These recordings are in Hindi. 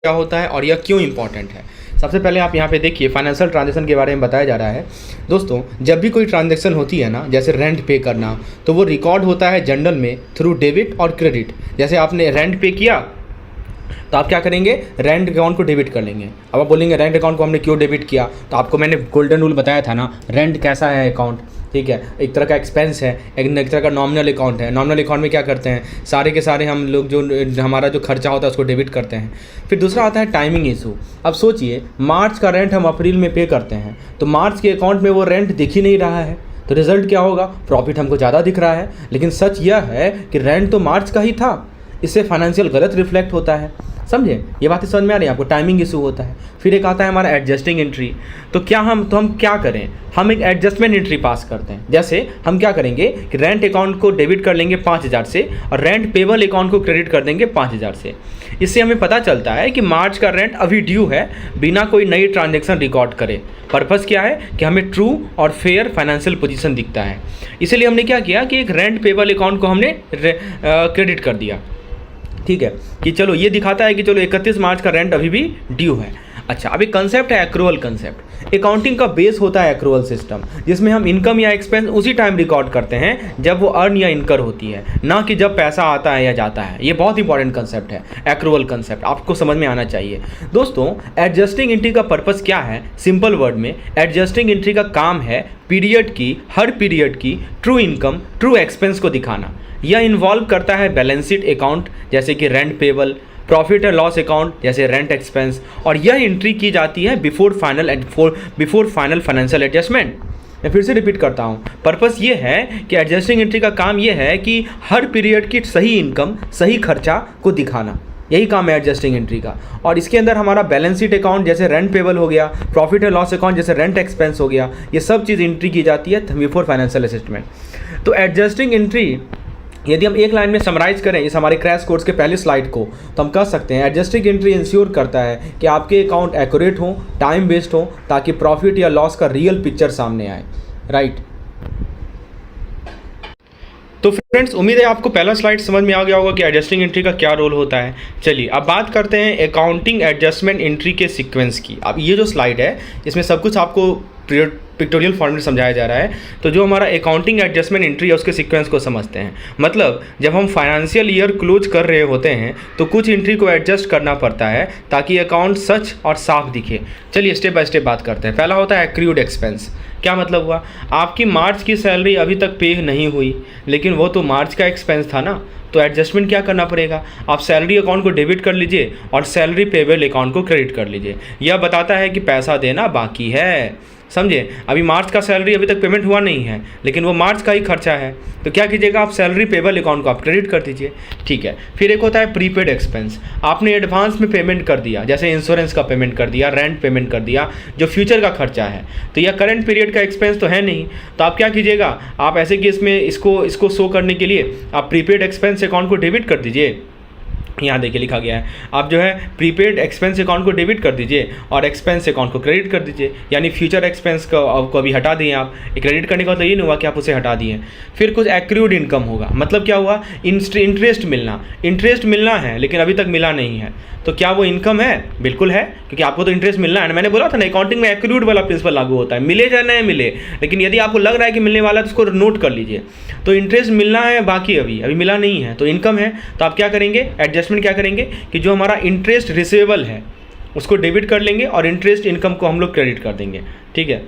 क्या होता है और यह क्यों इंपॉर्टेंट है। सबसे पहले आप यहाँ पे देखिए फाइनेंशियल ट्रांजैक्शन के बारे में बताया जा रहा है। दोस्तों जब भी कोई ट्रांजैक्शन होती है ना, जैसे रेंट पे करना, तो वो रिकॉर्ड होता है जनरल में थ्रू डेबिट और क्रेडिट। जैसे आपने रेंट पे किया तो आप क्या करेंगे, रेंट अकाउंट को डेबिट कर लेंगे। अब आप बोलेंगे रेंट अकाउंट को हमने क्यों डेबिट किया, तो आपको मैंने गोल्डन रूल बताया था ना, रेंट कैसा है अकाउंट, ठीक है, एक तरह का एक्सपेंस है, एक तरह का नॉमिनल अकाउंट है। नॉमिनल अकाउंट में क्या करते हैं, सारे के सारे हम लोग जो हमारा जो खर्चा होता है उसको डेबिट करते हैं। फिर दूसरा आता है टाइमिंग इशू। अब सोचिए मार्च का रेंट हम अप्रैल में पे करते हैं, तो मार्च के अकाउंट में वो रेंट दिख ही नहीं रहा है, तो रिजल्ट क्या होगा, प्रॉफिट हमको ज़्यादा दिख रहा है, लेकिन सच यह है कि रेंट तो मार्च का ही था। इससे फाइनेंशियल गलत रिफ्लेक्ट होता है। समझे, ये बातें समझ में आ रही है आपको, टाइमिंग इशू होता है। फिर एक आता है हमारा एडजस्टिंग एंट्री। तो हम क्या करें, हम एक एडजस्टमेंट एंट्री पास करते हैं। जैसे हम क्या करेंगे कि रेंट अकाउंट को डेबिट कर लेंगे 5000 से और रेंट पेबल अकाउंट को क्रेडिट कर देंगे 5000 से। इससे हमें पता चलता है कि मार्च का रेंट अभी ड्यू है, बिना कोई नई ट्रांजेक्शन रिकॉर्ड करे। पर्पस क्या है कि हमें ट्रू और फेयर फाइनेंशियल पोजीशन दिखता है। इसीलिए हमने क्या किया कि एक रेंट पेबल अकाउंट को हमने क्रेडिट कर दिया, ठीक है, कि चलो ये दिखाता है कि चलो 31 मार्च का रेंट अभी भी ड्यू है। अच्छा, अभी कंसेप्ट है एक्रूअल कंसेप्ट। अकाउंटिंग का बेस होता है एक्रूअल सिस्टम, जिसमें हम इनकम या एक्सपेंस उसी टाइम रिकॉर्ड करते हैं जब वो अर्न या इनकर होती है, ना कि जब पैसा आता है या जाता है। ये बहुत इंपॉर्टेंट कंसेप्ट है, एक्रूअल कंसेप्ट आपको समझ में आना चाहिए। दोस्तों एडजस्टिंग एंट्री का पर्पस क्या है, सिंपल वर्ड में एडजस्टिंग एंट्री का काम है पीरियड की, हर पीरियड की ट्रू इनकम ट्रू एक्सपेंस को दिखाना। यह इन्वॉल्व करता है बैलेंस शीट अकाउंट जैसे कि rent payable, profit and loss account जैसे रेंट एक्सपेंस, और यह एंट्री की जाती है बिफोर फाइनल फाइनेंशियल एडजस्टमेंट। मैं फिर से रिपीट करता हूँ, पर्पस ये है कि एडजस्टिंग एंट्री का काम ये है कि हर पीरियड की सही इनकम सही खर्चा को दिखाना, यही काम है एडजस्टिंग एंट्री का। और इसके अंदर हमारा बैलेंस शीट अकाउंट जैसे रेंट पेबल हो गया, प्रॉफिट एंड लॉस अकाउंट जैसे रेंट एक्सपेंस हो गया, ये सब चीज़ एंट्री की जाती है बिफोर फाइनेंशियल असेसमेंट। तो एडजस्टिंग एंट्री यदि हम एक लाइन में समराइज करें इस हमारे क्रैश कोर्स के पहले स्लाइड को, तो हम कह सकते हैं एडजस्टिंग एंट्री इंश्योर करता है कि आपके अकाउंट एक्यूरेट हो, टाइम बेस्ड हो, ताकि प्रॉफिट या लॉस का रियल पिक्चर सामने आए, राइट। तो फ्रेंड्स उम्मीद है आपको पहला स्लाइड समझ में आ गया होगा कि एडजस्टिंग एंट्री का क्या रोल होता है। चलिए अब बात करते हैं अकाउंटिंग एडजस्टमेंट एंट्री के सीक्वेंस की। अब ये जो स्लाइड है इसमें सब कुछ आपको पिक्टोरियल फॉर्म में समझाया जा रहा है। तो जो हमारा अकाउंटिंग एडजस्टमेंट एंट्री है उसके सीक्वेंस को समझते हैं। मतलब जब हम फाइनेंशियल ईयर क्लोज कर रहे होते हैं तो कुछ एंट्री को एडजस्ट करना पड़ता है ताकि अकाउंट सच और साफ दिखे। चलिए स्टेप बाय स्टेप बात करते हैं। पहला होता है एक्रूड एक्सपेंस। क्या मतलब हुआ, आपकी मार्च की सैलरी अभी तक पे नहीं हुई, लेकिन वो तो मार्च का एक्सपेंस था ना, तो एडजस्टमेंट क्या करना पड़ेगा, आप सैलरी अकाउंट को डेबिट कर लीजिए और सैलरी पेबल अकाउंट को क्रेडिट कर लीजिए। यह बताता है कि पैसा देना बाकी है। समझे, अभी मार्च का सैलरी अभी तक पेमेंट हुआ नहीं है, लेकिन वो मार्च का ही खर्चा है, तो क्या कीजिएगा, आप सैलरी पेबल अकाउंट को आप क्रेडिट कर दीजिए, ठीक है। फिर एक होता है प्रीपेड एक्सपेंस। आपने एडवांस में पेमेंट कर दिया, जैसे इंश्योरेंस का पेमेंट कर दिया, रेंट पेमेंट कर दिया, जो फ्यूचर का खर्चा है, तो यह करंट पीरियड का एक्सपेंस तो है नहीं, तो आप क्या कीजिएगा, आप ऐसे केस में इसको शो करने के लिए आप प्रीपेड एक्सपेंस अकाउंट को डेबिट कर दीजिए। यहाँ देखिए लिखा गया है, आप जो है प्रीपेड एक्सपेंस अकाउंट को डेबिट कर दीजिए और एक्सपेंस अकाउंट को क्रेडिट कर दीजिए, यानी फ्यूचर एक्सपेंस को अभी हटा दिए आप। क्रेडिट करने का तो ये नहीं हुआ कि आप उसे हटा दिए। फिर कुछ एक्रूड इनकम होगा, मतलब क्या हुआ, इंटरेस्ट मिलना है लेकिन अभी तक मिला नहीं है, तो क्या वो इनकम है, बिल्कुल है, क्योंकि आपको तो इंटरेस्ट मिलना है। मैंने बोला था ना अकाउंटिंग में एक्रूड वाला प्रिंसिपल लागू होता है, मिले या नहीं मिले, लेकिन यदि आपको लग रहा है कि मिलने वाला है तो उसको नोट कर लीजिए। तो इंटरेस्ट मिलना है बाकी, अभी मिला नहीं है, तो इनकम है, तो आप क्या करेंगे, एडजस्टमेंट क्या करेंगे कि जो हमारा इंटरेस्ट रिसीवेबल है उसको डेबिट कर लेंगे और इंटरेस्ट इनकम को हम लोग क्रेडिट कर देंगे, ठीक है,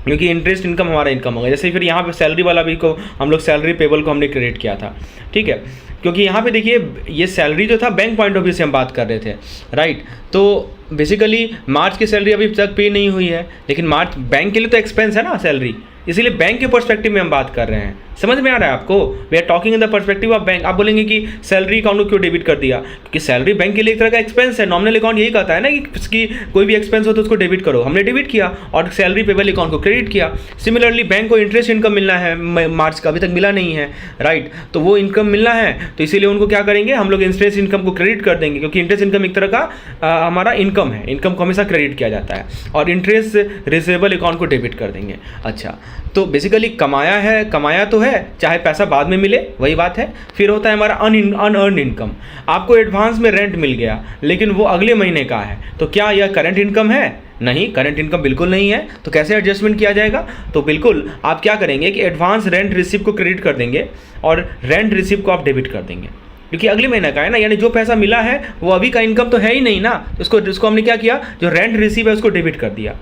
क्योंकि इंटरेस्ट इनकम हमारा इनकम होगा। जैसे फिर यहाँ पे सैलरी वाला भी को हम लोग सैलरी पेबल को हमने क्रेडिट किया था, ठीक है, क्योंकि यहाँ पे देखिए ये सैलरी जो था बैंक पॉइंट ऑफ व्यू से हम बात कर रहे थे, राइट। तो बेसिकली मार्च की सैलरी अभी तक पे नहीं हुई है, लेकिन मार्च बैंक के लिए तो एक्सपेंस है ना सैलरी, इसीलिए बैंक के पर्सपेक्टिव में हम बात कर रहे हैं। समझ में आ रहा है आपको, we are talking in the perspective of bank. आप बोलेंगे कि सैलरी अकाउंट को क्यों डेबिट कर दिया, क्योंकि सैलरी बैंक के लिए एक तरह का एक्सपेंस है। नॉमिनल अकाउंट यही कहता है ना कि उसकी कोई भी एक्सपेंस हो तो उसको डेबिट करो, हमने डेबिट किया और सैलरी पेबल अकाउंट को क्रेडिट किया। सिमिलरली बैंक को इंटरेस्ट इनकम मिलना है, मार्च का अभी तक मिला नहीं है, राइट, तो वो इनकम मिलना है, तो इसीलिए उनको क्या करेंगे, हम लोग इंटरेस्ट इनकम को क्रेडिट कर देंगे, क्योंकि इंटरेस्ट इनकम एक तरह का हमारा इनकम है, इनकम को हमेशा क्रेडिट किया जाता है, और इंटरेस्ट रिसीवेबल अकाउंट को डेबिट कर देंगे। अच्छा, तो बेसिकली कमाया तो है, चाहे पैसा बाद में मिले, वही बात है। फिर होता है हमारा अनअर्न इनकम। आपको एडवांस में रेंट मिल गया, लेकिन वो अगले महीने का है, तो क्या यह करंट इनकम है? नहीं, करंट इनकम बिल्कुल नहीं है। तो कैसे एडजस्टमेंट किया जाएगा? तो बिल्कुल आप क्या करेंगे कि एडवांस रेंट रिसीव को क्रेडिट कर देंगे और रेंट रिसीव को आप डेबिट कर देंगे, क्योंकि अगले महीने का है ना, यानी जो पैसा मिला है वो अभी का इनकम तो है ही नहीं ना। उसको हमने क्या किया, जो रेंट रिसीव है उसको डेबिट कर दिया,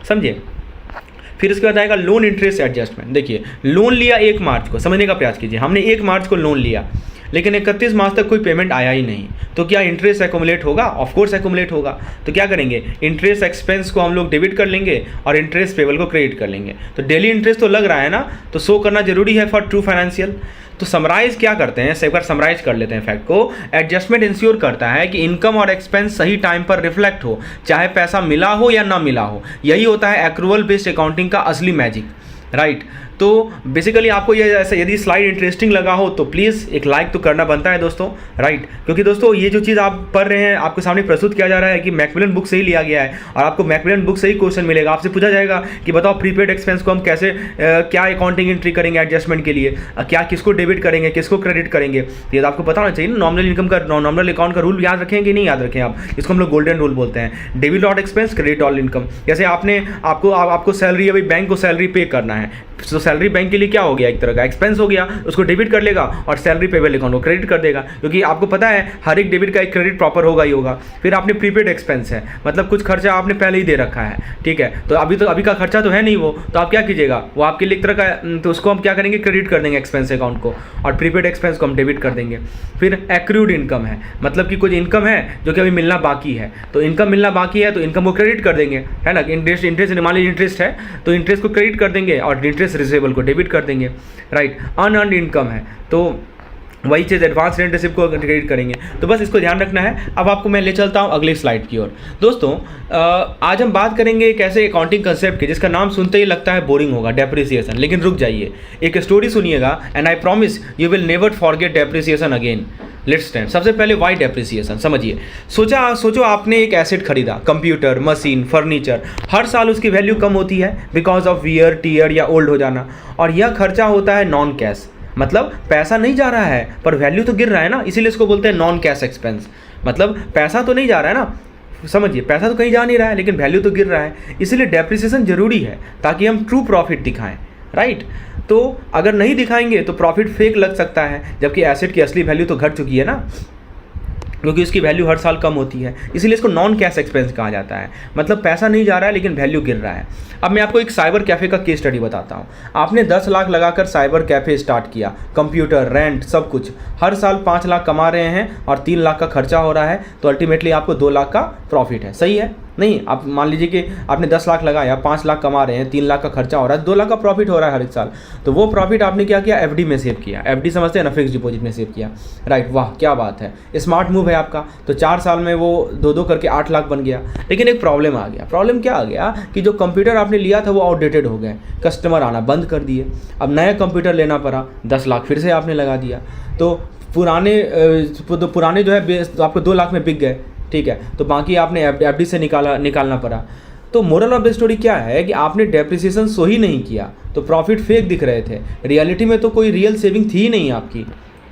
समझे। फिर इसके बाद आएगा लोन इंटरेस्ट एडजस्टमेंट। देखिए, लोन लिया 1 मार्च को, समझने का प्रयास कीजिए, हमने 1 मार्च को लोन लिया, लेकिन 31 मार्च तक कोई पेमेंट आया ही नहीं, तो क्या इंटरेस्ट एक्यूमुलेट होगा? ऑफ कोर्स एक्यूमुलेट होगा। तो क्या करेंगे, इंटरेस्ट एक्सपेंस को हम लोग डेबिट कर लेंगे और इंटरेस्ट पेबल को क्रेडिट कर लेंगे। तो डेली इंटरेस्ट तो लग रहा है ना, तो शो करना जरूरी है फॉर ट्रू फाइनेंशियल। तो समराइज क्या करते हैं, एक बार समराइज कर लेते हैं फैक्ट को। एडजस्टमेंट इंश्योर करता है कि इनकम और एक्सपेंस सही टाइम पर रिफ्लेक्ट हो, चाहे पैसा मिला हो या ना मिला हो। यही होता है एक्रूवल बेस्ड अकाउंटिंग का असली मैजिक, राइट। तो बेसिकली आपको ये ऐसा, यदि स्लाइड इंटरेस्टिंग लगा हो तो प्लीज़ एक लाइक तो करना बनता है दोस्तों, राइट। क्योंकि दोस्तों ये जो चीज़ आप पढ़ रहे हैं, आपके सामने प्रस्तुत किया जा रहा है कि मैकमिलन बुक से ही लिया गया है, और आपको मैकमिलन बुक से ही क्वेश्चन मिलेगा। आपसे पूछा जाएगा कि बताओ प्रीपेड एक्सपेंस को हम कैसे क्या अकाउंटिंग एंट्री करेंगे एडजस्टमेंट के लिए, क्या किसको डेबिट करेंगे, किसको क्रेडिट करेंगे, ये तो आपको पता होना चाहिए ना। नॉमिनल इनकम का, नॉमिनल अकाउंट का रूल याद रखें कि नहीं याद रखें आप, इसको हम लोग गोल्डन रूल बोलते हैं। Debit all expense, credit all income. जैसे आपको सैलरी, अभी बैंक को सैलरी पे करना है, तो सैलरी बैंक के लिए क्या हो गया, एक तरह का एक्सपेंस हो गया, उसको डेबिट कर लेगा और सैलरी पेबल अकाउंट को क्रेडिट कर देगा, क्योंकि आपको पता है हर एक डेबिट का एक क्रेडिट प्रॉपर होगा ही होगा। फिर आपने प्रीपेड एक्सपेंस है, मतलब कुछ खर्चा आपने पहले ही दे रखा है, ठीक है, तो अभी का खर्चा तो है नहीं वो, तो आप क्या कीजिएगा, वो आपके लिए एक तरह का, तो उसको हम क्या करेंगे, क्रेडिट कर देंगे एक्सपेंस अकाउंट को, और प्रीपेड एक्सपेंस को हम डेबिट कर देंगे। फिर एक्रूड इनकम है, मतलब कि कुछ इनकम है जो कि अभी मिलना बाकी है, तो इनकम मिलना बाकी है तो इनकम को क्रेडिट कर देंगे, है ना। इंटरेस्ट मान लीजिए इंटरेस्ट है तो इंटरेस्ट को क्रेडिट कर देंगे और इंटरेस्ट रिसीवेबल को डेबिट कर देंगे, राइट। अनअर्न्ड इनकम है तो वही चीज़ एडवांस रेंट रिसीव को क्रेडिट करेंगे। तो बस इसको ध्यान रखना है। अब आपको मैं ले चलता हूँ अगले स्लाइड की ओर। दोस्तों आज हम बात करेंगे एक ऐसे अकाउंटिंग कंसेप्ट की जिसका नाम सुनते ही लगता है बोरिंग होगा, डेप्रिसिएशन। लेकिन रुक जाइए, एक स्टोरी सुनिएगा and I promise you will never forget depreciation again. Let's start. सबसे पहले वाई डेप्रिसिएशन समझिए। सोचो आपने एक एसेट खरीदा, कंप्यूटर, मशीन, फर्नीचर, हर साल उसकी वैल्यू कम होती है बिकॉज ऑफ वियर टीयर या ओल्ड हो जाना, और यह खर्चा होता है नॉन कैश, मतलब पैसा नहीं जा रहा है पर वैल्यू तो गिर रहा है ना, इसीलिए इसको बोलते हैं नॉन कैश एक्सपेंस। मतलब पैसा तो नहीं जा रहा है ना, समझिए, पैसा तो कहीं जा नहीं रहा है लेकिन वैल्यू तो गिर रहा है, इसीलिए डेप्रिसिएशन जरूरी है ताकि हम ट्रू प्रॉफिट दिखाएं, राइट। तो अगर नहीं दिखाएंगे तो प्रॉफिट फेक लग सकता है, जबकि एसेट की असली वैल्यू तो घट चुकी है ना, क्योंकि उसकी वैल्यू हर साल कम होती है, इसीलिए इसको नॉन कैश एक्सपेंस कहा जाता है। मतलब पैसा नहीं जा रहा है लेकिन वैल्यू गिर रहा है। अब मैं आपको एक साइबर कैफ़े का केस स्टडी बताता हूँ। आपने 10 लाख लगाकर साइबर कैफ़े स्टार्ट किया, कंप्यूटर, रेंट, सब कुछ, हर साल 5 लाख कमा रहे हैं और 3 लाख का खर्चा हो रहा है, तो अल्टीमेटली आपको 2 लाख का प्रॉफिट है। सही है? नहीं, आप मान लीजिए कि आपने 10 लाख लगाया, 5 लाख कमा रहे हैं, 3 लाख का खर्चा हो रहा है, 2 लाख का प्रॉफिट हो रहा है हर एक साल, तो वो प्रॉफिट आपने क्या किया, एफडी में सेव किया। एफडी समझते हैं ना, फिक्स डिपॉजिट में सेव किया, राइट। वाह क्या बात है, स्मार्ट मूव है आपका। तो 4 साल में वो 2 करके 8 लाख बन गया। लेकिन एक प्रॉब्लम आ गया। प्रॉब्लम क्या आ गया कि जो कंप्यूटर आपने लिया था वो आउटडेटेड हो गए, कस्टमर आना बंद कर दिए, अब नया कंप्यूटर लेना पड़ा, 10 लाख फिर से आपने लगा दिया, तो पुराने जो है आपको 2 लाख में बिक गए, ठीक है, तो बाकी आपने एफडी से निकालना पड़ा। तो मोरल ऑफ द स्टोरी क्या है कि आपने डेप्रिसिएशन सो ही नहीं किया तो प्रॉफिट फेक दिख रहे थे, रियलिटी में तो कोई रियल सेविंग थी ही नहीं आपकी,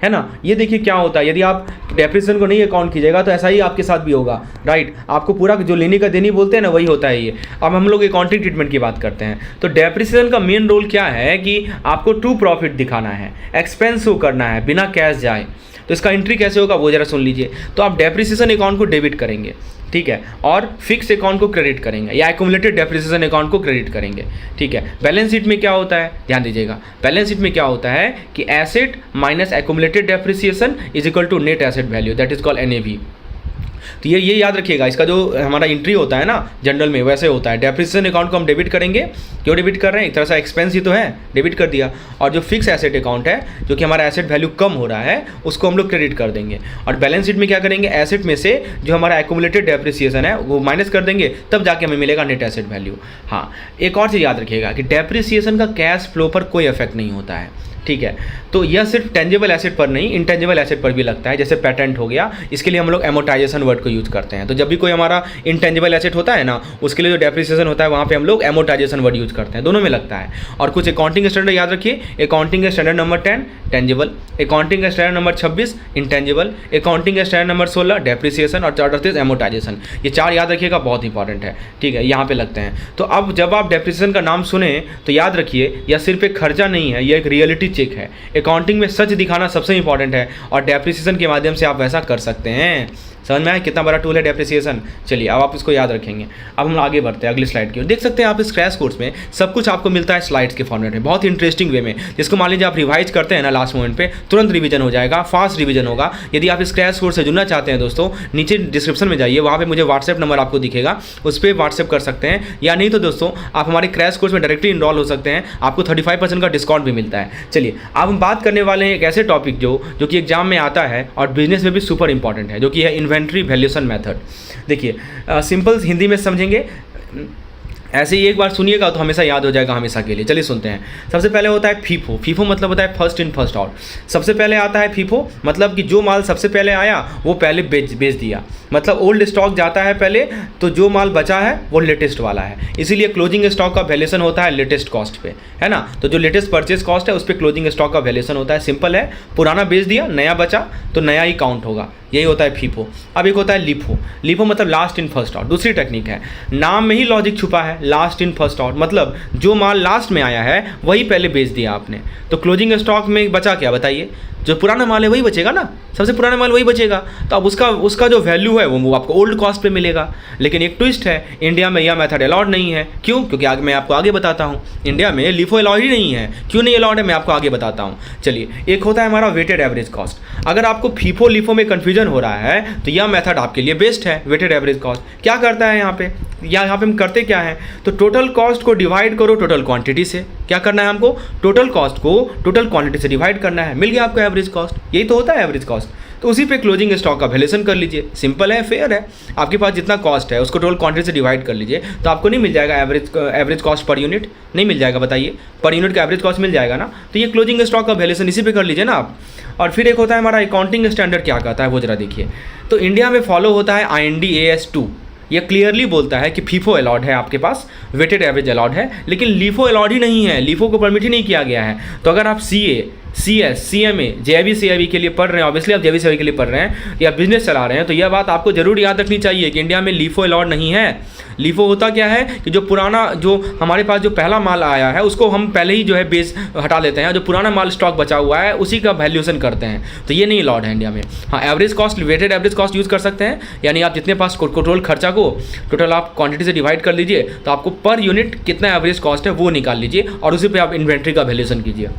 है ना। ये देखिए क्या होता है, यदि आप डेप्रिसिएशन को नहीं अकाउंट कीजिएगा तो ऐसा ही आपके साथ भी होगा, राइट। आपको पूरा जो लेने का देनी बोलते हैं ना, वही होता है ये। अब हम लोग अकाउंटिंग ट्रीटमेंट की बात करते हैं। तो डेप्रिसिएशन का मेन रोल क्या है कि आपको ट्रू प्रॉफिट दिखाना है, एक्सपेंस शो करना है बिना कैश जाए। तो इसका एंट्री कैसे होगा वो जरा सुन लीजिए। तो आप डेप्रिसिएशन अकाउंट को डेबिट करेंगे, ठीक है, और फिक्स अकाउंट को क्रेडिट करेंगे या एक्यूमुलेटेड डेप्रिसिएशन अकाउंट को क्रेडिट करेंगे, ठीक है। बैलेंस शीट में क्या होता है, ध्यान दीजिएगा, बैलेंस शीट में क्या होता है कि asset minus accumulated depreciation is equal to net asset value, that is called NAV. तो ये याद रखिएगा, इसका जो हमारा एंट्री होता है ना जनरल में वैसे होता है। डेप्रिसिएशन अकाउंट को हम डेबिट करेंगे, क्यों डेबिट कर रहे हैं, एक तरह से एक्सपेंस ही तो है, डेबिट कर दिया। और जो फिक्स एसेट अकाउंट है, जो कि हमारा एसेट वैल्यू कम हो रहा है, उसको हम लोग क्रेडिट कर देंगे। और बैलेंस शीट में क्या करेंगे, एसेट में से जो हमारा एक्यूमुलेटेड डेप्रिसिएशन है वो माइनस कर देंगे, तब जाके हमें मिलेगा नेट एसेट वैल्यू। हाँ, एक और चीज़ याद रखिएगा कि डेप्रिसिएशन का कैश फ्लो पर कोई इफेक्ट नहीं होता है, ठीक है। तो यह सिर्फ टेंजिबल एसेट पर नहीं, इंटेंजिबल एसेट पर भी लगता है, जैसे पेटेंट हो गया, इसके लिए हम लोग एमोटाइजेशन वर्ड को यूज़ करते हैं। तो जब भी कोई हमारा इंटेंजिबल एसेट होता है ना, उसके लिए जो डेप्रिसिएशन होता है वहाँ पे हम लोग एमोटाइजेशन वर्ड यूज़ करते हैं, दोनों में लगता है। और कुछ अकाउंटिंग स्टैंडर्ड याद रखिए, अकाउंटिंग का स्टैंडर्ड नंबर 10 टेंजिबल, अकाउंटिंग का स्टैंडर्ड नंबर 26 इंटेंजिबल, अकाउंटिंग का स्टैंडर्ड नंबर 16 डेप्रिसिएशन और 34 एमोटाइजेशन। ये 4 याद रखिएगा, बहुत इंपॉर्टेंट है, ठीक है, यहाँ पे लगते हैं। तो अब जब आप डेप्रिसिएशन का नाम सुने तो याद रखिए, यह सिर्फ एक खर्चा नहीं है, यह एक रियलिटी चेक है। अकाउंटिंग में सच दिखाना सबसे इंपॉर्टेंट है और डेप्रिसिएशन के माध्यम से आप वैसा कर सकते हैं। समझ में आया कितना बड़ा टूल है डेप्रिसिएशन। चलिए अब आप इसको याद रखेंगे। अब हम आगे बढ़ते हैं अगली स्लाइड की ओर। देख सकते हैं आप इस क्रैश कोर्स में सब कुछ आपको मिलता है स्लाइड्स के फॉर्मेट में, बहुत इंटरेस्टिंग वे में, जिसको मान लीजिए आप रिवाइज करते हैं ना लास्ट मोमेंट पे, तुरंत रिवीजन हो जाएगा, फास्ट रिवीजन होगा। यदि आप इस क्रैश कोर्स से जुड़ना चाहते हैं दोस्तों, नीचे डिस्क्रिप्शन में जाइए, वहाँ पर मुझे व्हाट्सएप नंबर आपको दिखेगा, उस पर व्हाट्सएप कर सकते हैं, या नहीं तो दोस्तों आप हमारे क्रैश कोर्स में डायरेक्टली इनरोल हो सकते हैं, आपको 35% का डिस्काउंट भी मिलता है। चलिए अब हम बात करने वाले हैं एक ऐसे टॉपिक जो कि एग्जाम में आता है और बिजनेस में भी सुपर इंपॉर्टेंट है, जो कि है इन्वेंट्री वैल्यूएशन मेथड। देखिए सिंपल हिंदी में समझेंगे, ऐसे ही एक बार सुनिएगा तो हमेशा याद हो जाएगा, हमेशा के लिए। चलिए सुनते हैं। सबसे पहले होता है फीफो। फीफो मतलब होता है फर्स्ट इन फर्स्ट आउट। सबसे पहले आता है फीफो, मतलब कि जो माल सबसे पहले आया वो पहले बेच दिया, मतलब ओल्ड स्टॉक जाता है पहले, तो जो माल बचा है वो लेटेस्ट वाला है। इसीलिए क्लोजिंग स्टॉक का वैल्यूएशन होता है लेटेस्ट कॉस्ट पे, है ना। तो जो लेटेस्ट परचेज कॉस्ट है उस पर क्लोजिंग स्टॉक का वैल्यूएशन होता है। सिंपल है, पुराना बेच दिया, नया बचा तो नया ही काउंट होगा, यही होता है फीफो। अब एक होता है लीफो। लीफो मतलब लास्ट इन फर्स्ट आउट। दूसरी टेक्निक है, नाम में ही लॉजिक छुपा है, लास्ट इन फर्स्ट आउट, मतलब जो माल लास्ट में आया है वही पहले बेच दिया आपने। तो क्लोजिंग स्टॉक में बचा क्या बताइए, जो पुराना माल है वही बचेगा ना, सबसे पुराना माल वही बचेगा। तो अब उसका जो वैल्यू है वो आपको ओल्ड कॉस्ट पे मिलेगा। लेकिन एक ट्विस्ट है, इंडिया में यह मेथड अलाउड नहीं है। क्यों? क्योंकि आगे मैं आपको आगे बताता हूँ। इंडिया में लीफो अलाउड ही नहीं है। क्यों नहीं अलाउड है मैं आपको आगे बताता हूँ। चलिए, एक होता है हमारा वेटेड एवरेज कॉस्ट। अगर आपको फीफो लीफो में कन्फ्यूजन हो रहा है तो यह मेथड आपके लिए बेस्ट है। वेटेड एवरेज कॉस्ट क्या करता है यहाँ पे हम करते क्या है, तो टोटल कॉस्ट को डिवाइड करो टोटल क्वांटिटी से। क्या करना है हमको, टोटल कॉस्ट को टोटल क्वांटिटी से डिवाइड करना है, मिल गया आपको एवरेज कॉस्ट। यही तो होता है एवरेज कॉस्ट। तो उसी पे क्लोजिंग स्टॉक का वैल्यूएशन कर लीजिए। सिंपल है, फेयर है। आपके पास जितना कॉस्ट है उसको टोटल क्वांटिटी से डिवाइड कर लीजिए, तो आपको नहीं मिल जाएगा एवरेज कॉस्ट पर यूनिट, नहीं मिल जाएगा, बताइए, पर यूनिट का एवरेज कॉस्ट मिल जाएगा ना। तो ये क्लोजिंग स्टॉक का वैल्यूएशन इसी पे कर लीजिए ना आप। और फिर एक होता है हमारा अकाउंटिंग स्टैंडर्ड, क्या कहता है वो जरा देखिए। तो इंडिया में फॉलो होता है IND AS 2। यह क्लियरली बोलता है कि फीफो अलाउड है आपके पास, वेटेड एवरेज अलाउड है, लेकिन लीफो अलाउड ही नहीं है, लीफो को परमिट ही नहीं किया गया है। तो अगर आप CA, CS, CMA, JIB CIB के लिए पढ़ रहे हैं, ऑब्वियसली आप JIB CIB के लिए पढ़ रहे हैं या बिजनेस चला रहे हैं, तो यह बात आपको जरूर याद रखनी चाहिए कि इंडिया में लीफो अलाउड नहीं है। लीफो होता क्या है कि जो पुराना, जो हमारे पास जो पहला माल आया है उसको हम पहले ही जो है बेस हटा देते हैं, जो पुराना माल स्टॉक बचा हुआ है उसी का वैल्यूएशन करते हैं। तो ये नहीं अलाउड है इंडिया में। हाँ, average cost, weighted average cost use कर सकते हैं, यानी आप जितने पास टोटल खर्चा को टोटल आप क्वांटिटी से डिवाइड कर लीजिए, तो आपको पर यूनिट कितना एवरेज कॉस्ट है वो निकाल लीजिए और उसी पे आप इन्वेंट्री का वैल्यूएशन कीजिए।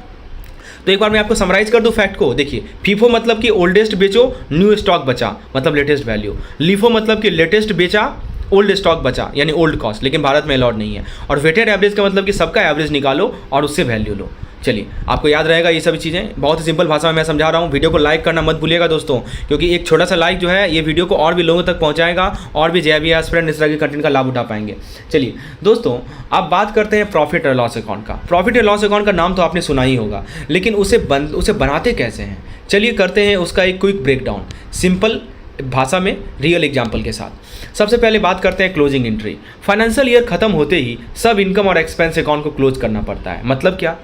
तो एक बार मैं आपको समराइज कर दूं फैक्ट को। देखिए, फीफो मतलब कि ओल्डेस्ट बेचो, न्यू स्टॉक बचा, मतलब लेटेस्ट वैल्यू। लीफो मतलब कि लेटेस्ट बेचा, ओल्ड स्टॉक बचा, यानी ओल्ड कॉस्ट, लेकिन भारत में अलाउड नहीं है। और वेटेड एवरेज का मतलब कि सबका एवरेज निकालो और उससे वैल्यू लो। चलिए, आपको याद रहेगा ये सभी चीज़ें, बहुत ही सिंपल भाषा में मैं समझा रहा हूँ। वीडियो को लाइक करना मत भूलिएगा दोस्तों, क्योंकि एक छोटा सा लाइक जो है ये वीडियो को और भी लोगों तक पहुँचाएगा और भी JIB एस्पिरेंट इस तरह के कंटेंट का लाभ उठा पाएंगे। चलिए दोस्तों, अब बात करते हैं प्रॉफिट और लॉस अकाउंट का। प्रॉफिट और लॉस अकाउंट का नाम तो आपने सुना ही होगा, लेकिन उसे बनाते कैसे हैं, चलिए करते हैं उसका एक क्विक ब्रेकडाउन, सिंपल भाषा में रियल एग्जाम्पल के साथ। सबसे पहले बात करते हैं क्लोजिंग एंट्री। फाइनेंशियल ईयर खत्म होते ही सब इनकम और एक्सपेंस अकाउंट को क्लोज करना पड़ता है। मतलब क्या,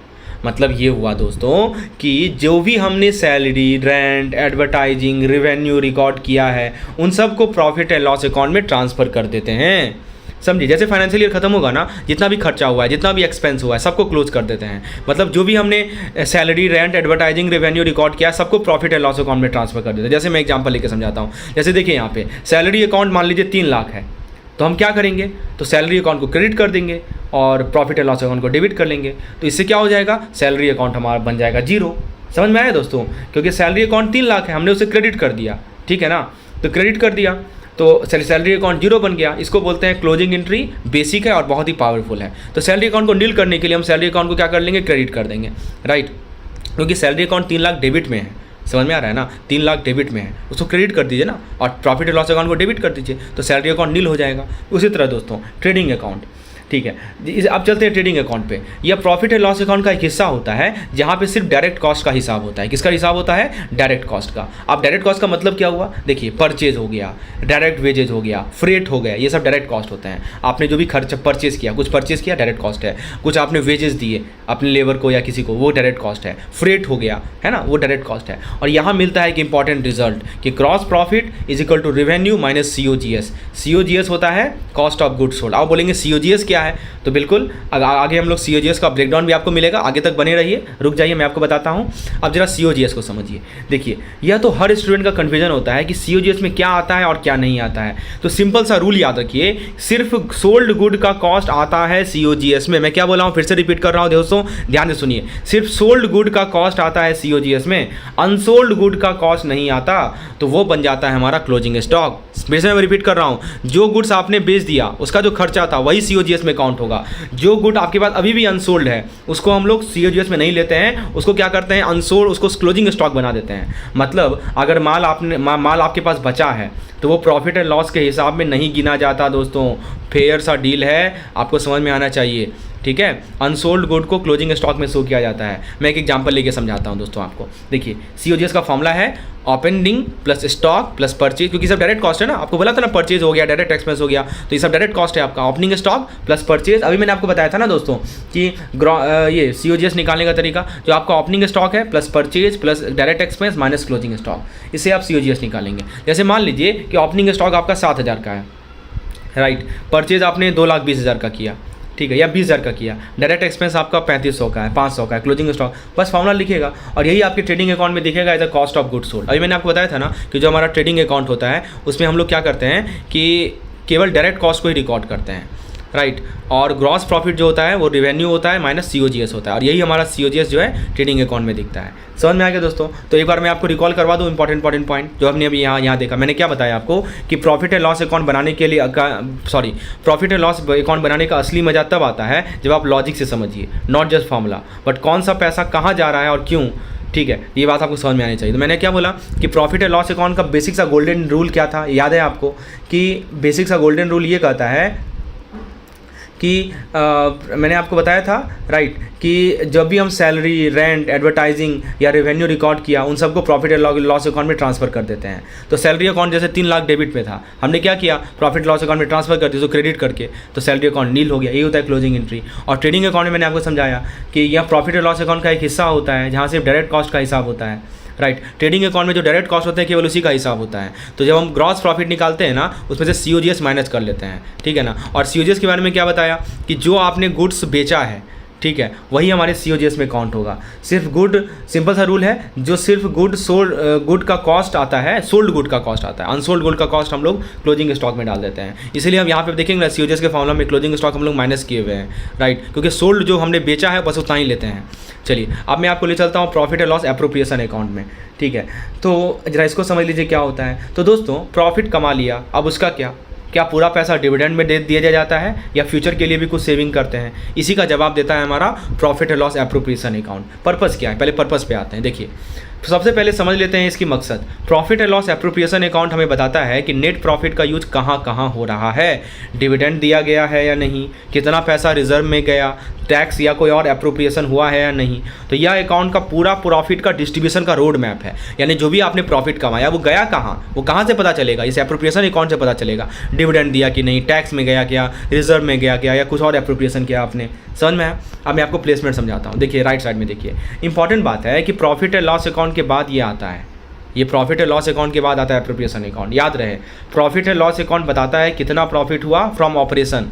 मतलब ये हुआ दोस्तों कि जो भी हमने salary, rent, advertising, revenue record किया है उन सब को प्रॉफिट एंड लॉस अकाउंट में ट्रांसफ़र कर देते हैं। समझिए, जैसे फाइनेंशियल ईयर खत्म होगा ना, जितना भी खर्चा हुआ है, जितना भी एक्सपेंस हुआ है, सबको क्लोज कर देते हैं। मतलब जो भी हमने salary, rent, advertising, revenue record किया, सबको प्रॉफिट एंड लॉस अकाउंट में ट्रांसफर कर देते हैं। जैसे मैं एग्जांपल लेके समझाता हूँ। जैसे देखिए, यहाँ पे सैलरी अकाउंट मान लीजिए 3 लाख है, तो हम क्या करेंगे, तो सैलरी अकाउंट को क्रेडिट कर देंगे और प्रॉफिट एंड लॉस अकाउंट को डेबिट कर लेंगे। तो इससे क्या हो जाएगा, सैलरी अकाउंट हमारा बन जाएगा 0। समझ में आया दोस्तों, क्योंकि सैलरी अकाउंट 3 लाख है, हमने उसे क्रेडिट कर दिया, ठीक है ना। तो क्रेडिट कर दिया तो सैलरी अकाउंट 0 बन गया। इसको बोलते हैं क्लोजिंग एंट्री। बेसिक है और बहुत ही पावरफुल है। तो सैलरी अकाउंट को नील करने के लिए हम सैलरी अकाउंट को क्या कर लेंगे, क्रेडिट कर देंगे, राइट। क्योंकि सैलरी अकाउंट 3 लाख डेबिट में है, समझ में आ रहा है ना, 3 लाख डेबिट में है, उसको क्रेडिट कर दीजिए ना, और प्रॉफिट एंड लॉस अकाउंट को डेबिट कर दीजिए, तो सैलरी अकाउंट नील हो जाएगा। उसी तरह दोस्तों ट्रेडिंग अकाउंट, ठीक है। अब चलते हैं ट्रेडिंग अकाउंट पे। यह प्रॉफिट एंड लॉस अकाउंट का एक हिस्सा होता है जहाँ पे सिर्फ डायरेक्ट कॉस्ट का हिसाब होता है। किसका हिसाब होता है? डायरेक्ट कॉस्ट का। अब डायरेक्ट कॉस्ट का मतलब क्या हुआ? देखिए, परचेज हो गया, डायरेक्ट वेजेज हो गया, फ्रेट हो गया, ये सब डायरेक्ट कॉस्ट होते हैं। आपने जो भी खर्च परचेज किया, कुछ परचेज किया, डायरेक्ट कॉस्ट है। कुछ आपने वेजेस दिए अपने लेबर को या किसी को, वो डायरेक्ट कॉस्ट है। फ्रेट हो गया, है ना, वो डायरेक्ट कॉस्ट है। और यहाँ मिलता है एक इंपॉर्टेंट रिजल्ट कि cross profit is equal to revenue minus COGS। COGS होता है कॉस्ट ऑफ गुड्स सोल्ड। आप बोलेंगे COGS क्या है? तो बिल्कुल आगे हम लोग COGS का ब्रेकडाउन भी आपको मिलेगा, आगे तक बने रहिए, रुक जाइए, मैं आपको बताता हूँ। अब जरा COGS को समझिए। देखिए, यह तो हर स्टूडेंट का कन्फ्यूजन होता है कि COGS में क्या आता है और क्या नहीं आता है। तो सिंपल सा रूल याद रखिए, सिर्फ सोल्ड गुड का कॉस्ट आता है COGS में। मैं क्या बोला हूँ, फिर से रिपीट कर रहा हूँ दोस्तों, ध्यान से सुनिए। सिर्फ सोल्ड गुड का कॉस्ट आता है COGS में, अनसोल्ड गुड का कॉस्ट नहीं आता, तो वो बन जाता है हमारा क्लोजिंग स्टॉक। फिर से मैं रिपीट कर रहा हूँ, जो गुड्स आपने बेच दिया उसका जो खर्चा था वही COGS में काउंट होगा। जो गुड आपके पास अभी भी अनसोल्ड है उसको हम लोग COGS में नहीं लेते हैं, उसको क्या करते हैं, अनसोल्ड, उसको क्लोजिंग स्टॉक बना देते हैं। मतलब अगर माल आपके पास बचा है तो वो प्रॉफिट एंड लॉस के हिसाब में नहीं गिना जाता दोस्तों। फेयर सा डील है, आपको समझ में आना चाहिए, ठीक है। अनसोल्ड गुड को क्लोजिंग स्टॉक में शो किया जाता है। मैं एक एग्जांपल लेके समझाता हूं दोस्तों आपको। देखिए, COGS का फॉर्मूला है opening plus stock plus purchase, क्योंकि सब डायरेक्ट कॉस्ट है ना। आपको बोला था ना, परचेज हो गया, डायरेक्ट एक्सपेंस हो गया, तो ये सब डायरेक्ट कॉस्ट है आपका। ओपनिंग स्टॉक प्लस परचेज, अभी मैंने आपको बताया था ना दोस्तों कि ये COGS निकालने का तरीका, जो आपका ओपनिंग स्टॉक है plus purchase plus direct expense minus closing stock, इससे आप COGS निकालेंगे। जैसे मान लीजिए कि ओपनिंग स्टॉक आपका 7,000 का है, राइट। परचेज आपने 2,20,000 का किया, ठीक है, या 20,000 का किया। डायरेक्ट एक्सपेंस आपका 3500 का है, 500 का है। क्लोजिंग स्टॉक बस फॉर्मूला लिखेगा और यही आपके ट्रेडिंग अकाउंट में दिखेगा as a cost of goods sold. अभी मैंने आपको बताया था ना कि जो हमारा ट्रेडिंग अकाउंट होता है उसमें हम लोग क्या करते हैं कि केवल डायरेक्ट कॉस्ट को ही रिकॉर्ड करते हैं, राइट। और ग्रॉस प्रॉफिट जो होता है वो रेवेन्यू होता है माइनस COGS होता है, और यही हमारा COGS जो है ट्रेडिंग अकाउंट में दिखता है। समझ में आ गया दोस्तों? तो एक बार मैं आपको रिकॉल करवा दूँ इंपॉर्टेंट पॉइंट जो हमने अभी यहाँ देखा। मैंने क्या बताया आपको कि प्रॉफिट एंड लॉस अकाउंट बनाने के लिए प्रॉफिट एंड लॉस अकाउंट बनाने का असली मजा तब आता है जब आप लॉजिक से समझिए, नॉट जस्ट फॉर्मूला, बट कौन सा पैसा कहाँ जा रहा है और क्यों, ठीक है, ये बात आपको समझ में आनी चाहिए। तो मैंने क्या बोला कि प्रॉफिट एंड लॉस अकाउंट का बेसिक सा गोल्डन रूल क्या था, याद है आपको? कि बेसिक सा गोल्डन रूल ये कहता है कि मैंने आपको बताया था, राइट, कि जब भी हम सैलरी, रेंट, एडवर्टाइजिंग या रेवेन्यू रिकॉर्ड किया उन सबको प्रॉफिट एंड लॉस अकाउंट में ट्रांसफर कर देते हैं। तो सैलरी अकाउंट जैसे 3 लाख डेबिट में था, हमने क्या किया, प्रॉफिट लॉस अकाउंट में ट्रांसफर कर दिया, तो क्रेडिट करके, तो सैलरी अकाउंट नील हो गया। ये होता है क्लोजिंग एंट्री। और ट्रेडिंग अकाउंट में मैंने आपको समझाया कि यह प्रॉफिट एंड लॉस अकाउंट का एक हिस्सा होता है जहाँ सिर्फ डायरेक्ट कॉस्ट का हिसाब होता है, राइट। ट्रेडिंग अकाउंट में जो डायरेक्ट कॉस्ट होते हैं केवल उसी का हिसाब होता है। तो जब हम ग्रॉस प्रॉफिट निकालते हैं ना, उसमें से COGS माइनस कर लेते हैं, ठीक है ना। और COGS के बारे में क्या बताया कि जो आपने गुड्स बेचा है, ठीक है, वही हमारे COGS में काउंट होगा। सिर्फ गुड, सिंपल सा रूल है, जो सिर्फ गुड का कॉस्ट आता है, सोल्ड गुड का कॉस्ट आता है, अनसोल्ड गुड का कॉस्ट हम लोग क्लोजिंग स्टॉक में डाल देते हैं। इसलिए हम यहाँ पे देखेंगे COGS के फॉर्मूला में क्लोजिंग स्टॉक हम लोग माइनस किए हुए हैं, राइट, क्योंकि सोल्ड जो हमने बेचा है बस उतना ही लेते हैं। चलिए, अब मैं आपको ले चलता हूँ profit and loss appropriation account में, ठीक है। तो जरा इसको समझ लीजिए क्या होता है। तो दोस्तों, प्रॉफिट कमा लिया, अब उसका क्या पूरा पैसा डिविडेंड में दे दिया जाता है या फ्यूचर के लिए भी कुछ सेविंग करते हैं? इसी का जवाब देता है हमारा profit and loss appropriation account. Purpose क्या है, पहले पर्पस पे आते हैं। देखिए, सबसे पहले समझ लेते हैं इसकी मकसद। Profit and loss appropriation account हमें बताता है कि नेट प्रॉफिट का यूज कहाँ कहाँ हो रहा है, डिविडेंड दिया गया है या नहीं, कितना पैसा रिजर्व में गया, टैक्स या कोई और एप्रोप्रिएशन हुआ है या नहीं। तो यह अकाउंट का पूरा प्रॉफिट का डिस्ट्रीब्यूशन का रोड मैप है, यानी जो भी आपने प्रॉफिट कमाया वो गया कहाँ, वो कहाँ से पता चलेगा, इस एप्रोप्रिएशन अकाउंट से पता चलेगा। डिविडेंड दिया कि नहीं, टैक्स में गया क्या, रिजर्व में गया क्या, या कुछ और एप्रोप्रिएशन किया आपने। समझ में आया? अब मैं आपको प्लेसमेंट समझाता हूँ। देखिए, राइट साइड में देखिए, इंपॉर्टेंट बात है कि प्रॉफिट एंड लॉस अकाउंट के बाद ये आता है, ये प्रॉफिट एंड लॉस अकाउंट के बाद आता है एप्रोप्रिएशन अकाउंट। याद रहे, प्रॉफिट एंड लॉस अकाउंट बताता है कितना प्रॉफिट हुआ फ्रॉम ऑपरेशन,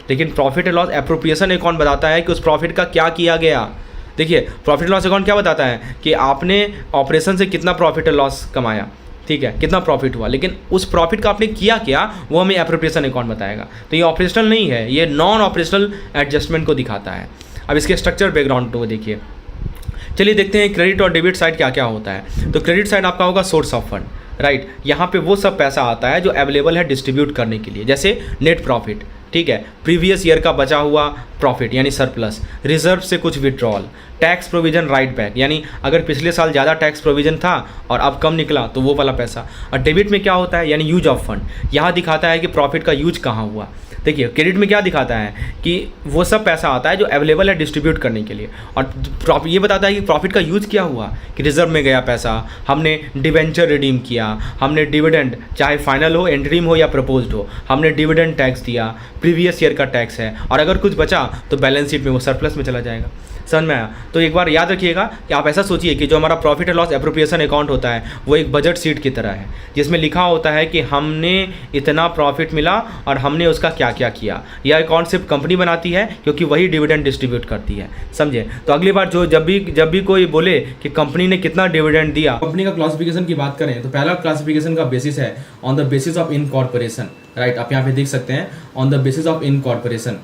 लेकिन profit and loss appropriation account बताता है कि उस प्रॉफिट का क्या किया गया। देखिए, प्रॉफिट एंड लॉस अकाउंट क्या बताता है कि आपने ऑपरेशन से कितना प्रॉफिट एंड लॉस कमाया, ठीक है, कितना प्रॉफिट हुआ, लेकिन उस प्रॉफिट का आपने किया क्या वो हमें एप्रोप्रिएशन अकाउंट बताएगा। तो ये ऑपरेशनल नहीं है, ये नॉन ऑपरेशनल एडजस्टमेंट को दिखाता है। अब इसके स्ट्रक्चर बैकग्राउंड को देखिए। चलिए देखते हैं क्रेडिट और डेबिट साइड क्या क्या होता है। तो क्रेडिट साइड आपका होगा सोर्स ऑफ फंड, राइट। यहाँ पे वो सब पैसा आता है जो अवेलेबल है डिस्ट्रीब्यूट करने के लिए, जैसे नेट प्रॉफिट, ठीक है, प्रीवियस ईयर का बचा हुआ प्रॉफिट यानी सरप्लस, रिजर्व से कुछ withdrawal, tax provision right back यानी अगर पिछले साल ज़्यादा टैक्स प्रोविजन था और अब कम निकला तो वो वाला पैसा। और डेबिट में क्या होता है यानी यूज ऑफ फंड, यहाँ दिखाता है कि प्रॉफिट का यूज कहाँ हुआ। देखिए क्रेडिट में क्या दिखाता है कि वो सब पैसा आता है जो अवेलेबल है डिस्ट्रीब्यूट करने के लिए, और ये बताता है कि प्रॉफिट का यूज़ क्या हुआ, कि रिजर्व में गया पैसा, हमने डिवेंचर रिडीम किया, हमने डिविडेंड चाहे फाइनल हो, इंटरिम हो या प्रपोज्ड हो, हमने डिविडेंड टैक्स दिया, प्रीवियस ईयर का टैक्स है, और अगर कुछ बचा तो बैलेंस शीट में वो सरप्लस में चला जाएगा। समझ में आया? तो एक बार याद रखिएगा कि आप ऐसा सोचिए कि जो हमारा profit and loss appropriation account होता है वो एक बजट शीट की तरह है, जिसमें लिखा होता है कि हमने इतना प्रॉफिट मिला और हमने उसका क्या क्या किया। यह अकाउंट सिर्फ कंपनी बनाती है क्योंकि वही डिविडेंड डिस्ट्रीब्यूट करती है, समझे? तो अगली बार जब भी कोई बोले कि कंपनी ने कितना डिविडेंड दिया, कंपनी का क्लासिफिकेशन की बात करें तो पहला क्लासिफिकेशन का बेसिस है on the basis of incorporation, right? आप यहाँ पे देख सकते हैं on the basis of incorporation.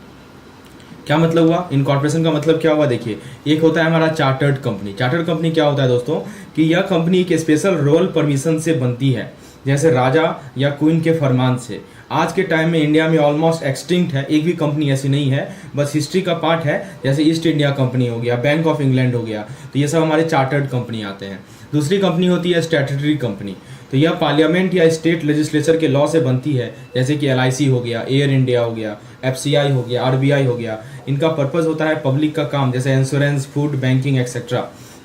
क्या मतलब हुआ? इनकॉर्पोरेशन का मतलब क्या हुआ? देखिए, एक होता है हमारा चार्टर्ड कंपनी। चार्टर्ड कंपनी क्या होता है दोस्तों, कि यह कंपनी एक स्पेशल रॉयल परमिशन से बनती है, जैसे राजा या क्वीन के फरमान से। आज के टाइम में इंडिया में ऑलमोस्ट एक्सटिंक्ट है, एक भी कंपनी ऐसी नहीं है, बस हिस्ट्री का पार्ट है। जैसे ईस्ट इंडिया कंपनी हो गया, बैंक ऑफ इंग्लैंड हो गया, तो ये सब हमारे चार्टर्ड कंपनी आते हैं। दूसरी कंपनी होती है स्टैट्यूटरी कंपनी, तो यह पार्लियामेंट या स्टेट लेजिस्लेचर के लॉ से बनती है, जैसे कि LIC हो गया, एयर इंडिया हो गया, FCI हो गया, RBI हो गया। इनका पर्पस होता है पब्लिक का काम, जैसे insurance, food, banking etcetera,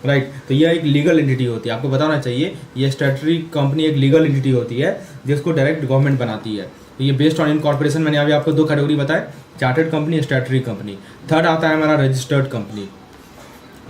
right? तो यह एक लीगल एंटिटी होती है, आपको बताना चाहिए। ये स्टैट्यूटरी कंपनी एक लीगल एंटिटी होती है जिसको डायरेक्ट गवर्नमेंट बनाती है। तो ये बेस्ड ऑन इनकॉर्पोरेशन, मैंने अभी आपको 2 कैटेगरी बताए, chartered company, statutory company. Third आता है हमारा रजिस्टर्ड कंपनी।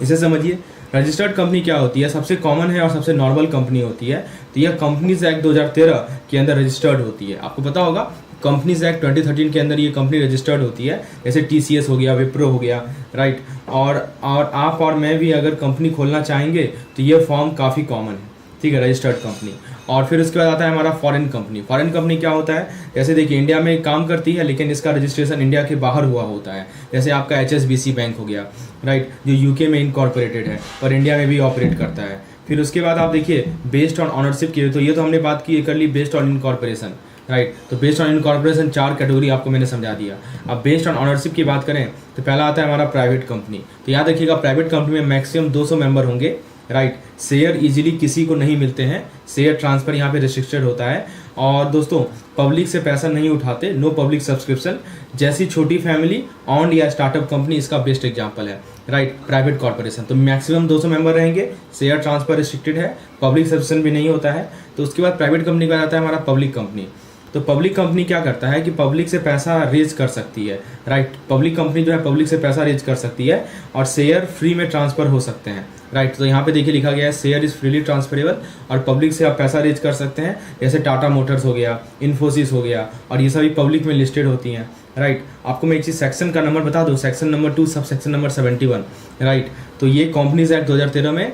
इसे समझिए, रजिस्टर्ड कंपनी क्या होती है? सबसे कॉमन है और सबसे नॉर्मल कंपनी होती है। तो यह कंपनीज एक्ट 2013 के अंदर रजिस्टर्ड होती है। आपको पता होगा कंपनीज एक्ट 2013 के अंदर ये कंपनी रजिस्टर्ड होती है, जैसे TCS हो गया, विप्रो हो गया, राइट? और आप और मैं भी अगर कंपनी खोलना चाहेंगे तो ये फॉर्म काफ़ी कॉमन है, ठीक है, रजिस्टर्ड कंपनी। और फिर उसके बाद आता है हमारा फॉरेन कंपनी। फॉरेन कंपनी क्या होता है? जैसे देखिए, इंडिया में काम करती है लेकिन इसका रजिस्ट्रेशन इंडिया के बाहर हुआ होता है, जैसे आपका HSBC बैंक हो गया, राइट? जो UK में इनकॉर्पोरेटेड है और इंडिया में भी ऑपरेट करता है। फिर उसके बाद आप देखिए बेस्ड ऑन ऑनरशिप की, तो ये तो हमने बात की कर ली बेस्ड ऑन इनकॉर्पोरेशन, राइट? तो बेस्ड ऑन इनकॉर्पोरेशन 4 कैटेगरी आपको मैंने समझा दिया। अब बेस्ड ऑन ऑनरशिप की बात करें तो पहला आता है हमारा प्राइवेट कंपनी। तो याद रखिएगा, प्राइवेट कंपनी में मैक्सिमम 200 मेंबर होंगे, राइट? शेयर इजीली किसी को नहीं मिलते हैं, शेयर ट्रांसफर यहाँ पे रिस्ट्रिक्टेड होता है। और दोस्तों, पब्लिक से पैसा नहीं उठाते, नो पब्लिक सब्सक्रिप्शन। जैसी छोटी फैमिली ऑन्ड या स्टार्टअप कंपनी इसका बेस्ट एग्जांपल है, राइट? Private corporation. तो मैक्सिमम 200 मेंबर रहेंगे, शेयर ट्रांसफर रिस्ट्रिक्टेड है, पब्लिक सब्सक्रिप्शन भी नहीं होता है। तो उसके बाद प्राइवेट कंपनी का आता है हमारा पब्लिक कंपनी। तो पब्लिक कंपनी क्या करता है कि पब्लिक से पैसा रेज कर सकती है, राइट? पब्लिक कंपनी जो है पब्लिक से पैसा रेज कर सकती है और शेयर फ्री में ट्रांसफर हो सकते हैं, राइट? तो यहाँ पे देखिए लिखा गया है शेयर इज फ्रीली ट्रांसफरेबल, और पब्लिक से आप पैसा रेज कर सकते हैं, जैसे टाटा मोटर्स हो गया, इन्फोसिस हो गया, और ये सभी पब्लिक में लिस्टेड होती हैं, राइट? आपको मैं एक चीज़ सेक्शन का नंबर बता दूँ, section number 2 sub section number 71, right? तो ये कंपनीज एक्ट 2013 में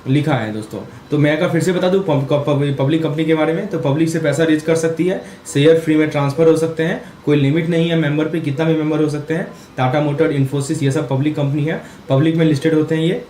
लिखा है दोस्तों। तो मैं अगर फिर से बता दूं पब्लिक कंपनी के बारे में, तो पब्लिक से पैसा रेज कर सकती है, शेयर फ्री में ट्रांसफर हो सकते हैं, कोई लिमिट नहीं है मेंबर पे, कितना भी मेंबर हो सकते हैं। टाटा मोटर, इन्फोसिस, ये सब पब्लिक कंपनी है, पब्लिक में लिस्टेड होते हैं। ये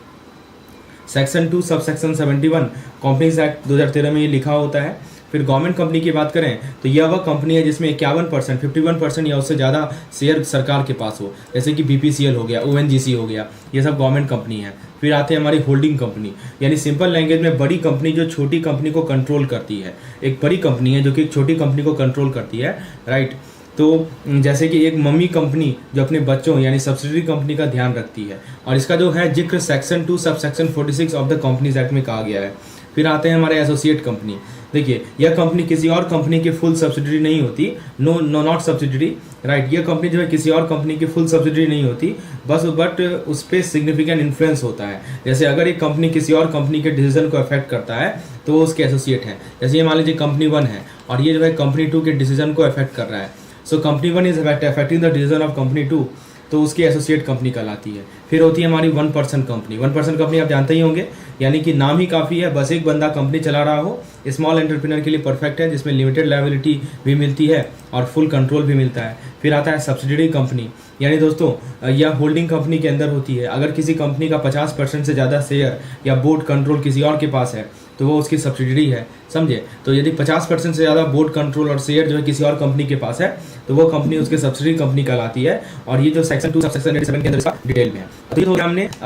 section 2 sub section 71 companies act 2013 में ये लिखा होता है। फिर गवर्नमेंट कंपनी की बात करें तो यह वह कंपनी है जिसमें 51%, 51% या उससे ज़्यादा शेयर सरकार के पास हो, जैसे कि BPCL हो गया, ONGC हो गया, ये सब गवर्नमेंट कंपनी है। फिर आते हैं हमारी होल्डिंग कंपनी, यानी सिंपल लैंग्वेज में बड़ी कंपनी जो छोटी कंपनी को कंट्रोल करती है। एक बड़ी कंपनी है जो कि एक छोटी कंपनी को कंट्रोल करती है, राइट? तो जैसे कि एक मम्मी कंपनी जो अपने बच्चों यानी सब्सिडरी कंपनी का ध्यान रखती है, और इसका जो है जिक्र section 2 sub section 46 of the companies act में कहा गया है। फिर आते हैं हमारे एसोसिएट कंपनी। देखिए, यह कंपनी किसी और कंपनी की फुल सब्सिडरी नहीं होती, नॉट सब्सिडरी, राइट? यह कंपनी जो है किसी और कंपनी की फुल सब्सिडरी नहीं होती, बट उस पर सिग्निफिकेंट इन्फ्लुएंस होता है। जैसे अगर एक कंपनी किसी और कंपनी के डिसीजन को अफेक्ट करता है तो वो उसके एसोसिएट है। जैसे ये मान लीजिए कंपनी 1 है और ये जो है कंपनी 2 के डिसीजन को अफेक्ट कर रहा है, so company 1 is affecting the decision of company 2, तो उसकी एसोसिएट कंपनी कहलाती है। फिर होती है हमारी 1% कंपनी। 1% कंपनी आप जानते ही होंगे, यानी कि नाम ही काफ़ी है, बस एक बंदा कंपनी चला रहा हो, स्मॉल एंटरप्रेन्योर के लिए परफेक्ट है, जिसमें लिमिटेड लायबिलिटी भी मिलती है और फुल कंट्रोल भी मिलता है। फिर आता है सब्सिडरी कंपनी, यानी दोस्तों यह होल्डिंग कंपनी के अंदर होती है। अगर किसी कंपनी का 50% से ज़्यादा शेयर या बोर्ड कंट्रोल किसी और के पास है तो वो उसकी सब्सिडरी है, समझे। तो यदि 50% से ज़्यादा बोर्ड कंट्रोल और शेयर जो है किसी और कंपनी के पास है तो वो कंपनी उसकी सब्सिडरी कंपनी कहलाती है। और ये जो सेक्शन 2 सबसेक्शन 87 के अंदर इसका डिटेल में है। तो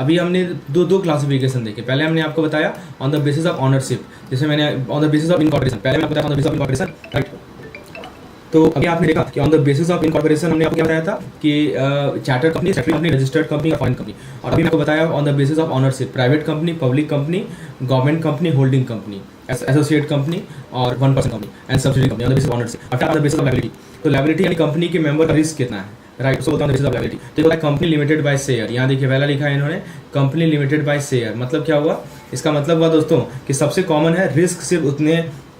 ये हमने दो क्लासिफिकेशन देखे। पहले हमने आपको बताया on the basis of ownership, जैसे मैंने on the basis of incorporation, पहले मैं आपको बताया on the basis of incorporation, right. तो अभी आपने देखा कि on the basis of incorporation हमने आपको क्या बताया था कि chartered company, statutory company, registered company, foreign company. और अभी मैं आपको बताया on the basis of ownership, private company, public company, government company, holding company, associate company और 1% company and subsidy company on the basis of ownership. On the basis of liability, तो लायबिलिटी यानी कंपनी के मेंबर का रिस्क कितना है, राइट, उसको बताओ बेसिस ऑफ लायबिलिटी। तो ये कंपनी लिमिटेड बाय शेयर, यहाँ देखिए पहला लिखा है इन्होंने कंपनी लिमिटेड बाय शेयर। मतलब क्या हुआ, इसका मतलब हुआ दोस्तों कि सबसे कॉमन है रिस्क सिर्फ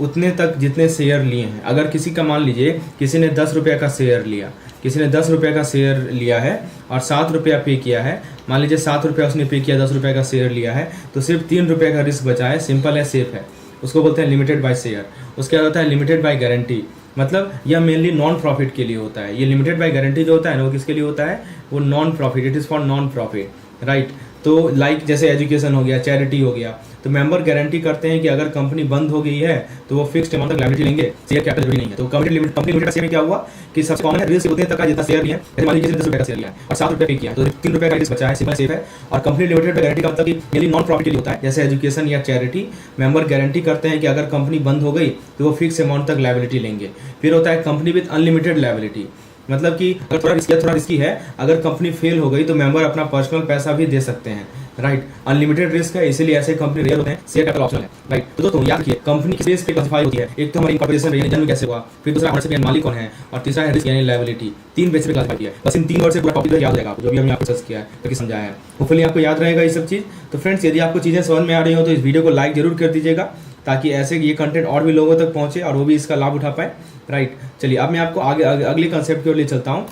उतने तक जितने शेयर लिए हैं। अगर किसी का मान लीजिए किसी ने 10 रुपये का शेयर लिया, किसी ने 10 रुपये का शेयर लिया है और 7 रुपया पे किया है, मान लीजिए 7 रुपया उसने पे किया, 10 रुपये का शेयर लिया है, तो सिर्फ 3 रुपये का रिस्क बचा है, सिंपल है, सेफ है, उसको बोलते हैं लिमिटेड बाय शेयर। उसके बाद होता है लिमिटेड बाय गारंटी, मतलब यह मेनली नॉन प्रॉफिट के लिए होता है। ये लिमिटेड बाय गारंटी जो होता है ना वो किसके लिए होता है, वो non profit, it is for non profit, right. तो लाइक जैसे एजुकेशन हो गया, चैरिटी हो गया, तो मेंबर गारंटी करते हैं कि अगर कंपनी बंद हो गई है तो वो फिक्स्ड अमाउंट तक लायबिलिटी लेंगे, शेयर कैपिटल जरूरी नहीं है। तो कंपनी लिमिटेड का शेयर में क्या हुआ कि सबसे कॉमन है रिस्क उतने तक का जितना शेयर लिया है, जैसे मान लीजिए 10 रुपये का शेयर लिया है और 7 रुपये पे किया तो 3 रुपये का रिस्क बचा है, सिंपल सेफ है। और कंपनी लिमिटेड पे गारंटी का मतलब कि मेनली नॉन प्रॉफिट के लिए होता है, जैसे एजुकेशन या चैरिटी, मेंबर गारंटी करते हैं कि अगर कंपनी बंद हो गई तो वो फिक्स अमाउंट तक लायबिलिटी लेंगे। फिर होता है कंपनी विद अनलिमिटेड लायबिलिटी, मतलब कि अगर थोड़ा रिस्की है, अगर कंपनी फेल हो गई तो मेंबर अपना पर्सनल पैसा भी दे सकते हैं, राइट। अनलिमिटेड रिस्क है, इसीलिए ऐसे कंपनी रेयर होते हैं, शेयर कैपिटल ऑप्शनल है, राइट। तो दोस्तों याद रखिए कंपनी की बेस पे क्लासिफाई होती है, एक तो हमारी इनकॉर्पोरेशन यानी जन्म कैसे हुआ, फिर दूसरा ऑनरशिप यानी मालिक कौन है, और तीसरा है रिस्क यानी लायबिलिटी। 3 बेस पे क्लासिफाई किया है। बस इन 3 वर्ड से पूरा टॉपिक याद रहेगा आपको, जो भी हमने आपको डिस्कस किया है, ताकि समझाया है, होपफुली आपको याद रहेगा ये सब चीज़। तो फ्रेंड्स यदि आपको चीज़ें समझ में आ रही हो तो इस वीडियो को लाइक जरूर कर दीजिएगा, ताकि ऐसे ये कंटेंट और भी लोगों तक पहुँचे और वो भी इसका लाभ उठा पाए, राइट। चलिए अब मैं आपको आगे अगले कंसेप्ट की ओर ले चलता हूँ,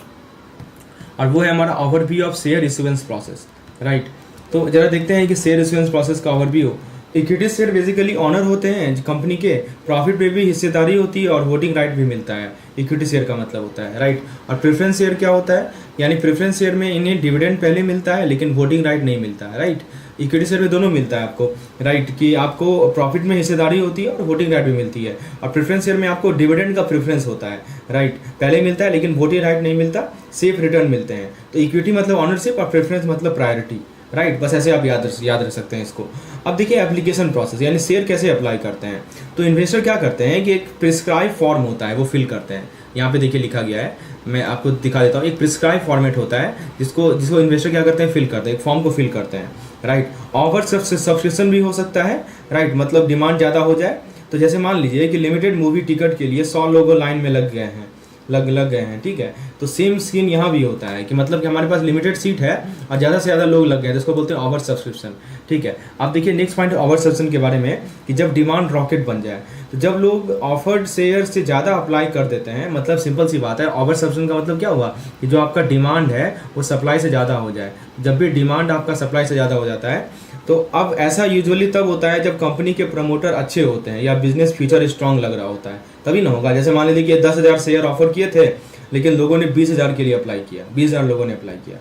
और वो है हमारा overview of share issuance process, right. तो जरा देखते हैं कि शेयर इशुएंस प्रोसेस का overview. Equity share basically owner होते हैं कंपनी के, प्रॉफिट पे भी हिस्सेदारी होती है और वोटिंग राइट भी मिलता है, इक्विटी शेयर का मतलब होता है, राइट। और प्रेफरेंस शेयर क्या होता है, यानी प्रेफरेंस शेयर में इन्हें डिविडेंड पहले मिलता है लेकिन वोटिंग राइट नहीं मिलता है, राइट। इक्विटी शेयर में दोनों मिलता है आपको, राइट, कि आपको प्रॉफिट में हिस्सेदारी होती है और वोटिंग राइट भी मिलती है। और प्रेफरेंस शेयर में आपको डिविडेंड का प्रेफरेंस होता है, राइट, पहले मिलता है लेकिन वोटिंग राइट नहीं मिलता, सेफ रिटर्न मिलते हैं। तो इक्विटी मतलब ऑनरशिप और प्रेफरेंस मतलब प्रायोरिटी, राइट। बस ऐसे आप याद रख सकते हैं इसको। अब देखिए एप्लीकेशन प्रोसेस, यानी शेयर कैसे अप्लाई करते हैं। तो इन्वेस्टर क्या करते हैं कि एक प्रिस्क्राइब फॉर्म होता है वो फिल करते हैं, यहाँ पे देखिए लिखा गया है, मैं आपको दिखा देता हूँ। एक प्रिस्क्राइब फॉर्मेट होता है जिसको इन्वेस्टर क्या करते हैं, फिल करते हैं, एक फॉर्म को फिल करते हैं, राइट। ऑफर सब्सक्रिप्शन भी हो सकता है, राइट, मतलब डिमांड ज़्यादा हो जाए तो जैसे मान लीजिए कि लिमिटेड मूवी टिकट के लिए 100 लोग लाइन में लग गए हैं, ठीक है। तो सेम स्कीम यहाँ भी होता है कि मतलब कि हमारे पास लिमिटेड सीट है और ज़्यादा से ज़्यादा लोग लग गए हैं, जिसको बोलते हैं ओवर सब्सक्रिप्शन, ठीक है। आप देखिए नेक्स्ट पॉइंट ओवर सब्सक्रिप्शन के बारे में, कि जब डिमांड रॉकेट बन जाए, तो जब लोग ऑफर्ड शेयर से ज़्यादा अप्लाई कर देते हैं, मतलब सिंपल सी बात है, ओवर सब्सक्रिप्शन का मतलब क्या हुआ कि जो आपका डिमांड है वो सप्लाई से ज़्यादा हो जाए। जब भी डिमांड आपका सप्लाई से ज़्यादा हो जाता है तो अब ऐसा यूजुअली तब होता है जब कंपनी के प्रमोटर अच्छे होते हैं या बिजनेस फ्यूचर स्ट्रांग लग रहा होता है, तभी ना होगा। जैसे मान लीजिए कि 10,000 शेयर ऑफर किए थे लेकिन लोगों ने 20,000 के लिए अप्लाई किया, 20,000 लोगों ने अप्लाई किया।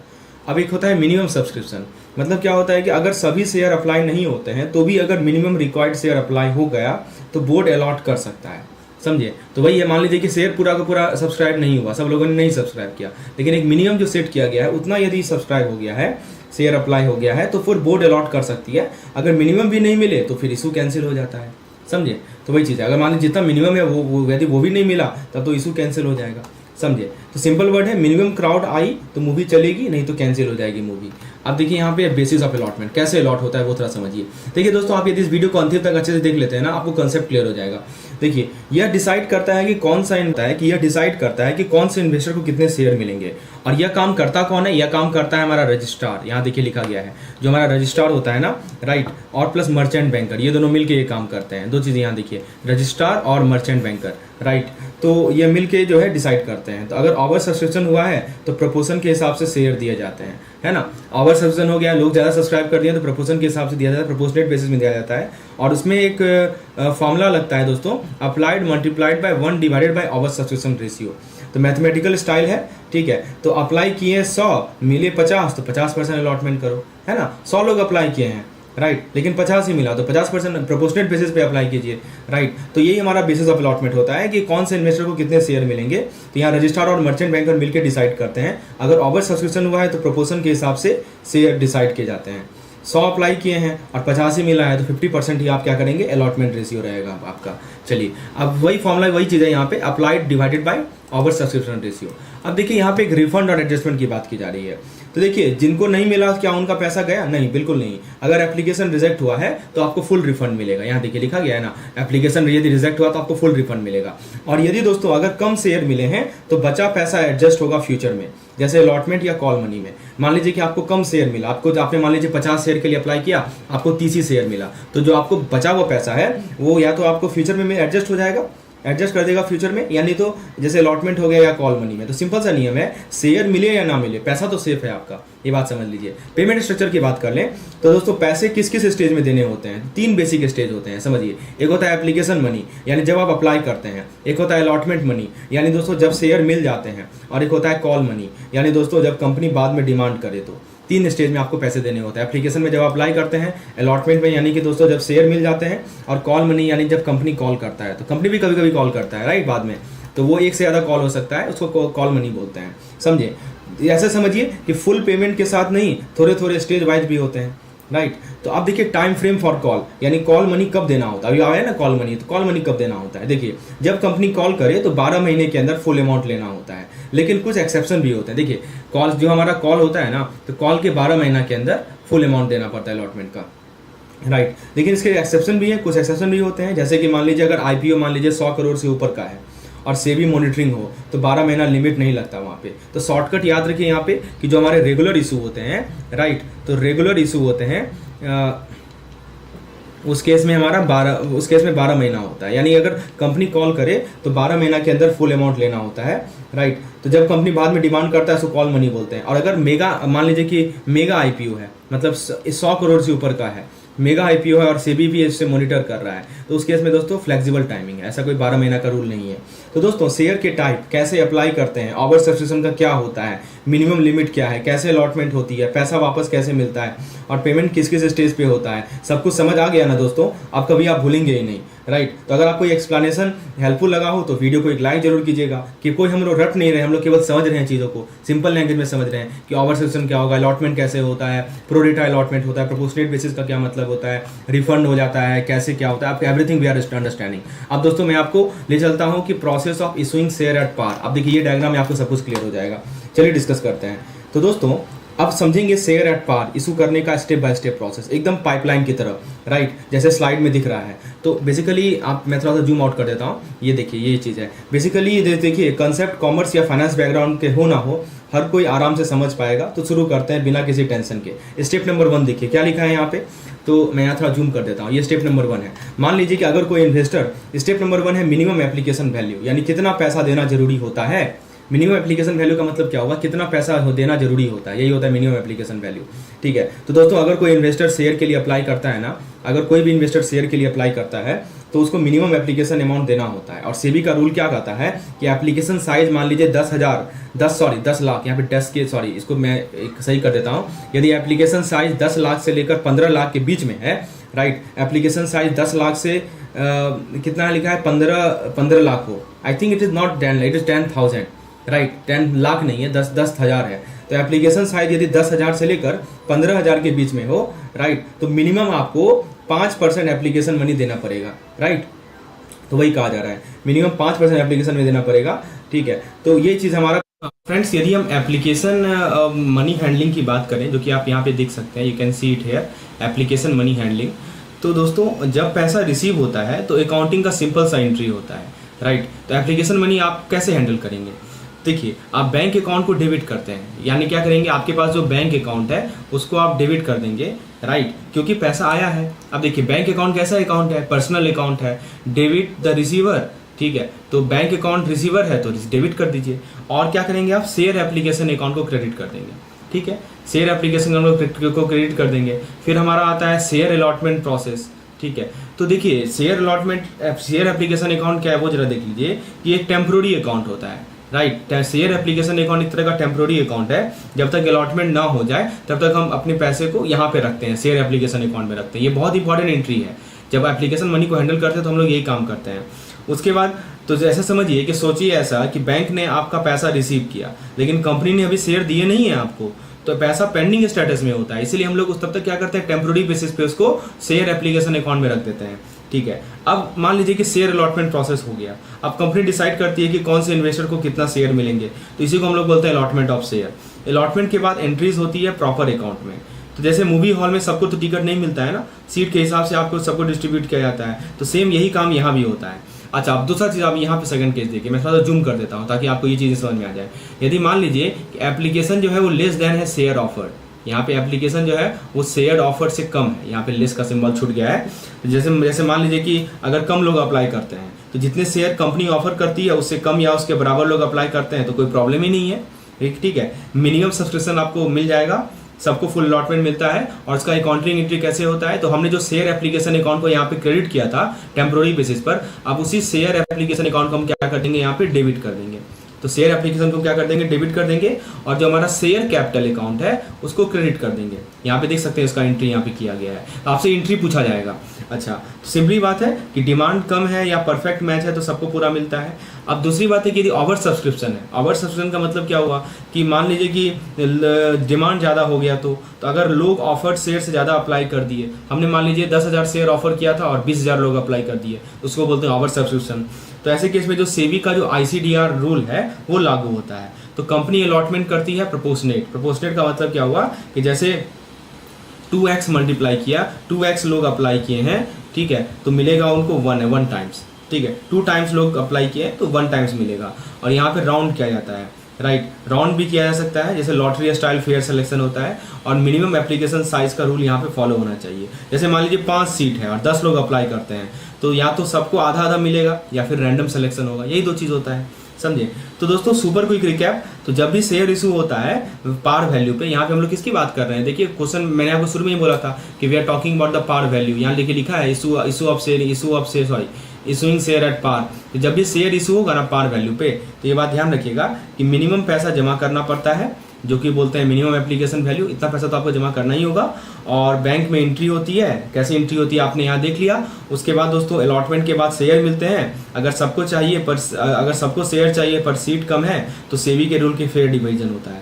अब एक होता है मिनिमम सब्सक्रिप्शन, मतलब क्या होता है कि अगर सभी शेयर अप्लाई नहीं होते हैं तो भी अगर मिनिमम रिक्वायर्ड शेयर अप्लाई हो गया तो बोर्ड अलॉट कर सकता है, समझे। तो वही है, मान लीजिए कि शेयर पूरा का पूरा सब्सक्राइब नहीं हुआ, सब लोगों ने नहीं सब्सक्राइब किया, लेकिन एक मिनिमम जो सेट किया गया है उतना यदि सब्सक्राइब हो गया है, शेयर अप्लाई हो गया है, तो फिर बोर्ड अलॉट कर सकती है। अगर मिनिमम भी नहीं मिले तो फिर इशू कैंसिल हो जाता है, समझे। तो वही चीज़ है, अगर मान लीजिए जितना मिनिमम है वो यदि वो भी नहीं मिला तब तो इशू कैंसिल हो जाएगा, समझे। तो सिंपल वर्ड है, मिनिमम क्राउड आई तो मूवी चलेगी, नहीं तो कैंसिल हो जाएगी मूवी। अब देखिए यहाँ पे बेसिस ऑफ अलॉटमेंट कैसे अलॉट होता है वो थोड़ा समझिए। देखिए दोस्तों, आप यदि इस वीडियो को अंतिम तक अच्छे से देख लेते हैं ना, आपको कंसेप्ट क्लियर हो जाएगा। देखिए यह डिसाइड करता है कि कौन सा यह डिसाइड करता है कि कौन से इन्वेस्टर को कितने शेयर मिलेंगे। और यह काम करता कौन है, यह काम करता है हमारा रजिस्ट्रार, यहाँ देखिए लिखा गया है, जो हमारा रजिस्ट्रार होता है ना, राइट, और प्लस मर्चेंट बैंकर, ये दोनों मिलके ये काम करते हैं। दो चीज़ें यहाँ देखिए, रजिस्ट्रार और मर्चेंट बैंकर, राइट। तो ये मिलके जो है डिसाइड करते हैं। तो अगर ओवर सब्सक्रिप्शन हुआ है तो प्रपोर्शन के हिसाब से शेयर दिए जाते हैं, है ना। ओवर सब्सक्रिप्शन हो गया, लोग ज़्यादा सब्सक्राइब कर दिए तो प्रपोर्शन के हिसाब से दिया जाता है, प्रोपोर्शनेट बेसिस में दिया जाता है। और उसमें एक फॉर्मूला लगता है दोस्तों, applied multiplied by 1 divided by over subscription ratio. तो मैथमेटिकल स्टाइल है, ठीक है। तो अप्लाई किए 100 मिले 50 तो 50% अलॉटमेंट करो, है ना। 100 लोग अप्लाई किए हैं राइट, लेकिन 50 ही मिला तो 50% प्रोपोर्शनेट बेसिस पे अप्लाई कीजिए, राइट। तो यही हमारा बेसिस ऑफ अलॉटमेंट होता है कि कौन से इन्वेस्टर को कितने शेयर मिलेंगे। तो यहाँ रजिस्ट्रार और मर्चेंट बैंकर मिलकर डिसाइड करते हैं। अगर ओवर सब्सक्रिप्शन हुआ है तो प्रोपोर्शन के हिसाब से शेयर डिसाइड किए जाते हैं। 100 अप्लाई किए हैं और 50 ही मिला है तो 50% ही आप क्या करेंगे, अलॉटमेंट रेशियो रहेगा आपका। चलिए, अब वही फॉर्मूला वही चीज़ है यहाँ पे, applied divided by over subscription ratio. अब देखिए यहाँ पे एक रिफंड और एडजस्टमेंट की बात की जा रही है। तो देखिए, जिनको नहीं मिला क्या उनका पैसा गया? नहीं, बिल्कुल नहीं। अगर एप्लीकेशन रिजेक्ट हुआ है तो आपको फुल रिफंड मिलेगा। यहाँ देखिए लिखा गया है ना, एप्लीकेशन यदि रिजेक्ट हुआ तो आपको फुल रिफंड मिलेगा। और यदि दोस्तों अगर कम शेयर मिले हैं तो बचा पैसा एडजस्ट होगा फ्यूचर में, जैसे अलॉटमेंट या कॉल मनी में। मान लीजिए कि आपको कम शेयर मिला, आपने मान लीजिए 50 शेयर के लिए अप्लाई किया, आपको 30 ही शेयर मिला, तो जो आपको बचा हुआ पैसा है वो या तो आपको फ्यूचर में एडजस्ट हो जाएगा, एडजस्ट कर देगा फ्यूचर में, यानी तो जैसे अलॉटमेंट हो गया या कॉल मनी में। तो सिंपल सा नियम है, शेयर मिले या ना मिले पैसा तो सेफ है आपका, ये बात समझ लीजिए। पेमेंट स्ट्रक्चर की बात कर लें तो दोस्तों पैसे किस किस स्टेज में देने होते हैं? 3 बेसिक स्टेज होते हैं, समझिए। एक होता है एप्लीकेशन मनी, यानी जब आप अप्लाई करते हैं। एक होता है अलॉटमेंट मनी, यानी दोस्तों जब शेयर मिल जाते हैं। और एक होता है कॉल मनी, यानी दोस्तों जब कंपनी बाद में डिमांड करे तो। 3 स्टेज में आपको पैसे देने होते हैं। एप्लीकेशन में जब अप्लाई करते हैं, अलॉटमेंट में यानी कि दोस्तों जब शेयर मिल जाते हैं, और कॉल मनी यानी जब कंपनी कॉल करता है। तो कंपनी भी कभी कभी कॉल करता है, राइट, बाद में, तो वो एक से ज़्यादा कॉल हो सकता है, उसको कॉल मनी बोलते हैं, समझे। ऐसे समझिए कि फुल पेमेंट के साथ नहीं, थोड़े थोड़े स्टेज वाइज भी होते हैं, राइट। तो आप देखिए टाइम फ्रेम फॉर कॉल, यानी कॉल मनी कब देना होता है। अभी आया ना कॉल मनी, तो कॉल मनी कब देना होता है? देखिए, जब कंपनी कॉल करे तो 12 महीने के अंदर फुल अमाउंट लेना होता है, लेकिन कुछ एक्सेप्शन भी होते हैं। देखिए, कॉल जो हमारा कॉल होता है ना, तो कॉल के 12 महीना के अंदर फुल अमाउंट देना पड़ता है अलॉटमेंट का, राइट। लेकिन इसके एक्सेप्शन भी है, कुछ एक्सेप्शन भी होते हैं, जैसे कि मान लीजिए अगर IPO मान लीजिए 100 करोड़ से ऊपर का है और सेबी मॉनिटरिंग हो तो 12 महीना लिमिट नहीं लगता वहाँ पे। तो शॉर्टकट याद रखिए यहाँ पे कि जो हमारे रेगुलर इशू होते हैं, राइट, तो रेगुलर इशू होते हैं उस केस में 12 महीना होता है। यानी अगर कंपनी कॉल करे तो 12 महीना के अंदर फुल अमाउंट लेना होता है, राइट। तो जब कंपनी बाद में डिमांड करता है उसको कॉल मनी बोलते हैं। और अगर मेगा, मान लीजिए कि मेगा IPO है, मतलब 100 करोड़ से ऊपर का है, मेगा IPO है और सेबी भी इससे मॉनिटर कर रहा है, तो उस केस में दोस्तों फ्लेक्सिबल टाइमिंग है, ऐसा कोई 12 महीना का रूल नहीं है। तो दोस्तों शेयर के टाइप कैसे अप्लाई करते हैं, ओवर सब्सक्रिप्शन का क्या होता है, मिनिमम लिमिट क्या है, कैसे अलॉटमेंट होती है, पैसा वापस कैसे मिलता है, और पेमेंट किस किस स्टेज पे होता है, सब कुछ समझ आ गया ना दोस्तों। अब कभी आप भूलेंगे ही नहीं, राइट। तो अगर आपको ये एक्सप्लेनेशन हेल्पफुल लगा हो तो वीडियो को एक लाइक जरूर कीजिएगा, कि कोई हम लोग रट नहीं रहे, हम लोग केवल समझ रहे हैं चीज़ों को, सिंपल लैंग्वेज में समझ रहे हैं कि ओवर सब्सक्रिप्शन क्या होगा, अलॉटमेंट कैसे होता है, प्रो रेटा अलॉटमेंट होता है, प्रोपोर्शनेट बेसिस का क्या मतलब होता है, रिफंड हो जाता है, कैसे क्या होता है, आपको एवरीथिंग वी आर अंडरस्टैंडिंग। अब दोस्तों मैं आपको ले चलता हूँ कि process of issuing share at par. अब देखिए ये डायग्राम में आपको सब कुछ क्लियर हो जाएगा। चलिए डिस्कस करते हैं। तो दोस्तों अब समझेंगे शेयर एट पार इशू करने का स्टेप बाय स्टेप प्रोसेस, एकदम पाइपलाइन की तरह, राइट, जैसे स्लाइड में दिख रहा है। तो बेसिकली मैं थोड़ा सा जूम आउट कर देता हूँ, ये देखिए ये चीज़ है। बेसिकली देखिए कंसेप्ट कॉमर्स या फाइनेंस बैकग्राउंड के हो ना हो, हर कोई आराम से समझ पाएगा। तो शुरू करते हैं बिना किसी टेंशन के। स्टेप नंबर 1 देखिए क्या लिखा है यहाँ पे, तो मैं यहाँ थोड़ा जूम कर देता हूँ। ये स्टेप नंबर 1 है। मान लीजिए कि अगर कोई इन्वेस्टर, स्टेप नंबर 1 है मिनिमम एप्लीकेशन वैल्यू, यानी कितना पैसा देना जरूरी होता है। मिनिमम एप्लीकेशन वैल्यू का मतलब क्या होगा, कितना पैसा देना जरूरी होता है, यही होता है मिनिमम एप्लीकेशन वैल्यू, ठीक है। तो दोस्तों अगर कोई इन्वेस्टर शेयर के लिए अप्लाई करता है ना, अगर कोई भी इन्वेस्टर शेयर के लिए अप्लाई करता है तो उसको मिनिमम एप्लीकेशन अमाउंट देना होता है। और सेबी का रूल क्या कहता है कि एप्लीकेशन साइज मान लीजिए 10 लाख, यहाँ पे 10 के सॉरी इसको मैं एक सही कर देता हूँ। यदि एप्लीकेशन साइज 10 लाख से लेकर 15 लाख के बीच में है, राइट, एप्लीकेशन साइज 10 लाख से कितना लिखा है, 15 लाख हो, I think it is not 10 lakh, it is 10,000, right, 10 lakh नहीं है, 10,000 है। तो एप्लीकेशन साइज यदि 10,000 से लेकर 15,000 के बीच में हो, राइट, तो मिनिमम आपको 5% एप्लीकेशन मनी देना पड़ेगा, राइट। तो वही कहा जा रहा है, मिनिमम 5% एप्लीकेशन मनी देना पड़ेगा, ठीक है। तो ये चीज़ हमारा फ्रेंड्स, यदि हम एप्लीकेशन मनी हैंडलिंग की बात करें, जो कि आप यहाँ पे देख सकते हैं, you can see it here, application money handling. तो दोस्तों जब पैसा रिसीव होता है तो अकाउंटिंग का सिंपल सा एंट्री होता है, राइट। तो एप्लीकेशन मनी आप कैसे हैंडल करेंगे, देखिए आप बैंक अकाउंट को डेबिट करते हैं, यानी क्या करेंगे, आपके पास जो बैंक अकाउंट है उसको आप डेबिट कर देंगे, राइट, क्योंकि पैसा आया है। अब देखिए बैंक अकाउंट कैसा अकाउंट है, पर्सनल अकाउंट है, डेबिट द रिसीवर, ठीक है। तो बैंक अकाउंट रिसीवर है तो डेबिट कर दीजिए। और क्या करेंगे आप, शेयर एप्लीकेशन अकाउंट को क्रेडिट कर देंगे, ठीक है, शेयर एप्लीकेशन अकाउंट को क्रेडिट कर देंगे। फिर हमारा आता है शेयर अलॉटमेंट प्रोसेस, ठीक है। तो देखिए शेयर एप्लीकेशन अकाउंट क्या है वो जरा देख लीजिए कि एक टेम्प्रोरी अकाउंट होता है, राइट। शेयर एप्लीकेशन अकाउंट एक तरह का टेम्प्रोरी अकाउंट है, जब तक अलॉटमेंट ना हो जाए तब तक हम अपने पैसे को यहाँ पे रखते हैं, शेयर एप्लीकेशन अकाउंट में रखते हैं। ये बहुत इंपॉर्टेंट एंट्री है, जब एप्लीकेशन मनी को हैंडल करते हैं तो हम लोग यही काम करते हैं। उसके बाद तो ऐसा समझिए कि सोचिए ऐसा कि बैंक ने आपका पैसा रिसीव किया, लेकिन कंपनी ने अभी शेयर दिए नहीं है आपको, तो पैसा पेंडिंग स्टेटस में होता है। इसीलिए हम लोग उस तब तक क्या करते हैं, टेम्प्रोरी बेसिस पे उसको शेयर एप्लीकेशन अकाउंट में रख देते हैं। ठीक है, अब मान लीजिए कि शेयर अलॉटमेंट प्रोसेस हो गया, अब कंपनी डिसाइड करती है कि कौन से इन्वेस्टर को कितना शेयर मिलेंगे, तो इसी को हम लोग बोलते हैं अलॉटमेंट ऑफ शेयर। अलॉटमेंट के बाद एंट्रीज होती है प्रॉपर अकाउंट में। तो जैसे मूवी हॉल में सबको तो टिकट नहीं मिलता है ना, सीट के हिसाब से आपको सबको डिस्ट्रीब्यूट किया जाता है, तो सेम यही काम यहाँ भी होता है। अच्छा, अब दूसरा चीज़ आप यहाँ पे सेकंड केस देखिए, मैं थोड़ा सा जूम कर देता हूँ ताकि आपको ये चीज़ें समझ में आ जाए। यदि मान लीजिए कि एप्लीकेशन जो है वो लेस देन है शेयर ऑफर, यहाँ पे एप्लीकेशन जो है वो शेयर ऑफर से कम है, यहाँ पे लेस का सिंबल छूट गया है। जैसे मान लीजिए कि अगर कम लोग अप्लाई करते हैं तो जितने शेयर कंपनी ऑफर करती है उससे कम या उसके बराबर लोग अप्लाई करते हैं तो कोई प्रॉब्लम ही नहीं है। ठीक है, मिनिमम सब्सक्रिप्शन आपको मिल जाएगा, सबको फुल अलॉटमेंट मिलता है। और इसका अकाउंटिंग एंट्री कैसे होता है, तो हमने जो शेयर एप्लीकेशन अकाउंट को यहाँ पे क्रेडिट किया था टेम्प्रोरी बेसिस पर, अब उसी शेयर एप्लीकेशन अकाउंट को हम क्या कर देंगे, यहाँ पे डेबिट कर देंगे। तो शेयर एप्लीकेशन को क्या कर देंगे, डेबिट कर देंगे, और जो हमारा शेयर कैपिटल अकाउंट है उसको क्रेडिट कर देंगे। यहाँ पे देख सकते हैं इसका एंट्री यहाँ पे किया गया है, आपसे एंट्री पूछा जाएगा। अच्छा, तो सिंपली बात है कि डिमांड कम है या परफेक्ट मैच है तो सबको पूरा मिलता है। अब दूसरी बात है कि यदि ओवर सब्सक्रिप्शन है, ओवर सब्सक्रिप्शन का मतलब क्या हुआ कि मान लीजिए कि डिमांड ज़्यादा हो गया, तो अगर लोग ऑफर्ड शेयर से ज़्यादा अप्लाई कर दिए, हमने मान लीजिए 10,000 शेयर ऑफर किया था और 20,000 लोग अप्लाई कर दिए, उसको बोलते हैं ओवर सब्सक्रिप्शन। तो ऐसे केस में जो सेबी का जो ICDR रूल है वो लागू होता है। तो कंपनी अलॉटमेंट करती है प्रोपोर्शनेट। प्रोपोर्शनेट का मतलब क्या हुआ कि जैसे 2x मल्टीप्लाई किया, 2x लोग अप्लाई किए हैं, ठीक है, तो मिलेगा उनको 1 टाइम्स। ठीक है, 2 टाइम्स लोग अप्लाई किए तो 1 टाइम्स मिलेगा। और यहाँ पे राउंड किया जाता है, राइट, राउंड भी किया जा सकता है, जैसे लॉटरी स्टाइल फेयर सिलेक्शन होता है। और मिनिमम एप्लीकेशन साइज का रूल यहाँ पे फॉलो होना चाहिए। जैसे मान लीजिए 5 सीट है और 10 लोग अप्लाई करते हैं, तो या तो सबको आधा आधा मिलेगा या फिर रैंडम सिलेक्शन होगा, यही 2 चीज़ होता है, समझे। तो दोस्तों सुपर क्विक रिकैप, तो जब भी शेयर इशू होता है पार वैल्यू पे, यहाँ पे हम लोग किसकी बात कर रहे हैं, देखिए क्वेश्चन मैंने आपको शुरू में ही बोला था कि we are talking about the par value. यहाँ लिखा है इशूइंग शेयर एट पार। तो जब भी शेयर इशू होगा ना पार वैल्यू पे, तो ये बात ध्यान रखिएगा कि मिनिमम पैसा जमा करना पड़ता है, जो कि बोलते हैं मिनिमम एप्लीकेशन वैल्यू, इतना पैसा तो आपको जमा करना ही होगा। और बैंक में एंट्री होती है, कैसे एंट्री होती है आपने यहाँ देख लिया। उसके बाद दोस्तों अलॉटमेंट के बाद शेयर मिलते हैं, अगर सबको शेयर चाहिए पर सीट कम है तो सेबी के रूल के फेयर डिवीजन होता है।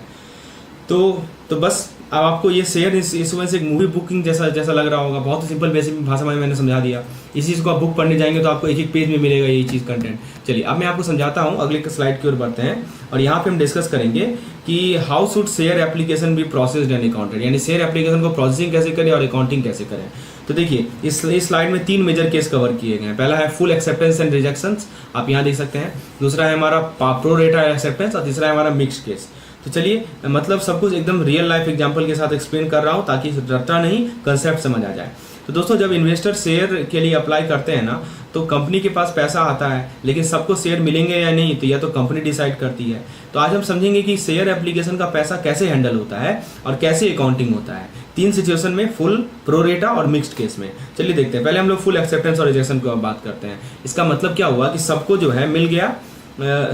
तो बस अब आपको ये शेयर इशुएंस एक मूवी बुकिंग जैसा लग रहा होगा, बहुत ही सिंपल बेसिक भाषा में मैंने समझा दिया। इसी चीज़ को आप बुक पढ़ने जाएंगे तो आपको एक पेज में मिलेगा यही चीज़ कंटेंट। चलिए अब मैं आपको समझाता हूँ, अगले स्लाइड की ओर बढ़ते हैं और यहाँ पे हम डिस्कस करेंगे कि how should share application be processed and accounted, यानी शेयर एप्लीकेशन को प्रोसेसिंग कैसे करें और अकाउंटिंग कैसे करें। तो देखिए इस स्लाइड में 3 मेजर केस कवर किए गए हैं। पहला है फुल एक्सेप्टेंस एंड रिजेक्शंस, आप यहाँ देख सकते हैं। दूसरा है हमारा प्रो रेटा एक्सेप्टेंस और तीसरा है हमारा मिक्स्ड केस। तो चलिए मतलब सब कुछ एकदम रियल लाइफ एग्जांपल के साथ एक्सप्लेन कर रहा हूँ ताकि रट्टा नहीं, कंसेप्ट समझ आ जाए। तो दोस्तों जब इन्वेस्टर शेयर के लिए अप्लाई करते हैं ना, तो कंपनी के पास पैसा आता है, लेकिन सबको शेयर मिलेंगे या नहीं तो या तो कंपनी डिसाइड करती है। तो आज हम समझेंगे कि शेयर एप्लीकेशन का पैसा कैसे हैंडल होता है और कैसे अकाउंटिंग होता है, 3 सिचुएशन में, फुल, प्रोरेटा और मिक्स्ड केस में। चलिए देखते हैं। पहले हम लोग फुल एक्सेप्टेंस और रिजेक्शन की बात करते हैं। इसका मतलब क्या हुआ कि सबको जो है मिल गया,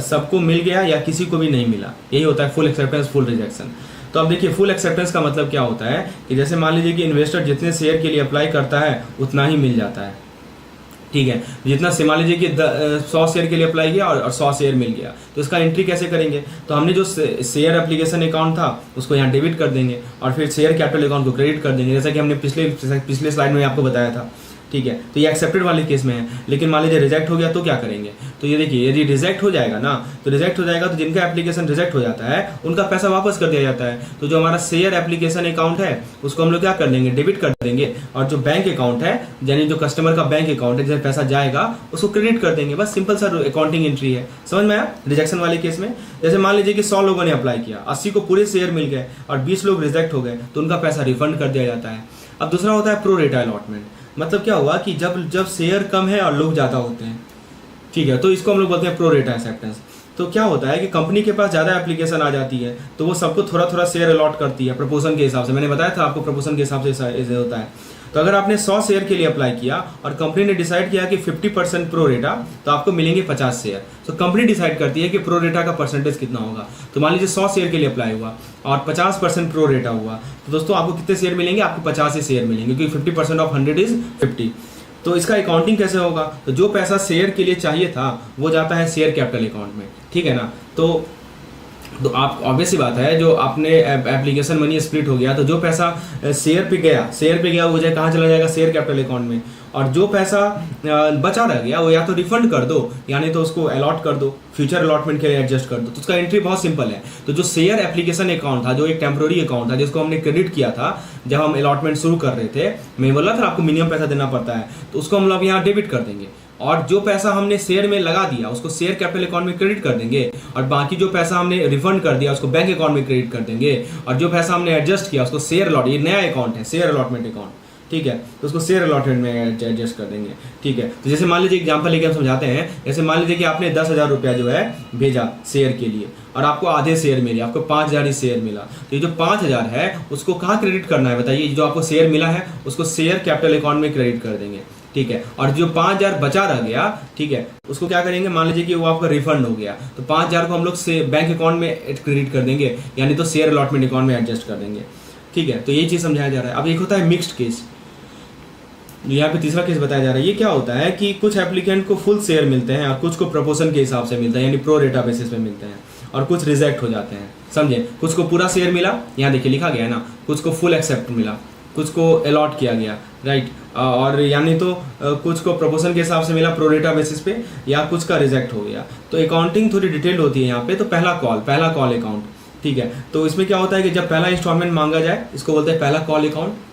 सबको मिल गया या किसी को भी नहीं मिला, यही होता है फुल एक्सेप्टेंस फुल रिजेक्शन। तो अब देखिए फुल एक्सेप्टेंस का मतलब क्या होता है कि जैसे मान लीजिए कि इन्वेस्टर जितने शेयर के लिए अप्लाई करता है उतना ही मिल जाता है, ठीक है। जितना से मान लीजिए कि 100 शेयर के लिए अप्लाई किया और 100 शेयर मिल गया, तो इसका एंट्री कैसे करेंगे, तो हमने जो शेयर एप्लीकेशन अकाउंट था उसको यहाँ डेबिट कर देंगे और फिर शेयर कैपिटल अकाउंट को क्रेडिट कर देंगे, जैसा कि हमने पिछले स्लाइड में आपको बताया था, ठीक है। तो ये एक्सेप्टेड वाले केस में है। लेकिन मान लीजिए रिजेक्ट हो गया तो क्या करेंगे, तो ये देखिए यदि रिजेक्ट हो जाएगा ना, तो जिनका एप्लीकेशन रिजेक्ट हो जाता है उनका पैसा वापस कर दिया जाता है। तो जो हमारा शेयर एप्लीकेशन अकाउंट है उसको हम लोग क्या कर देंगे, डेबिट कर देंगे, और जो बैंक अकाउंट है यानी जो कस्टमर का बैंक अकाउंट है जिसमें पैसा जाएगा उसको क्रेडिट कर देंगे। बस सिंपल सा अकाउंटिंग एंट्री है, समझ में आया। रिजेक्शन वाले केस में जैसे मान लीजिए कि 100 लोगों ने अप्लाई किया, 80 को पूरे शेयर मिल गए और 20 लोग रिजेक्ट हो गए, तो उनका पैसा रिफंड कर दिया जाता है। अब दूसरा होता है प्रो रेटा अलॉटमेंट। मतलब क्या हुआ कि जब शेयर कम है और लोग ज़्यादा होते हैं, ठीक है, तो इसको हम लोग बोलते हैं प्रो रेटा एक्सेप्टेंस। तो क्या होता है कि कंपनी के पास ज़्यादा एप्लीकेशन आ जाती है तो वो सबको थोड़ा थोड़ा शेयर अलॉट करती है प्रोपोर्शन के हिसाब से। मैंने बताया था आपको प्रोपोर्शन के हिसाब से होता है। तो अगर आपने 100 शेयर के लिए अप्लाई किया और कंपनी ने डिसाइड किया कि 50% प्रो रेटा, तो आपको मिलेंगे 50 शेयर। तो कंपनी डिसाइड करती है कि प्रो रेटा का परसेंटेज कितना होगा। तो मान लीजिए 100 शेयर के लिए अप्लाई हुआ और 50% प्रो रेटा हुआ, तो दोस्तों आपको कितने शेयर मिलेंगे? आपको 50 ही शेयर मिलेंगे, क्योंकि 50% ऑफ 100 इज 50। तो इसका अकाउंटिंग कैसे होगा? तो जो पैसा शेयर के लिए चाहिए था वो जाता है शेयर कैपिटल अकाउंट में, ठीक है ना। तो आप ऑब्वियस सी बात है, जो आपने एप्लीकेशन मनी स्प्लिट हो गया, तो जो पैसा शेयर पे गया वो जाए कहाँ चला जाएगा? शेयर कैपिटल अकाउंट में। और जो पैसा बचा रह गया वो या तो रिफंड कर दो, यानी तो उसको अलॉट कर दो, फ्यूचर अलॉटमेंट के लिए एडजस्ट कर दो। तो उसका एंट्री बहुत सिंपल है। तो जो शेयर एप्लीकेशन अकाउंट था, जो एक टेम्प्रोरी अकाउंट था जिसको हमने क्रेडिट किया था जब हम अलॉटमेंट शुरू कर रहे थे, मैं बोला था आपको मिनिमम पैसा देना पड़ता है, तो उसको हम लोग यहाँ डेबिट कर देंगे। और जो पैसा हमने शेयर में लगा दिया उसको शेयर कैपिटल अकाउंट में क्रेडिट कर देंगे, और बाकी जो पैसा हमने रिफंड कर दिया उसको बैंक अकाउंट में क्रेडिट कर देंगे, और जो पैसा हमने एडजस्ट किया उसको शेयर अलॉट, ये नया अकाउंट है शेयर अलॉटमेंट अकाउंट, ठीक है, तो उसको शेयर अलॉटमेंट में एडजस्ट कर देंगे, ठीक है। तो जैसे मान लीजिए एग्जांपल लेके हम समझाते हैं, जैसे मान लीजिए कि आपने 10,000 रुपया जो है भेजा शेयर के लिए और आपको आधे शेयर मिले, आपको 5,000 ही शेयर मिला। तो ये जो 5,000 है उसको कहाँ क्रेडिट करना है बताइए? जो आपको शेयर मिला है उसको शेयर कैपिटल अकाउंट में क्रेडिट कर देंगे, ठीक है। और जो 5,000 बचा रह गया, ठीक है, उसको क्या करेंगे? मान लीजिए कि वो आपका रिफंड हो गया, तो 5,000 को हम लोग से बैंक अकाउंट में क्रेडिट कर देंगे, यानी तो शेयर अलॉटमेंट अकाउंट में एडजस्ट कर देंगे, ठीक है। तो यही चीज़ समझाया जा रहा है। अब एक होता है मिक्स्ड केस, यहाँ पे तीसरा केस बताया जा रहा है। ये क्या होता है कि कुछ एप्लीकेंट को फुल शेयर मिलते हैं और कुछ को प्रोपोर्शन के हिसाब से मिलता है, यानी प्रो रेटा बेसिस पे मिलते हैं, और कुछ रिजेक्ट हो जाते हैं, समझे। कुछ को पूरा शेयर मिला, यहाँ देखिए लिखा गया है ना, कुछ को फुल एक्सेप्ट मिला, कुछ को अलॉट किया गया, राइट, और यानी तो कुछ को प्रोपोर्शन के हिसाब से मिला प्रो रेटा बेसिस पे, या कुछ का रिजेक्ट हो गया। तो अकाउंटिंग थोड़ी डिटेल्ड होती है यहाँ पे। तो पहला कॉल अकाउंट, ठीक है। तो इसमें क्या होता है कि जब पहला इंस्टॉलमेंट मांगा जाए, इसको बोलते हैं पहला call account.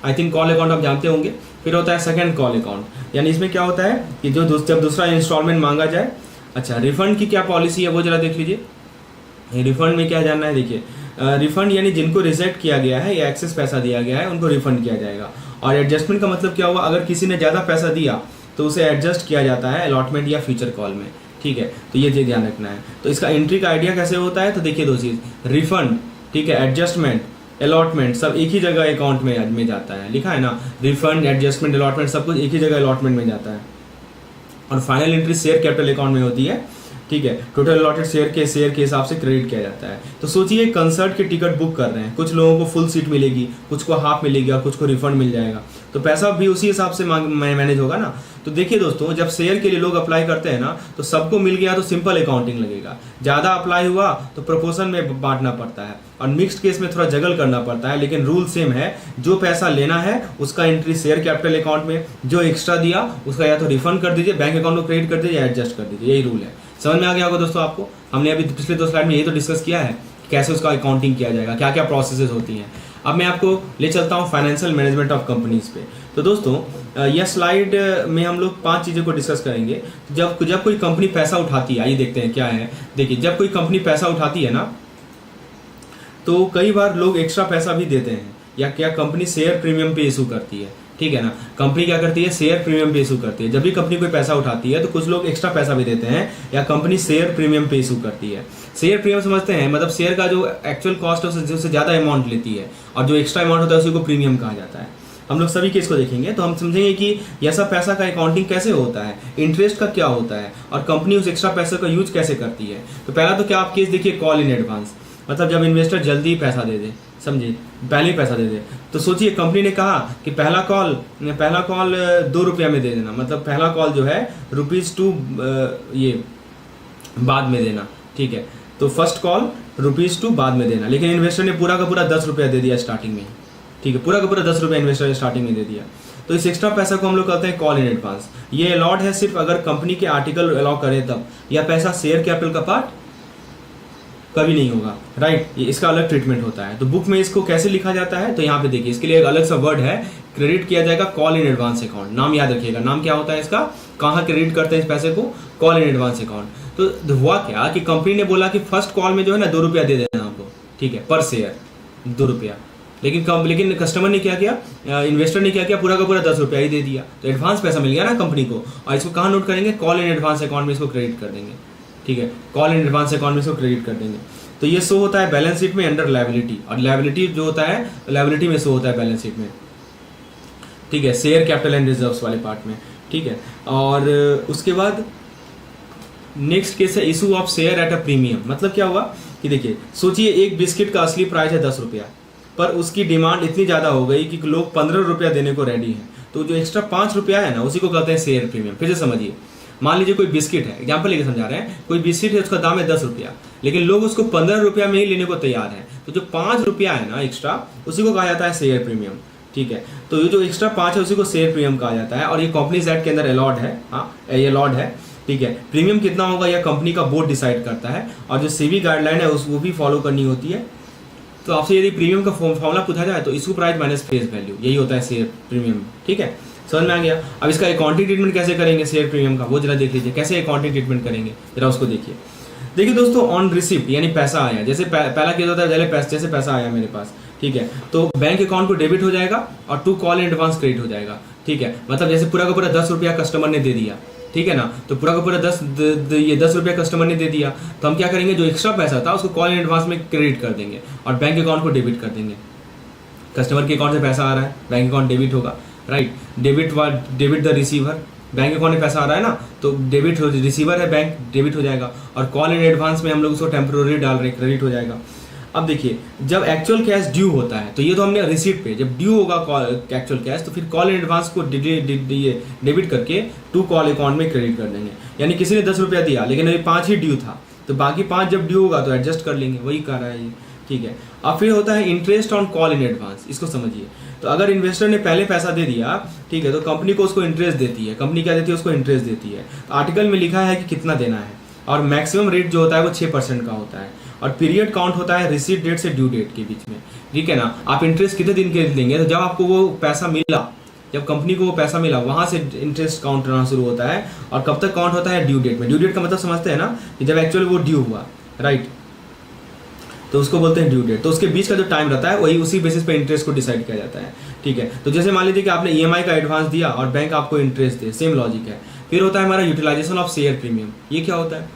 I think call account आप जानते होंगे। फिर होता है सेकंड कॉल अकाउंट, यानी इसमें क्या होता है कि जब दूसरा इंस्टॉलमेंट मांगा जाए। अच्छा, रिफंड की क्या पॉलिसी है वो जरा देख लीजिए। रिफंड में क्या जानना है, देखिए रिफंड यानी जिनको रिजेक्ट किया गया है या एक्सेस पैसा दिया गया है उनको रिफंड किया जाएगा। और एडजस्टमेंट का मतलब क्या हुआ? अगर किसी ने ज़्यादा पैसा दिया तो उसे एडजस्ट किया जाता है अलॉटमेंट या फ्यूचर कॉल में, ठीक है। तो ये चीज़ ध्यान रखना है। तो इसका एंट्री का आइडिया कैसे होता है? तो देखिए दो चीज़, रिफंड, ठीक है, एडजस्टमेंट, अलॉटमेंट सब एक ही जगह अकाउंट में जाता है, लिखा है ना, रिफंड, एडजस्टमेंट, अलॉटमेंट सब कुछ एक ही जगह अलॉटमेंट में जाता है। और final entry share capital account में होती है, ठीक है। टोटल अलॉटेड शेयर के हिसाब से क्रेडिट किया जाता है। तो सोचिए कंसर्ट की टिकट बुक कर रहे हैं, कुछ लोगों को फुल सीट मिलेगी, कुछ को हाफ मिलेगी और कुछ को रिफंड मिल जाएगा, तो पैसा भी उसी हिसाब से मैनेज होगा ना। तो देखिए दोस्तों, जब शेयर के लिए लोग अप्लाई करते हैं ना, तो सबको मिल गया तो सिंपल अकाउंटिंग लगेगा, ज़्यादा अप्लाई हुआ तो प्रोपोर्शन में बांटना पड़ता है, और मिक्स्ड केस में थोड़ा जगल करना पड़ता है, लेकिन रूल सेम है। जो पैसा लेना है उसका एंट्री शेयर कैपिटल अकाउंट में, जो एक्स्ट्रा दिया उसका या तो रिफंड कर दीजिए, बैंक अकाउंट को क्रेडिट कर दीजिए, एडजस्ट कर दीजिए, यही रूल है। समझ में आ गया होगा दोस्तों आपको। हमने अभी पिछले 2 स्लाइड में यही तो डिस्कस किया है, कैसे उसका अकाउंटिंग किया जाएगा, क्या क्या प्रोसेसेस होती हैं। अब मैं आपको ले चलता हूँ फाइनेंशियल मैनेजमेंट ऑफ कंपनीज पे। तो दोस्तों यह स्लाइड में हम लोग 5 चीज़ों को डिस्कस करेंगे। जब कोई कंपनी पैसा उठाती है, आइए देखते हैं क्या है। देखिए, जब कोई कंपनी पैसा उठाती है ना, तो कई बार लोग एक्स्ट्रा पैसा भी देते हैं, या क्या कंपनी शेयर प्रीमियम पे इशू करती है, ठीक है ना। कंपनी क्या करती है? शेयर प्रीमियम पे इशू करती है। जब भी कंपनी कोई पैसा उठाती है तो कुछ लोग एक्स्ट्रा पैसा भी देते हैं, या कंपनी शेयर प्रीमियम पे इशू करती है। शेयर प्रीमियम समझते हैं, मतलब शेयर का जो एक्चुअल कॉस्ट है उससे ज़्यादा अमाउंट लेती है, और जो एक्स्ट्रा अमाउंट होता है उसी को प्रीमियम कहा जाता है। हम लोग सभी केस को देखेंगे तो हम समझेंगे कि ऐसा पैसा का अकाउंटिंग कैसे होता है, इंटरेस्ट का क्या होता है, और कंपनी उस एक्स्ट्रा पैसे का यूज कैसे करती है। तो पहला तो क्या आप केस देखिए, कॉल इन एडवांस, मतलब जब इन्वेस्टर जल्दी पैसा दे दे, समझिए पहले ही पैसा दे दे। तो सोचिए कंपनी ने कहा कि पहला कॉल 2 रुपया में दे देना, मतलब पहला कॉल जो है ₹2 ये बाद में देना, ठीक है। तो फर्स्ट कॉल ₹2 बाद में देना, लेकिन इन्वेस्टर ने पूरा का पूरा 10 रुपया दे दिया स्टार्टिंग में, ठीक है, पूरा का पूरा 10 रुपया इन्वेस्टर ने स्टार्टिंग में दे दिया। तो इस एक्स्ट्रा पैसा को हम लोग कहते हैं कॉल इन एडवांस। ये अलॉट है सिर्फ अगर कंपनी के आर्टिकल अलाउ करे तब, या पैसा शेयर कैपिटल का पार्ट कभी नहीं होगा, राइट। ये इसका अलग ट्रीटमेंट होता है। तो बुक में इसको कैसे लिखा जाता है, तो यहाँ पे देखिए, इसके लिए एक अलग सा वर्ड है, क्रेडिट किया जाएगा कॉल इन एडवांस अकाउंट। नाम याद रखिएगा, नाम क्या होता है इसका, कहाँ क्रेडिट करते हैं इस पैसे को, कॉल इन एडवांस अकाउंट। तो हुआ क्या कि कंपनी ने बोला कि फर्स्ट कॉल में जो है ना 2 रुपया दे देना हमको, ठीक है, पर शेयर 2 रुपया, लेकिन कस्टमर ने क्या किया, इन्वेस्टर ने क्या किया, पूरा का पूरा 10 रुपया ही दे दिया। तो एडवांस पैसा मिल गया ना कंपनी को, और इसको कहाँ नोट करेंगे, कॉल इन एडवांस अकाउंट में इसको क्रेडिट कर देंगे, ठीक है, कॉल इन एडवांस अकाउंट में इसको क्रेडिट कर देंगे। तो ये शो होता है बैलेंस शीट में अंडर लायबिलिटी, और लायबिलिटी जो होता है लायबिलिटी में शो होता है बैलेंस शीट में। ठीक है, शेयर कैपिटल एंड रिजर्व्स वाले पार्ट में, ठीक है। और उसके बाद नेक्स्ट केस है issue of share at a premium. मतलब क्या हुआ कि देखिए, सोचिए एक बिस्किट का असली प्राइस है 10 रुपया, पर उसकी डिमांड इतनी ज़्यादा हो गई कि लोग 15 रुपया देने को रेडी हैं, तो जो एक्स्ट्रा 5 रुपया है ना, उसी को कहते हैं शेयर प्रीमियम। फिर से समझिए, मान लीजिए कोई बिस्किट है, एग्जाम्पल लेके समझा रहे हैं, कोई बिस्किट है, उसका दाम है 10 रुपया, लेकिन लोग उसको 15 रुपया में ही लेने को तैयार हैं, तो जो 5 रुपया है ना एक्स्ट्रा, उसी को कहा जाता है शेयर प्रीमियम, ठीक है। तो ये जो एक्स्ट्रा 5 है उसी को शेयर प्रीमियम कहा जाता है, और ये कंपनीज एक्ट के अंदर अलॉट है, हाँ ये अलॉट है, ठीक है। प्रीमियम कितना होगा यह कंपनी का बोर्ड डिसाइड करता है, और जो सेबी गाइडलाइन है वो भी फॉलो करनी होती है। तो आपसे यदि प्रीमियम का फॉर्मूला पूछा जाए तो issue price minus face value, यही होता है शेयर प्रीमियम, ठीक है। समझ में आ गया। अब इसका अकाउंटिंग ट्रीटमेंट कैसे करेंगे शेयर प्रीमियम का, वो जरा देख लीजिए, कैसे अकाउंटिंग ट्रीटमेंट करेंगे जरा उसको देखिए। देखिए दोस्तों, ऑन रिसिप्ट यानी पैसा आया, जैसे पहला केस होता है, जैसे पैसा आया मेरे पास, ठीक है, तो बैंक अकाउंट को डेबिट हो जाएगा और to call in advance credit हो जाएगा, ठीक है। मतलब जैसे पूरा का पूरा 10 रुपया कस्टमर ने दे दिया, ठीक है ना, तो पूरा का पूरा 10 रुपया कस्टमर ने दे दिया, तो हम क्या करेंगे, जो एक्स्ट्रा पैसा था उसको कॉल इन एडवांस में क्रेडिट कर देंगे और बैंक अकाउंट को डेबिट कर देंगे। कस्टमर के अकाउंट से पैसा आ रहा है, बैंक अकाउंट डेबिट होगा, right. Debit the receiver, bank account में पैसा आ रहा है ना, तो डेबिट हो, रिसीवर है बैंक, डेबिट हो जाएगा, और कॉल इन एडवांस में हम लोग उसको टेम्प्रोरी डाल रहे हैं, क्रेडिट हो जाएगा। अब देखिए, जब एक्चुअल कैश ड्यू होता है, तो ये तो हमने रिसीट पे, जब ड्यू होगा एक्चुअल कैश, तो फिर कॉल इन एडवांस को डेबिट करके टू कॉल अकाउंट में क्रेडिट कर देंगे। यानी किसी ने 10 रुपया दिया, लेकिन अभी 5 ही ड्यू था, तो बाकी 5 जब ड्यू होगा तो एडजस्ट कर लेंगे, वही कर रहा है ये, ठीक है। अब फिर होता है interest on call in advance, इसको समझिए। तो अगर इन्वेस्टर ने पहले पैसा दे दिया, ठीक है, तो कंपनी को उसको इंटरेस्ट देती है। कंपनी क्या देती है, उसको इंटरेस्ट देती है। आर्टिकल में लिखा है कि कितना देना है, और मैक्सिमम रेट जो होता है वो 6% का होता है, और पीरियड काउंट होता है रिसीट डेट से ड्यू डेट के बीच में, ठीक है ना। आप इंटरेस्ट कितने दिन के देंगे, तो जब आपको वो पैसा मिला, जब कंपनी को वो पैसा मिला, वहां से इंटरेस्ट काउंट होना शुरू होता है। और कब तक काउंट होता है, ड्यू डेट में। ड्यू डेट का मतलब समझते हैं ना, कि जब एक्चुअली वो ड्यू हुआ, राइट, तो उसको बोलते हैं ड्यू डेट। तो उसके बीच का जो टाइम रहता है, वही उसी बेसिस पे इंटरेस्ट को डिसाइड किया जाता है, ठीक है। तो जैसे मान लीजिए कि आपने ईएमआई का एडवांस दिया और बैंक आपको इंटरेस्ट दे, सेम लॉजिक है। फिर होता है हमारा यूटिलाइजेशन ऑफ शेयर प्रीमियम। ये क्या होता है,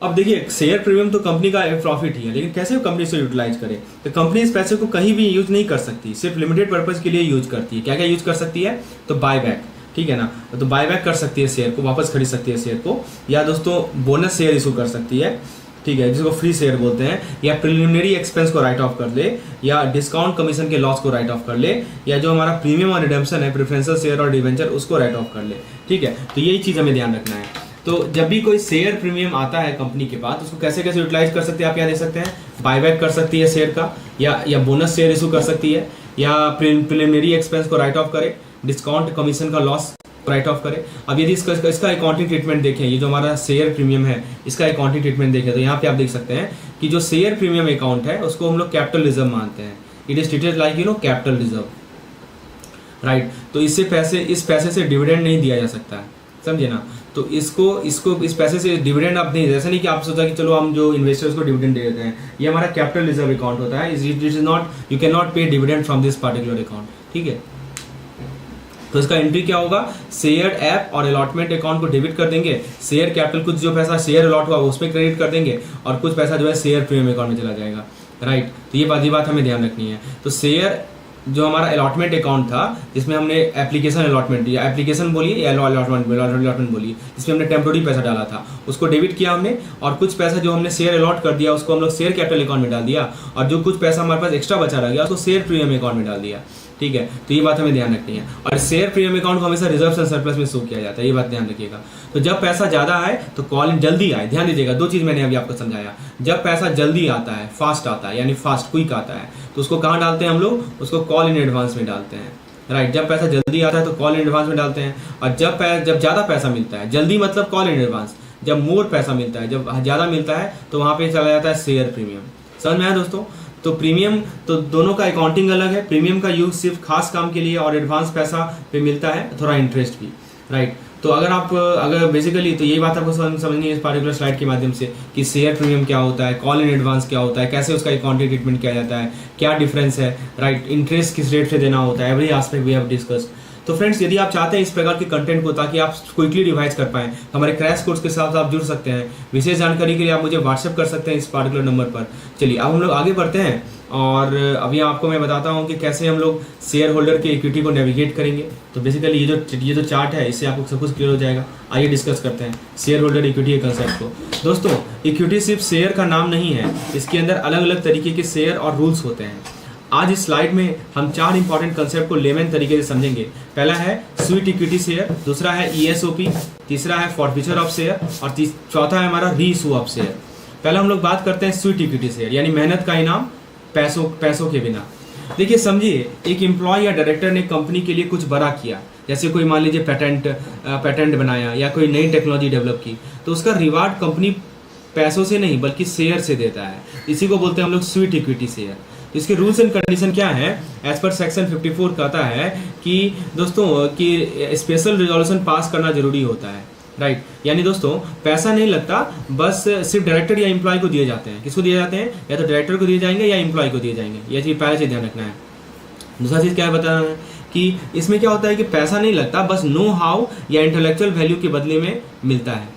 अब देखिए, शेयर प्रीमियम तो कंपनी का प्रॉफिट ही है, लेकिन कैसे कंपनी से यूटिलाइज करे, तो कंपनी इस पैसे को कहीं भी यूज नहीं कर सकती, सिर्फ लिमिटेड पर्पज के लिए यूज करती है। क्या क्या यूज कर सकती है, तो बाय बैक, ठीक है ना, तो बाय बैक कर सकती है शेयर को, वापस खरीद सकती है शेयर को, या दोस्तों बोनस शेयर इशू कर सकती है, ठीक है, जिसको फ्री शेयर बोलते हैं, या प्रिलिमिनरी एक्सपेंस को राइट ऑफ कर ले, या डिस्काउंट कमीशन के लॉस को राइट ऑफ कर ले, या जो हमारा प्रीमियम और रिडेम्पशन है, प्रेफरेंशियल शेयर और डिवेंचर, उसको राइट ऑफ कर ले, ठीक है। तो यही चीज़ हमें ध्यान रखना है। तो जब भी कोई शेयर प्रीमियम आता है कंपनी के पास, उसको कैसे कैसे यूटिलाइज कर सकते हैं, आप यहाँ देख सकते हैं, बायबैक कर सकती है शेयर का, या बोनस शेयर इशू कर सकती है, या प्रिलिमिनरी एक्सपेंस को राइट ऑफ करे, डिस्काउंट कमीशन का लॉस राइट ऑफ करे। अब यदि इसका अकाउंटिंग ट्रीटमेंट देखें, ये जो हमारा शेयर प्रीमियम है, इसका अकाउंटिंग ट्रीटमेंट देखें, तो यहाँ पे आप देख सकते हैं कि जो शेयर प्रीमियम अकाउंट है, उसको हम लोग कैपिटल रिजर्व मानते हैं। It is treated like capital reserve, right. तो इस पैसे से डिविडेंड नहीं दिया जा सकता है, समझे ना। तो इसको इस पैसे से डिविडेंड आप नहीं, जैसा नहीं कि आप सोचा कि चलो हम जो इन्वेस्टर्स को डिविडेंड दे देते हैं, ये हमारा कैपिटल रिजर्व अकाउंट होता है। It is not, you can not pay dividend from this particular account, ठीक है। तो इसका एंट्री क्या होगा, शेयर ऐप और अलॉटमेंट अकाउंट को डेबिट कर देंगे, शेयर कैपिटल कुछ जो पैसा शेयर अलॉट हुआ उसमें क्रेडिट कर देंगे, और कुछ पैसा जो है शेयर प्रीमियम अकाउंट में चला जाएगा, राइट। तो ये बात हमें ध्यान रखनी है। तो शेयर जो हमारा अलॉटमेंट अकाउंट था, जिसमें हमने एप्लीकेशन अलॉटमेंट या एप्लीकेशन बोलिए या अलॉटमेंट बोलिए, जिसमें हमने टेम्पोररी पैसा डाला था, उसको डेबिट किया हमने, और कुछ पैसा जो हमने शेयर अलॉट कर दिया उसको हम लोग शेयर कैपिटल अकाउंट में डाल दिया, और जो कुछ पैसा हमारे पास एक्स्ट्रा बचा रह गया उसको शेयर प्रीमियम अकाउंट में डाल दिया, ठीक है। तो ये बात हमें ध्यान रखनी है। और शेयर प्रीमियम अकाउंट को हमेशा रिजर्व एंड सरप्लस में शो किया जाता है, ये बात ध्यान रखिएगा। तो जब पैसा ज्यादा आए तो कॉल इन जल्दी आए, ध्यान दीजिएगा, दो चीज मैंने अभी आपको समझाया। जब पैसा जल्दी आता है, फास्ट आता है, यानी फास्ट क्विक आता है, तो उसको कहाँ डालते हैं हम लोग, उसको कॉल इन एडवांस में डालते हैं, राइट। जब पैसा जल्दी आता है तो कॉल इन एडवांस में डालते हैं। और जब ज्यादा पैसा मिलता है, जल्दी मतलब कॉल इन एडवांस, जब मोर पैसा मिलता है, जब ज्यादा मिलता है, तो वहां पे चला जाता है शेयर प्रीमियम। समझ में आया दोस्तों। तो प्रीमियम, तो दोनों का अकाउंटिंग अलग है। प्रीमियम का यूज सिर्फ खास काम के लिए, और एडवांस पैसा पे मिलता है थोड़ा इंटरेस्ट भी, राइट। तो अगर बेसिकली तो यही बात आपको समझनी है इस पार्टिकुलर स्लाइड के माध्यम से, कि शेयर प्रीमियम क्या होता है, कॉल इन एडवांस क्या होता है, कैसे उसका अकाउंटिंग ट्रीटमेंट किया जाता है, क्या डिफरेंस है, राइट। इंटरेस्ट किस रेट से देना होता है, every aspect we have discussed. तो फ्रेंड्स, यदि आप चाहते हैं इस प्रकार के कंटेंट को ताकि आप क्विकली रिवाइज कर पाएं, तो हमारे क्रैश कोर्स के साथ आप जुड़ सकते हैं। विशेष जानकारी के लिए आप मुझे व्हाट्सएप कर सकते हैं इस पार्टिकुलर नंबर पर। चलिए अब हम लोग आगे बढ़ते हैं और अभी आपको मैं बताता हूं कि कैसे हम लोग शेयर होल्डर की इक्विटी को नेविगेट करेंगे। तो बेसिकली ये जो चार्ट है, इससे आपको सब कुछ क्लियर हो जाएगा। आइए डिस्कस करते हैं शेयर होल्डर इक्विटी के कंसेप्ट को। दोस्तों, इक्विटी सिर्फ शेयर का नाम नहीं है, इसके अंदर अलग अलग तरीके के शेयर और रूल्स होते हैं। आज इस स्लाइड में हम 4 इंपॉर्टेंट कंसेप्ट को लेमन तरीके से समझेंगे। पहला है स्वीट इक्विटी शेयर, दूसरा है ESOP, तीसरा है फॉरफीचर ऑफ शेयर और चौथा है हमारा री इशू ऑफ शेयर। पहला हम लोग बात करते हैं स्वीट इक्विटी शेयर, यानी मेहनत का इनाम पैसों के बिना। देखिए, समझिए, एक एम्प्लॉय या डायरेक्टर ने कंपनी के लिए कुछ बड़ा किया, जैसे कोई मान लीजिए पेटेंट बनाया या कोई नई टेक्नोलॉजी डेवलप की, तो उसका रिवार्ड कंपनी पैसों से नहीं बल्कि शेयर से देता है। इसी को बोलते हैं हम लोग स्वीट इक्विटी शेयर। इसके रूल्स एंड कंडीशन क्या है? एज पर सेक्शन 54 कहता है कि दोस्तों कि स्पेशल रिजोल्यूशन पास करना जरूरी होता है, राइट। यानी दोस्तों, पैसा नहीं लगता, बस सिर्फ डायरेक्टर या एम्प्लॉय को दिए जाते हैं। किसको दिए जाते हैं? या तो डायरेक्टर को दिए जाएंगे या एम्प्लॉय को दिए जाएंगे। ये चीज़ पहले से ध्यान रखना है। दूसरा चीज़ क्या बताना है कि इसमें क्या होता है कि पैसा नहीं लगता, बस नो हाउ या इंटेलेक्चुअल वैल्यू के बदले में मिलता है,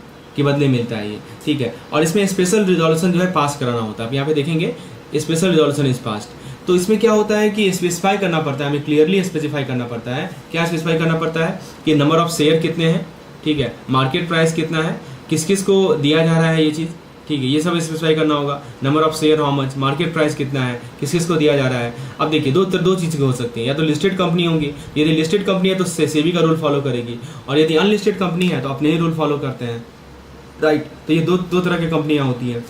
ये, ठीक है। और इसमें स्पेशल रिजोल्यूशन जो है पास कराना होता है। आप यहाँ पे देखेंगे स्पेशल रिजोल्यूशन इज पास्ड। तो इसमें क्या होता है कि स्पेसिफाई करना पड़ता है, हमें क्लियरली स्पेसिफाई करना पड़ता है। क्या स्पेसिफाई करना पड़ता है? कि नंबर ऑफ शेयर कितने हैं, ठीक है, मार्केट प्राइस कितना है, किस किस को दिया जा रहा है ये चीज़, ठीक है, ये सब स्पेसिफाई करना होगा। Number of share how much, market price कितना है, किस किस को दिया जा रहा है। अब देखिए, दो चीज़ें हो सकती हैं। या तो लिस्टेड कंपनी होंगी, यदि लिस्टेड कंपनी है तो सेबी का रूल फॉलो करेगी, और यदि अनलिस्टेड कंपनी है तो अपने ही रूल फॉलो करते हैं, राइट। तो ये दो तरह की कंपनियाँ होती हैं।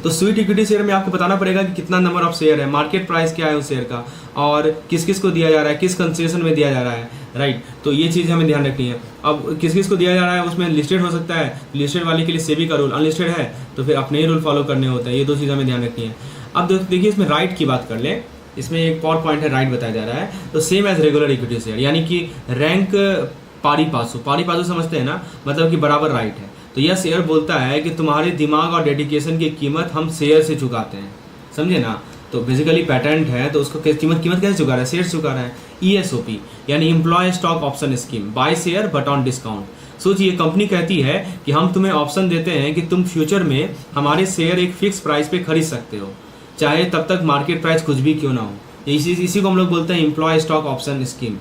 तो स्वीट इक्विटी शेयर में आपको बताना पड़ेगा कि कितना नंबर ऑफ शेयर है, मार्केट प्राइस क्या है उस शेयर का, और किस किस को दिया जा रहा है, किस कंसेशन में दिया जा रहा है, राइट। तो ये चीज़ हमें ध्यान रखनी है। अब किस किस को दिया जा रहा है, उसमें लिस्टेड हो सकता है, लिस्टेड वाले के लिए सेबी का रूल, अनलिस्टेड है तो फिर अपने ही रूल फॉलो करने होते हैं। ये 2 चीज़ हमें ध्यान रखनी है। अब देखिए, इसमें राइट की बात कर लें। इसमें एक और पॉइंट है, राइट बताया जा रहा है। तो same as regular equity share, यानी कि रैंक पारी पासू समझते हैं ना, मतलब कि बराबर राइट है। तो यह शेयर बोलता है कि तुम्हारे दिमाग और डेडिकेशन की कीमत हम शेयर से चुकाते हैं, समझे ना। तो बेसिकली पेटेंट है तो उसको कीमत कैसे चुका रहा है? शेयर चुका रहा है। ESOP यानी employ stock option scheme, buy share but on discount. सोचिए, कंपनी कहती है कि हम तुम्हें ऑप्शन देते हैं कि तुम फ्यूचर में हमारे शेयर एक फिक्स प्राइस पे खरीद सकते हो, चाहे तब तक मार्केट प्राइस कुछ भी क्यों ना हो। इसी को हम लोग बोलते हैं एम्प्लॉय स्टॉक ऑप्शन स्कीम।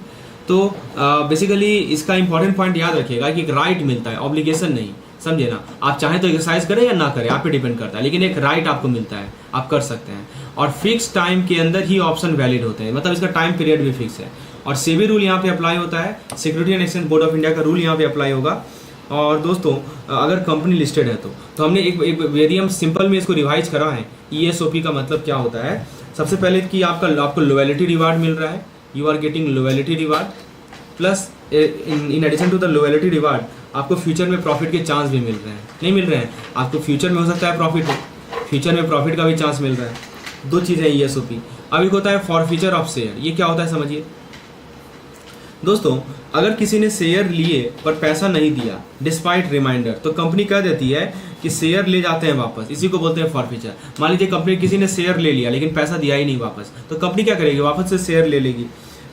तो बेसिकली इसका इंपॉर्टेंट पॉइंट याद रखिएगा कि एक राइट मिलता है, ऑब्लिगेशन नहीं, समझे ना। आप चाहें तो एक्सरसाइज करें या ना करें, आप पे डिपेंड करता है, लेकिन एक राइट आपको मिलता है, आप कर सकते हैं। और फिक्स टाइम के अंदर ही ऑप्शन वैलिड होते हैं, मतलब इसका टाइम पीरियड भी फिक्स है। और सेबी रूल यहाँ पे अप्लाई होता है, security and exchange board of India का रूल यहाँ पे अप्लाई होगा। और दोस्तों, अगर कंपनी लिस्टेड है तो हमने एक यदि हम सिंपल में इसको रिवाइज करा है, ESOP का मतलब क्या होता है? सबसे पहले कि आपको लॉयल्टी रिवार्ड मिल रहा है, you are getting loyalty reward, plus in addition to the loyalty reward आपको फ्यूचर में प्रॉफिट के चांस भी मिल रहे हैं। नहीं मिल रहे हैं आपको, फ्यूचर में हो सकता है प्रॉफिट, फ्यूचर में प्रॉफिट का भी चांस मिल रहा है। 2 चीज़ें ESOP। अब एक होता है फॉरफीचर ऑफ शेयर। ये क्या होता है समझिए दोस्तों, अगर किसी ने शेयर लिए पर पैसा नहीं दिया डिस्पाइट रिमाइंडर, तो कंपनी कह देती है कि शेयर ले जाते हैं वापस, इसी को बोलते हैं फॉरफीचर। मान लीजिए कंपनी किसी ने शेयर ले लिया लेकिन पैसा दिया ही नहीं वापस, तो कंपनी क्या करेगी? वापस से शेयर ले लेगी,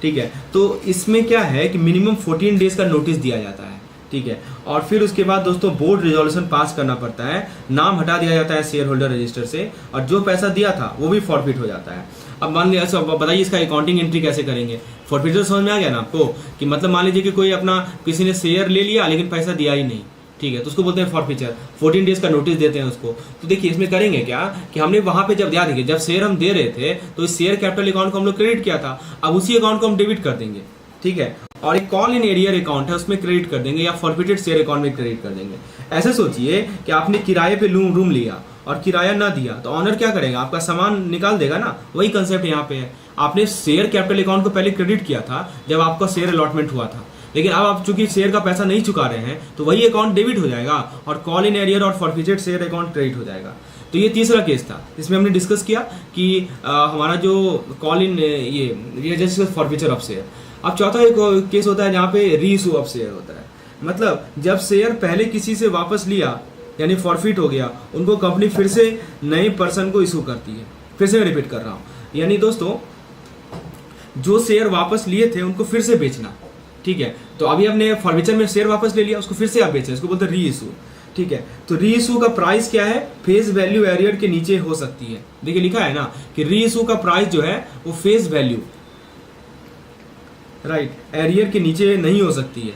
ठीक है। तो इसमें क्या है कि मिनिमम 14 डेज का नोटिस दिया जाता है, ठीक है। और फिर उसके बाद दोस्तों बोर्ड रिजोल्यूशन पास करना पड़ता है, नाम हटा दिया जाता है शेयर होल्डर रजिस्टर से, और जो पैसा दिया था वो भी फॉरफिट हो जाता है। अब मान लीजिए, बताइए इसका अकाउंटिंग एंट्री कैसे करेंगे? फॉरफिटर समझ में आ गया ना आपको, कि मतलब मान लीजिए कि कोई अपना किसी ने शेयर ले लिया लेकिन पैसा दिया ही नहीं, ठीक है, तो उसको बोलते हैं फॉरफिचर। 14 डेज का नोटिस देते हैं उसको। तो देखिए इसमें करेंगे क्या कि हमने वहां पे जब देखिए जब शेयर हम दे रहे थे तो इस शेयर कैपिटल अकाउंट को हम लोग क्रेडिट किया था, अब उसी अकाउंट को हम डेबिट कर देंगे, ठीक है। और एक कॉल इन एरियर अकाउंट है उसमें क्रेडिट कर देंगे, या फॉरफिटेड शेयर अकाउंट में क्रेडिट कर देंगे। ऐसे सोचिए कि आपने किराए पे रूम लिया और किराया ना दिया, तो ऑनर क्या करेगा? आपका सामान निकाल देगा ना। वही कंसेप्ट यहाँ पे है। आपने शेयर कैपिटल अकाउंट को पहले क्रेडिट किया था जब आपका शेयर अलॉटमेंट हुआ था, लेकिन अब आप चूंकि शेयर का पैसा नहीं चुका रहे हैं तो वही अकाउंट डेबिट हो जाएगा और कॉल इन एरियर और फॉरफिटेड शेयर अकाउंट क्रेडिट हो जाएगा। तो ये तीसरा केस था, इसमें हमने डिस्कस किया कि हमारा जो कॉल इन ये जैसे फॉरफिचर ऑफ शेयर। अब चौथा एक केस होता है जहाँ पे री इशू ऑफ शेयर होता है, मतलब जब शेयर पहले किसी से वापस लिया यानी फॉरफिट हो गया, उनको कंपनी फिर से नए पर्सन को इशू करती है। फिर से मैं रिपीट कर रहा हूँ, यानी दोस्तों जो शेयर वापस लिए थे उनको फिर से बेचना, ठीक है। तो अभी हमने फॉरफीचर में शेयर वापस ले लिया, उसको फिर से आप बेचें, इसको बोलते हैं री इशू, ठीक है। तो री इशू का प्राइस क्या है, फेस वैल्यू एरियर के नीचे हो सकती है। देखिए लिखा है ना कि री इशू का प्राइस जो है वो फेस वैल्यू, राइट, एरियर के नीचे नहीं हो सकती है।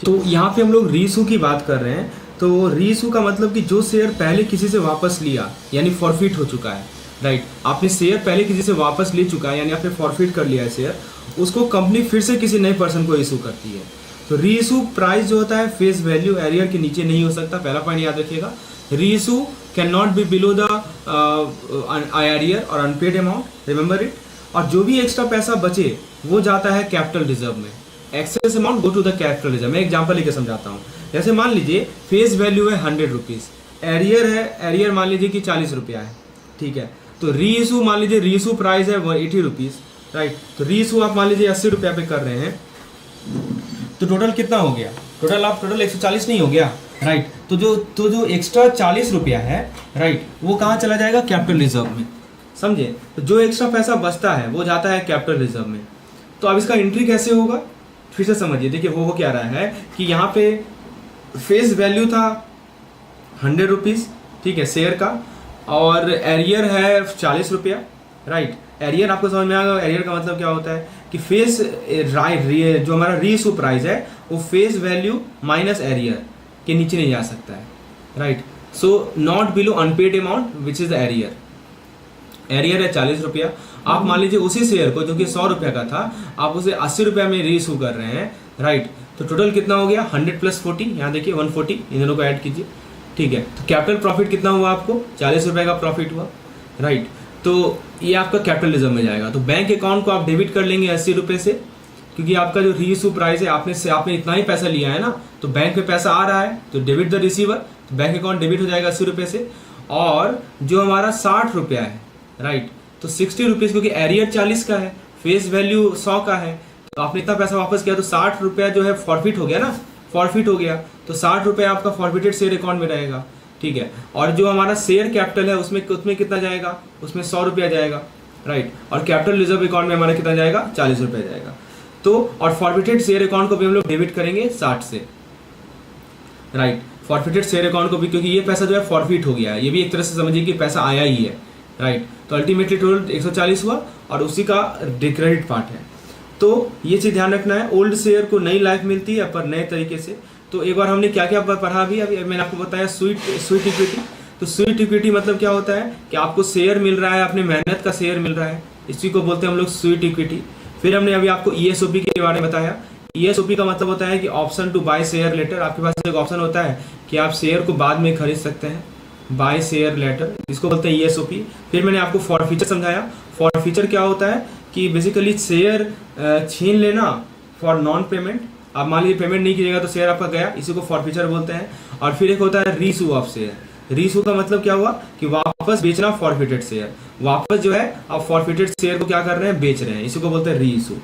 तो यहाँ पे हम लोग री इशू की बात कर रहे हैं। तो री इशू का मतलब कि जो शेयर पहले किसी से वापस लिया यानी फॉरफिट हो चुका है, राइट, आपने शेयर पहले किसी से वापस ले चुका है यानी आपने फॉरफिट कर लिया है शेयर, उसको कंपनी फिर से किसी नए पर्सन को इशू करती है। तो री इशू प्राइस जो होता है फेस वैल्यू एरियर के नीचे नहीं हो सकता, पहला पॉइंट याद रखिएगा। Reissue cannot be below the arrear और अनपेड अमाउंट, रिमेंबर इट। और जो भी एक्स्ट्रा पैसा बचे वो जाता है कैपिटल रिजर्व में, excess amount go to the capital reserve. मैं एग्जांपल लेके समझाता हूँ। जैसे मान लीजिए फेस वैल्यू है 100 रुपीज़, एरियर है, एरियर मान लीजिए कि 40 रुपया है, ठीक है। तो री इशू मान लीजिए री इशू प्राइस है 180 रुपीज़, राइट। तो री इशू आप मान लीजिए 80 रुपया पे कर रहे हैं, तो टोटल कितना हो गया, टोटल 140 नहीं हो गया, राइट। तो जो एक्स्ट्रा 40 रुपया है, राइट, वो कहाँ चला जाएगा, कैपिटल रिजर्व में, समझे। तो जो एक्स्ट्रा पैसा बचता है वो जाता है कैपिटल रिजर्व में। तो अब इसका एंट्री कैसे होगा, फिर से समझिए। देखिए वो क्या रहा है कि यहाँ पे फेस वैल्यू था 100 रुपीज़, ठीक है, शेयर का, और एरियर है 40 रुपया, राइट। एरियर आपको समझ में आ गया, एरियर का मतलब क्या होता है कि फेस राइट, जो हमारा री इशू प्राइस है वो फेस वैल्यू माइनस एरियर के नीचे नहीं जा सकता है, right. So not below unpaid amount which is the arrear. Arrear है 40 रुपया, आप मान लीजिए उसी शेयर को जो कि 100 रुपया का था आप उसे 80 रुपया में री इशू कर रहे हैं, राइट। तो टोटल कितना हो गया, 100 प्लस 40, यहाँ देखिए 140, इन दोनों को ऐड कीजिए, ठीक है। तो कैपिटल प्रॉफिट कितना हुआ आपको, 40 रुपये का प्रॉफिट हुआ, राइट। तो ये आपका कैपिटल रिजर्व में जाएगा। तो बैंक अकाउंट को आप डेबिट कर लेंगे 80 रुपये से, क्योंकि आपका जो री इशू प्राइस है आपने इतना ही पैसा लिया है ना, तो बैंक में पैसा आ रहा है तो डेबिट द रिसीवर, तो बैंक अकाउंट डेबिट हो जाएगा 80 रुपये से। और जो हमारा 60 रुपया है, राइट, तो 60 रुपीज़, क्योंकि एरियर 40 का है, फेस वैल्यू 100 का है, तो आपने इतना पैसा वापस किया तो 60 रुपया जो है फॉरफिट हो गया ना, फॉरफिट हो गया। तो 60 रुपया आपका फॉरफिटेड शेयर अकाउंट में रहेगा, ठीक है। और जो हमारा शेयर कैपिटल है उसमें कितना जाएगा, उसमें 100 रुपया जाएगा, राइट। और कैपिटल रिजर्व अकाउंट में हमारा कितना जाएगा, 40 रुपया जाएगा। तो और फॉरफिटेड शेयर अकाउंट को भी हम लोग डेबिट करेंगे 60 से, राइट। फॉरफिटेड शेयर अकाउंट को भी, क्योंकि ये पैसा जो है फॉरफिट हो गया है, ये भी एक तरह से समझिए कि पैसा आया ही है, राइट। तो अल्टीमेटली टोटल 140 हुआ और उसी का क्रेडिट पार्ट है। तो ये चीज़ ध्यान रखना है, ओल्ड शेयर को नई लाइफ मिलती है पर नए तरीके से। तो एक बार हमने क्या क्या पढ़ा अभी मैंने आपको बताया स्वीट इक्विटी। तो स्वीट इक्विटी मतलब क्या होता है कि आपको शेयर मिल रहा है, अपने मेहनत का शेयर मिल रहा है, इसी को बोलते हैं हम लोग स्वीट इक्विटी। फिर हमने अभी आपको ESOP के बारे में बताया। ESOP का मतलब होता है कि option to buy share later. आपके पास एक ऑप्शन होता है कि आप शेयर को बाद में खरीद सकते हैं, बाय शेयर लेटर, इसको बोलते हैं ESOP। फिर मैंने आपको फॉरफीचर समझाया। फॉरफीचर क्या होता है कि बेसिकली शेयर छीन लेना फॉर नॉन पेमेंट। आप मान लीजिए पेमेंट नहीं कीजिएगा तो शेयर आपका गया, इसी को फॉरफीचर बोलते हैं। और फिर एक होता है रीइशू ऑफ शेयर। रीइशू का मतलब क्या हुआ कि वापस बेचना फॉरफिटेड शेयर, वापस जो है आप फॉरफिटेड शेयर को क्या कर रहे हैं, बेच रहे हैं, इसी को बोलते हैं रीइशू।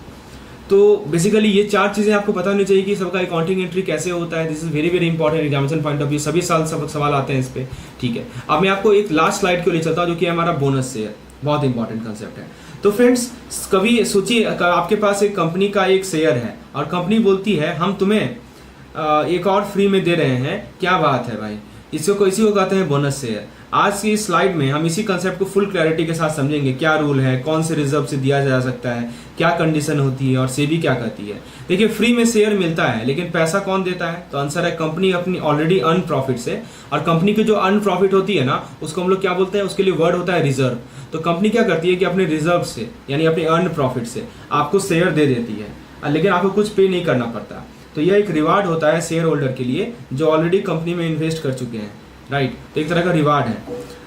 तो बेसिकली ये 4 चीज़ें आपको पता होनी चाहिए कि सबका अकाउंटिंग एंट्री कैसे होता है। This is very very important examination point of view, सभी साल सब सवाल आते हैं इस पर, ठीक है। अब मैं आपको एक लास्ट स्लाइड को ले चलता हूँ जो कि हमारा बोनस शेयर, बहुत इंपॉर्टेंट कंसेप्ट है। तो फ्रेंड्स कभी सोचिए आपके पास एक कंपनी का एक शेयर है और कंपनी बोलती है हम तुम्हें एक और फ्री में दे रहे हैं, क्या बात है भाई, इसी को कहते हैं बोनस शेयर। आज की स्लाइड में हम इसी कंसेप्ट को फुल क्लैरिटी के साथ समझेंगे, क्या रूल है, कौन से रिजर्व से दिया जा सकता है, क्या कंडीशन होती है और सेबी क्या कहती है। देखिए फ्री में शेयर मिलता है लेकिन पैसा कौन देता है, तो आंसर है कंपनी अपनी ऑलरेडी अर्न प्रॉफिट से। और कंपनी की जो अर्न प्रॉफिट होती है ना उसको हम लोग क्या बोलते हैं, उसके लिए वर्ड होता है रिजर्व। तो कंपनी क्या करती है कि अपने रिजर्व से यानी अपने अर्न प्रॉफिट से आपको शेयर दे देती है, लेकिन आपको कुछ पे नहीं करना पड़ता। तो यह एक रिवार्ड होता है शेयर होल्डर के लिए जो ऑलरेडी कंपनी में इन्वेस्ट कर चुके हैं, राइट। तो एक तरह का रिवार्ड है।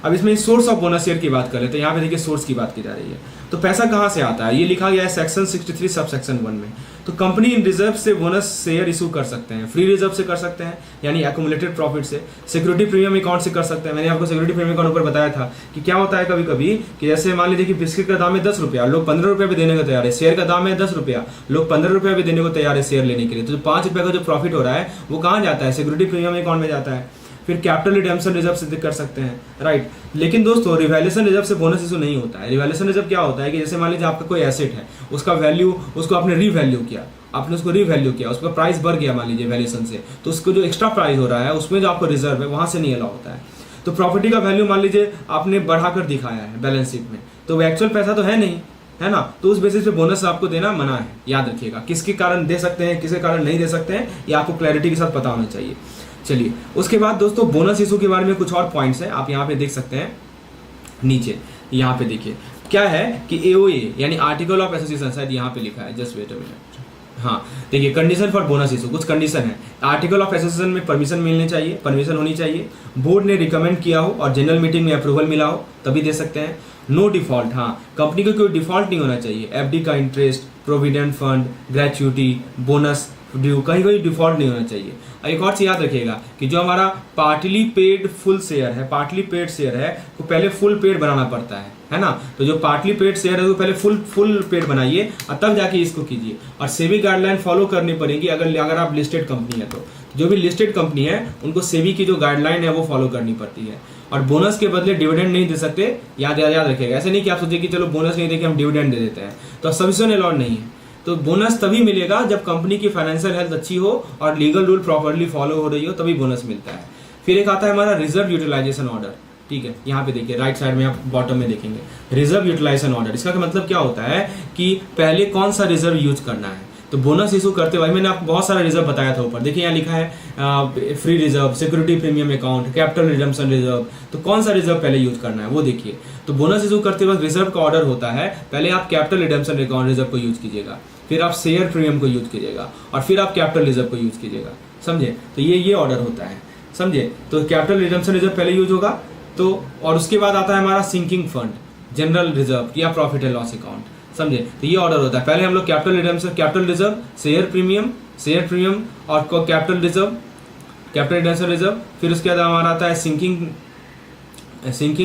अब इसमें सोर्स ऑफ बोनस शेयर की बात करें तो यहाँ पे देखिए सोर्स की बात की जा रही है। तो पैसा कहाँ से आता है, ये लिखा गया है सेक्शन 63 सब सेक्शन 1 में। तो कंपनी इन रिजर्व से बोनस शेयर इशू कर सकते हैं, फ्री रिजर्व से कर सकते हैं यानी एक्यूमुलेटेड प्रॉफिट से, सिक्योरिटी प्रीमियम अकाउंट से कर सकते हैं। मैंने आपको सिक्योरिटी प्रीमियम अकाउंट ऊपर बताया था कि क्या होता है कभी कभी कि जैसे मान लीजिए कि बिस्किट का दाम है 10 रुपया, लोग 15 रुपये भी देने को तैयार है। शेयर का दाम है 10 रुपया, लोग 15 रुपये भी देने को तैयार है शेयर लेने के लिए। तो 5 रुपये का जो प्रॉफिट हो रहा है वो कहाँ जाता है, सिक्योरिटी प्रीमियम अकाउंट में जाता है। फिर कैपिटल रिडेम्पशन रिजर्व से कर सकते हैं, राइट। लेकिन दोस्तों रिवैल्यूएशन रिजर्व से बोनस इशू नहीं होता है। रिवैल्यूएशन रिजर्व क्या होता है कि जैसे मान लीजिए आपका कोई एसेट है, उसका वैल्यू, उसको आपने रीवैल्यू किया, आपने उसको रीवैल्यू किया, उसका प्राइस बढ़ गया मान लीजिए वैल्यूएशन से, तो उसको जो एक्स्ट्रा प्राइस हो रहा है उसमें जो आपको रिजर्व है वहाँ से नहीं अलाउ होता है। तो प्रॉपर्टी का वैल्यू मान लीजिए आपने बढ़ाकर दिखाया है बैलेंस शीट में, तो वो एक्चुअल पैसा तो है नहीं, है ना, तो उस बेसिस पे बोनस आपको देना मना है। याद रखिएगा, किसके कारण दे सकते हैं, किसके कारण नहीं दे सकते हैं, ये आपको क्लैरिटी के साथ पता होना चाहिए। चलिए उसके बाद दोस्तों बोनस इशू के बारे में कुछ और पॉइंट्स हैं, आप यहाँ पे देख सकते हैं नीचे, यहाँ पे देखिए क्या है कि AOA यानी आर्टिकल ऑफ एसोसिएशन, शायद यहाँ पे लिखा है, जस्ट वेट अ मिनट। हाँ देखिए, कंडीशन फॉर बोनस इशू, कुछ कंडीशन है। आर्टिकल ऑफ एसोसिएशन में परमिशन मिलनी चाहिए, परमिशन होनी चाहिए, बोर्ड ने रिकमेंड किया हो और जनरल मीटिंग में अप्रूवल मिला हो तभी दे सकते हैं। नो डिफॉल्ट, हाँ कंपनी को कोई डिफॉल्ट नहीं होना चाहिए। FD का interest, provident fund, gratuity, bonus due, कहीं कोई डिफॉल्ट नहीं होना चाहिए। एक और चीज याद रखिएगा कि जो हमारा पार्टली पेड फुल शेयर है, पार्टली पेड शेयर है, तो पहले फुल पेड बनाना पड़ता है ना। तो जो पार्टली पेड शेयर है वो पहले फुल पेड बनाइए और तब जाके इसको कीजिए। और सेबी गाइडलाइन फॉलो करनी पड़ेगी अगर आप लिस्टेड कंपनी है तो। जो भी लिस्टेड कंपनी है उनको सेबी की जो गाइडलाइन है वो फॉलो करनी पड़ती है। और बोनस के बदले डिविडेंड नहीं दे सकते, याद रखिएगा। ऐसे नहीं कि आप सोचिए कि चलो बोनस नहीं देके हम डिविडेंड दे देते हैं, तो सब्सिशन अलाउड नहीं है। तो बोनस तभी मिलेगा जब कंपनी की फाइनेंशियल हेल्थ अच्छी हो और लीगल रूल प्रॉपर्ली फॉलो हो रही हो, तभी बोनस मिलता है। फिर एक आता है हमारा रिजर्व यूटिलाइजेशन ऑर्डर, ठीक है, यहाँ पे देखिए राइट साइड में आप बॉटम में देखेंगे रिजर्व यूटिलाइजेशन ऑर्डर। इसका मतलब क्या होता है कि पहले कौन सा रिजर्व यूज करना है। तो बोनस इशू करते हुए मैंने आपको बहुत सारा रिजर्व बताया था ऊपर, देखिए यहाँ लिखा है free reserve, security premium account, capital redemption reserve. तो कौन सा रिजर्व पहले यूज करना है वो देखिए। तो बोनस इशू करते वक्त रिजर्व का ऑर्डर होता है, पहले आप कैपिटल रिडेम्पशन अकाउंट रिजर्व को यूज कीजिएगा, फिर आप शेयर प्रीमियम को यूज कीजिएगा और फिर आप कैपिटल रिजर्व को यूज कीजिएगा, समझे। तो ये ऑर्डर होता है, समझे। तो कैपिटल रिडेम्पशन रिजर्व पहले यूज होगा, तो और उसके बाद आता है हमारा सिंकिंग फंड, जनरल रिजर्व या प्रॉफिट एंड लॉस अकाउंट, समझे। तो ये ऑर्डर होता है, पहले हम लोग capital redemption, capital reserve, share premium और कैपिटल रिडेम्पशन रिजर्व, फिर उसके बाद हमारा आता है sinking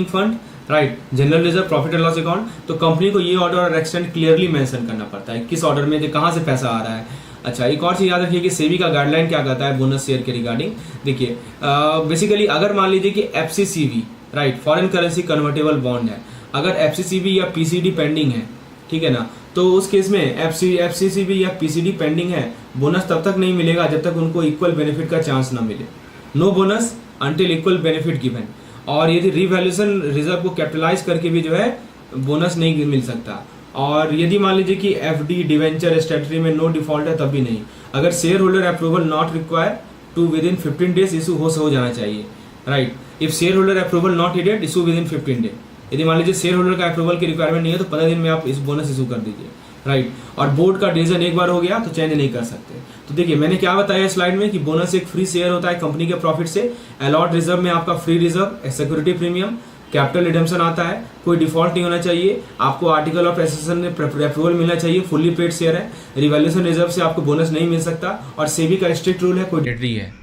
fund, right, general reserve, profit and loss account. तो कंपनी को ये ऑर्डर और एक्सटेंड क्लियरली मेंशन करना पड़ता है किस ऑर्डर में कहाँ से पैसा आ रहा है। अच्छा, एक और चीज़ याद रखिए कि सेबी का गाइडलाइन क्या कहता है बोनस शेयर के रिगार्डिंग। देखिए बेसिकली अगर मान लीजिए कि FCCB, right, foreign currency convertible bond है, अगर FCCB या PCD पेंडिंग है, ठीक है ना, तो उस केस में FCCB या PCD पेंडिंग है, बोनस तब तक नहीं मिलेगा जब तक उनको इक्वल बेनिफिट का चांस ना मिले। No bonus until equal benefit given. और यदि रिवैल्यूएशन रिजर्व को कैपिटलाइज करके भी जो है बोनस नहीं मिल सकता। और यदि मान लीजिए कि FD, डिवेंचर, स्टैट्यूटरी में नो डिफॉल्ट है तब भी नहीं। अगर share holder approval not require to within 15 days issue हो जाना चाहिए, राइट। If share holder approval not needed issue within 15 day. यदि मान लीजिए शेयर होल्डर का अप्रूवल की रिक्वायरमेंट नहीं है तो 15 दिन में आप इस बोनस इशू कर दीजिए, राइट। और बोर्ड का डिसीजन एक बार हो गया तो चेंज नहीं कर सकते। तो देखिए मैंने क्या बताया स्लाइड में कि बोनस एक फ्री शेयर होता है कंपनी के प्रॉफिट से। अलॉट रिजर्व में आपका free reserve, security premium, capital redemption आता है, कोई डिफॉल्ट नहीं होना चाहिए, आपको आर्टिकल ऑफ एसोसिएशन में अप्रूवल मिलना चाहिए, फुल्ली पेड शेयर है, रिवैल्यूएशन रिजर्व से आपको बोनस नहीं मिल सकता और सेबी का स्ट्रिक्ट रूल है, कोई डेटरी है।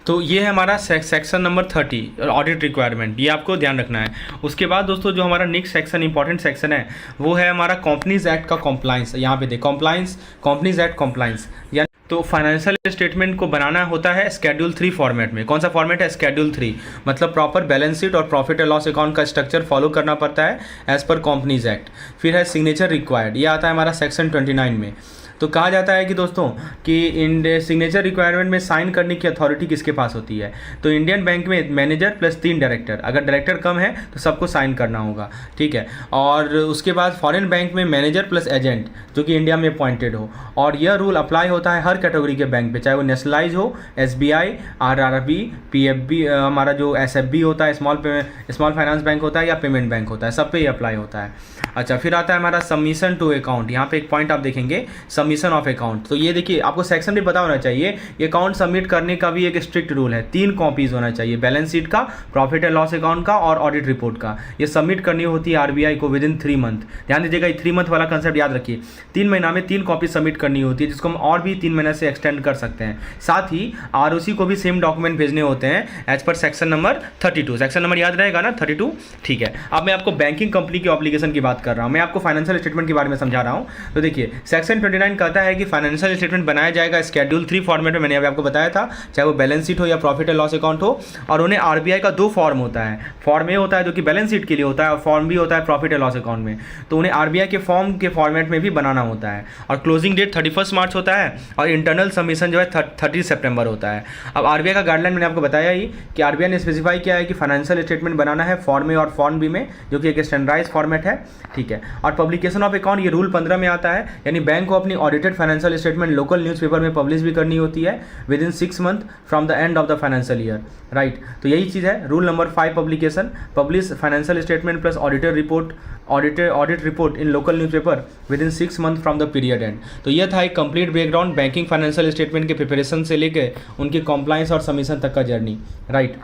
तो ये है हमारा सेक्शन नंबर 30 ऑडिट रिक्वायरमेंट, ये आपको ध्यान रखना है। उसके बाद दोस्तों जो हमारा नेक्स्ट सेक्शन इंपॉर्टेंट सेक्शन है वो है हमारा कंपनीज एक्ट का कॉम्प्लाइंस। यहाँ पे देख कंपनीज एक्ट कॉम्प्लाइंस, यानी तो फाइनेंशियल स्टेटमेंट को बनाना होता है Schedule 3 फॉर्मेट में। कौन सा फॉर्मेट है? Schedule 3, मतलब प्रॉपर बैलेंस शीट और प्रॉफिट एंड लॉस अकाउंट का स्ट्रक्चर फॉलो करना पड़ता है एज पर कंपनीज एक्ट। फिर है सिग्नेचर रिक्वायर्ड, ये आता है हमारा सेक्शन 29 में। तो कहा जाता है कि दोस्तों कि इन सिग्नेचर रिक्वायरमेंट में साइन करने की अथॉरिटी किसके पास होती है? तो इंडियन बैंक में मैनेजर प्लस 3 डायरेक्टर, अगर डायरेक्टर कम है तो सबको साइन करना होगा, ठीक है। और उसके बाद फॉरेन बैंक में मैनेजर प्लस एजेंट जो कि इंडिया में अपॉइंटेड हो। और यह रूल अप्लाई होता है हर कैटेगरी के बैंक पे, चाहे वो नेशनलाइज हो, SBI, RRB, PFB, हमारा जो SFB होता है स्मॉल फाइनेंस बैंक होता है या पेमेंट बैंक होता है, सब पे ही अप्लाई होता है। अच्छा, फिर आता है हमारा सबमिशन टू अकाउंट। यहाँ पे एक पॉइंट आप देखेंगे, सबमिशन ऑफ अकाउंट। तो ये देखिए आपको सेक्शन भी पता होना चाहिए, ये अकाउंट सबमिट करने का भी एक स्ट्रिक्ट रूल है। 3 कॉपीज होना चाहिए, बैलेंस शीट का, प्रॉफिट एंड लॉस अकाउंट का और ऑडिट रिपोर्ट का। ये सबमिट करनी होती है RBI को विदिन 3 मंथ। ध्यान दीजिएगा, 3 मंथ वाला कंसेप्ट याद रखिए। 3 महीना में 3 कॉपी सबमिट करनी होती है, जिसको हम और भी 3 महीने से एक्सटेंड कर सकते हैं। साथ ही ROC को भी सेम डॉक्यूमेंट भेजने होते हैं as per section number 32। Section number याद रहेगा ना, 32, ठीक है। अब मैं आपको बैंकिंग कंपनी की ऑब्लिगेशन की बात कर रहा हूँ, मैं आपको फाइनेंशियल स्टेटमेंट के बारे में समझा रहा हूँ। तो देखिए सेक्शन 29 बैंक कहता है कि फाइनेंशियल स्टेटमेंट बनाया जाएगा स्केड्यूल 3 फॉर्मेट में, मैंने अभी आपको बताया था, चाहे वो बैलेंस शीट हो या प्रॉफिट एंड लॉस अकाउंट हो। और उन्हें आरबीआई का 2 फॉर्म होता है, फॉर्म ए होता है जो कि बैलेंस शीट के लिए होता है, और फॉर्म बी होता है प्रॉफिट एंड लॉस अकाउंट में। तो उन्हें आरबीआई के फॉर्म के फॉर्मेट में भी बनाना होता है, और क्लोजिंग डेट 31 मार्च होता है, और इंटरनल सबमिशन जो है 30 सितंबर होता है। अब आरबीआई का गाइडलाइन मैंने आपको बताया ही कि आरबीआई ने स्पेसिफाई किया है कि फाइनेंशियल स्टेटमेंट बनाना है फॉर्म ए और फॉर्म बी में, जो कि एक स्टैंडर्डाइज फॉर्मेट है, ठीक है। और पब्लिकेशन ऑफ अकाउंट ये रूल 15 में आता है, यानी बैंक को अपनी audited financial statement local newspaper में पब्लिश भी करनी होती है with in 6 month from the end of the financial year, right. तो यही चीज़ है rule number 5 publication, publish financial statement plus audit report in local newspaper with in 6 month from the period and. तो यह था एक complete background banking financial statement के प्रिपरेशन से लेकर उनके कॉम्प्लाइंस और सबमिशन तक का जर्नी, राइट।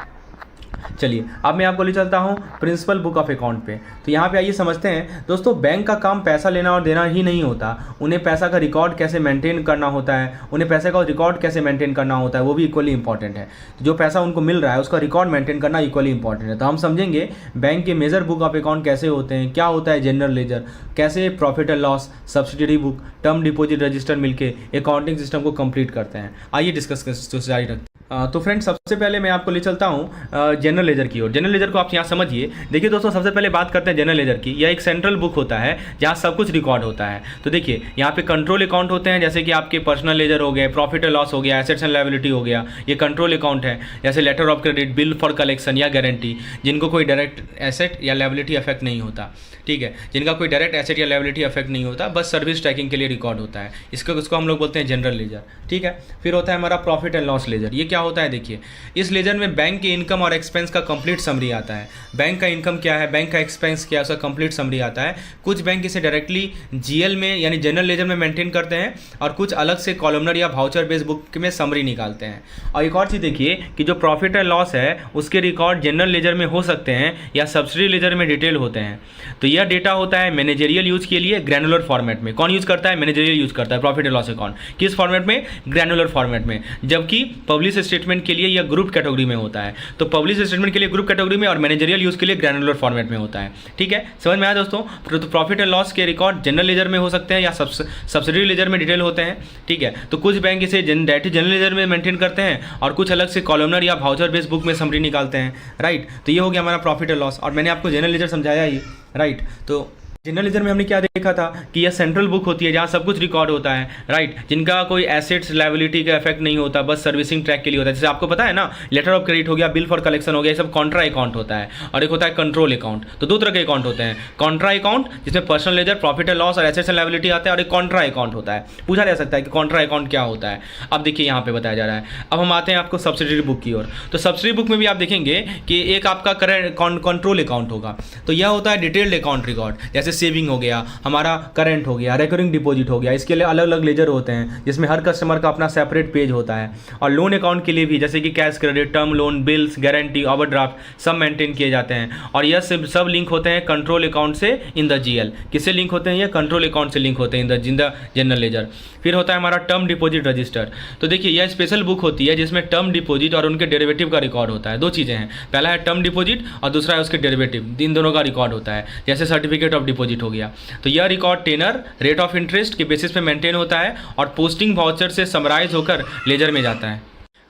चलिए अब मैं आपको ले चलता हूँ प्रिंसिपल बुक ऑफ अकाउंट पे। तो यहाँ पे आइए समझते हैं दोस्तों, बैंक का काम पैसा लेना और देना ही नहीं होता, उन्हें पैसा का रिकॉर्ड कैसे मेंटेन करना होता है, उन्हें पैसे का रिकॉर्ड कैसे मेंटेन करना होता है, वो भी इक्वली इंपॉर्टेंट है। जो पैसा उनको मिल रहा है उसका रिकॉर्ड मेंटेन करना इक्वली इंपॉर्टेंट है। तो हम समझेंगे बैंक के मेजर बुक ऑफ अकाउंट कैसे होते हैं, क्या होता है जनरल लेजर, कैसे profit and loss, subsidiary book, term deposit register मिलके अकाउंटिंग सिस्टम को कंप्लीट करते हैं। आइए डिस्कस जारी रखते हैं। तो फ्रेंड्स सबसे पहले मैं आपको ले चलता हूँ जनरल लेजर की ओर। जनरल लेजर को आप यहाँ समझिए। देखिए दोस्तों, सबसे पहले बात करते हैं जनरल लेजर की। यह एक सेंट्रल बुक होता है जहाँ सब कुछ रिकॉर्ड होता है। तो देखिए यहाँ पे कंट्रोल अकाउंट होते हैं, जैसे कि आपके पर्सनल लेजर हो गए, प्रॉफिट एंड लॉस हो गया, एसेट्स एंड लायबिलिटी हो गया, ये कंट्रोल अकाउंट है। जैसे letter of credit, bill for collection या गारंटी, जिनको कोई डायरेक्ट एसेट या लायबिलिटी अफेक्ट नहीं होता, ठीक है, जिनका कोई डायरेक्ट एसेट या लायबिलिटी अफेक्ट नहीं होता, बस सर्विस ट्रैकिंग के लिए रिकॉर्ड होता है, इसको हम लोग बोलते हैं जनरल लेजर, ठीक है। फिर होता है हमारा प्रॉफिट एंड लॉस लेजर। ये क्या होता है, देखिए इस लेजर में बैंक के इनकम और एक्सपेंस का कंप्लीट समरी आता है। बैंक का इनकम क्या है, बैंक का एक्सपेंस क्या है, उसका कंप्लीट समरी आता है। कुछ बैंक इसे डायरेक्टली जीएल में यानी जनरल लेजर में मेंटेन करते हैं, और कुछ अलग से कॉलमनर या वाउचर बेस्ड बुक में समरी निकालते हैं। और एक और चीज़ देखिए कि जो प्रॉफिट एंड लॉस है उसके रिकॉर्ड जनरल लेजर में हो सकते हैं या सब्सिडरी लेजर में डिटेल होते हैं। तो यह डेटा होता है मैनेजरियल यूज के लिए ग्रैनुलर फॉर्मेट में। कौन यूज करता है, मैनेजरियल यूज करता है प्रॉफिट एंड लॉस अकाउंट। किस फॉर्मेट में, ग्रैनुलर फॉर्मेट में। जबकि पब्लिश स्टेटमेंट के लिए यह ग्रुप कैटेगरी में होता है। तो पब्लिश स्टेटमेंट के लिए ग्रुप कैटेगरी में और मैनेजरियल यूज के लिए ग्रैनुलर फॉर्मेट में होता है, ठीक है। समझ में आया दोस्तों। तो प्रॉफिट एंड लॉस के रिकॉर्ड जनरल लेजर में हो सकते हैं या सब्सिडरी लेजर में डिटेल होते हैं, ठीक है। तो कुछ बैंक इसे डायरेक्ट जनरल लेजर में मेंटेन करते हैं और कुछ अलग से कॉलमनर या वाउचर बेस्ड बुक में समरी निकालते हैं, राइट। तो ये हो गया हमारा प्रॉफिट एंड लॉस, और मैंने आपको जनरल लेजर समझाया ही, राइट। तो जनरल लेजर में हमने क्या देखा था कि यह सेंट्रल बुक होती है जहाँ सब कुछ रिकॉर्ड होता है, राइट, जिनका कोई एसेट्स लायबिलिटी का इफेक्ट नहीं होता, बस सर्विसिंग ट्रैक के लिए होता है। जैसे आपको पता है ना, लेटर ऑफ क्रेडिट हो गया, बिल फॉर कलेक्शन हो गया, ये सब कॉन्ट्रा अकाउंट होता है, और एक होता है कंट्रोल अकाउंट। तो दो तरह के अकाउंट होते हैं, कॉन्ट्रा अकाउंट जिसमें personal ledger, profit and loss और एसेट्स एंड लायबिलिटी आता है, और एक कॉन्ट्रा अकाउंट होता है। पूछा जा सकता है कि कॉन्ट्रा अकाउंट क्या होता है। अब देखिए यहाँ पे बताया जा रहा है। अब हम आते हैं आपको सब्सिडरी बुक की ओर। तो सब्सिडरी बुक में भी आप देखेंगे कि एक आपका करंट कंट्रोल अकाउंट होगा। तो यह होता है डिटेल्ड अकाउंट रिकॉर्ड, जैसे सेविंग हो गया, हमारा करंट हो गया, रिकरिंग डिपॉजिट हो गया। इसके लिए अलग अलग लेजर होते हैं जिसमें हर कस्टमर का अपना सेपरेट पेज होता है। और लोन अकाउंट के लिए भी, जैसे कि cash credit, term loan, bills, guarantee, overdraft, सब मेंटेन किए जाते हैं। और यह सब लिंक होते हैं कंट्रोल अकाउंट से इन द जीएल। किससे लिंक होते हैं, ये कंट्रोल अकाउंट से लिंक होते हैं इन द जनरल लेजर। फिर होता है हमारा टर्म डिपॉजिट रजिस्टर। तो देखिए यह स्पेशल बुक होती है जिसमें टर्म डिपॉजिट और उनके डेरिवेटिव का रिकॉर्ड होता है। दो चीज़ें हैं, पहला है टर्म डिपॉजिट और दूसरा है उसके डेरिवेटिव, इन दोनों का रिकॉर्ड होता है। जैसे सर्टिफिकेट ऑफ डिपॉजिट हो गया, तो यह record tenor, rate of interest के बेसिस पे मेंटेन होता है और पोस्टिंग वाउचर से समराइज होकर लेजर में जाता है।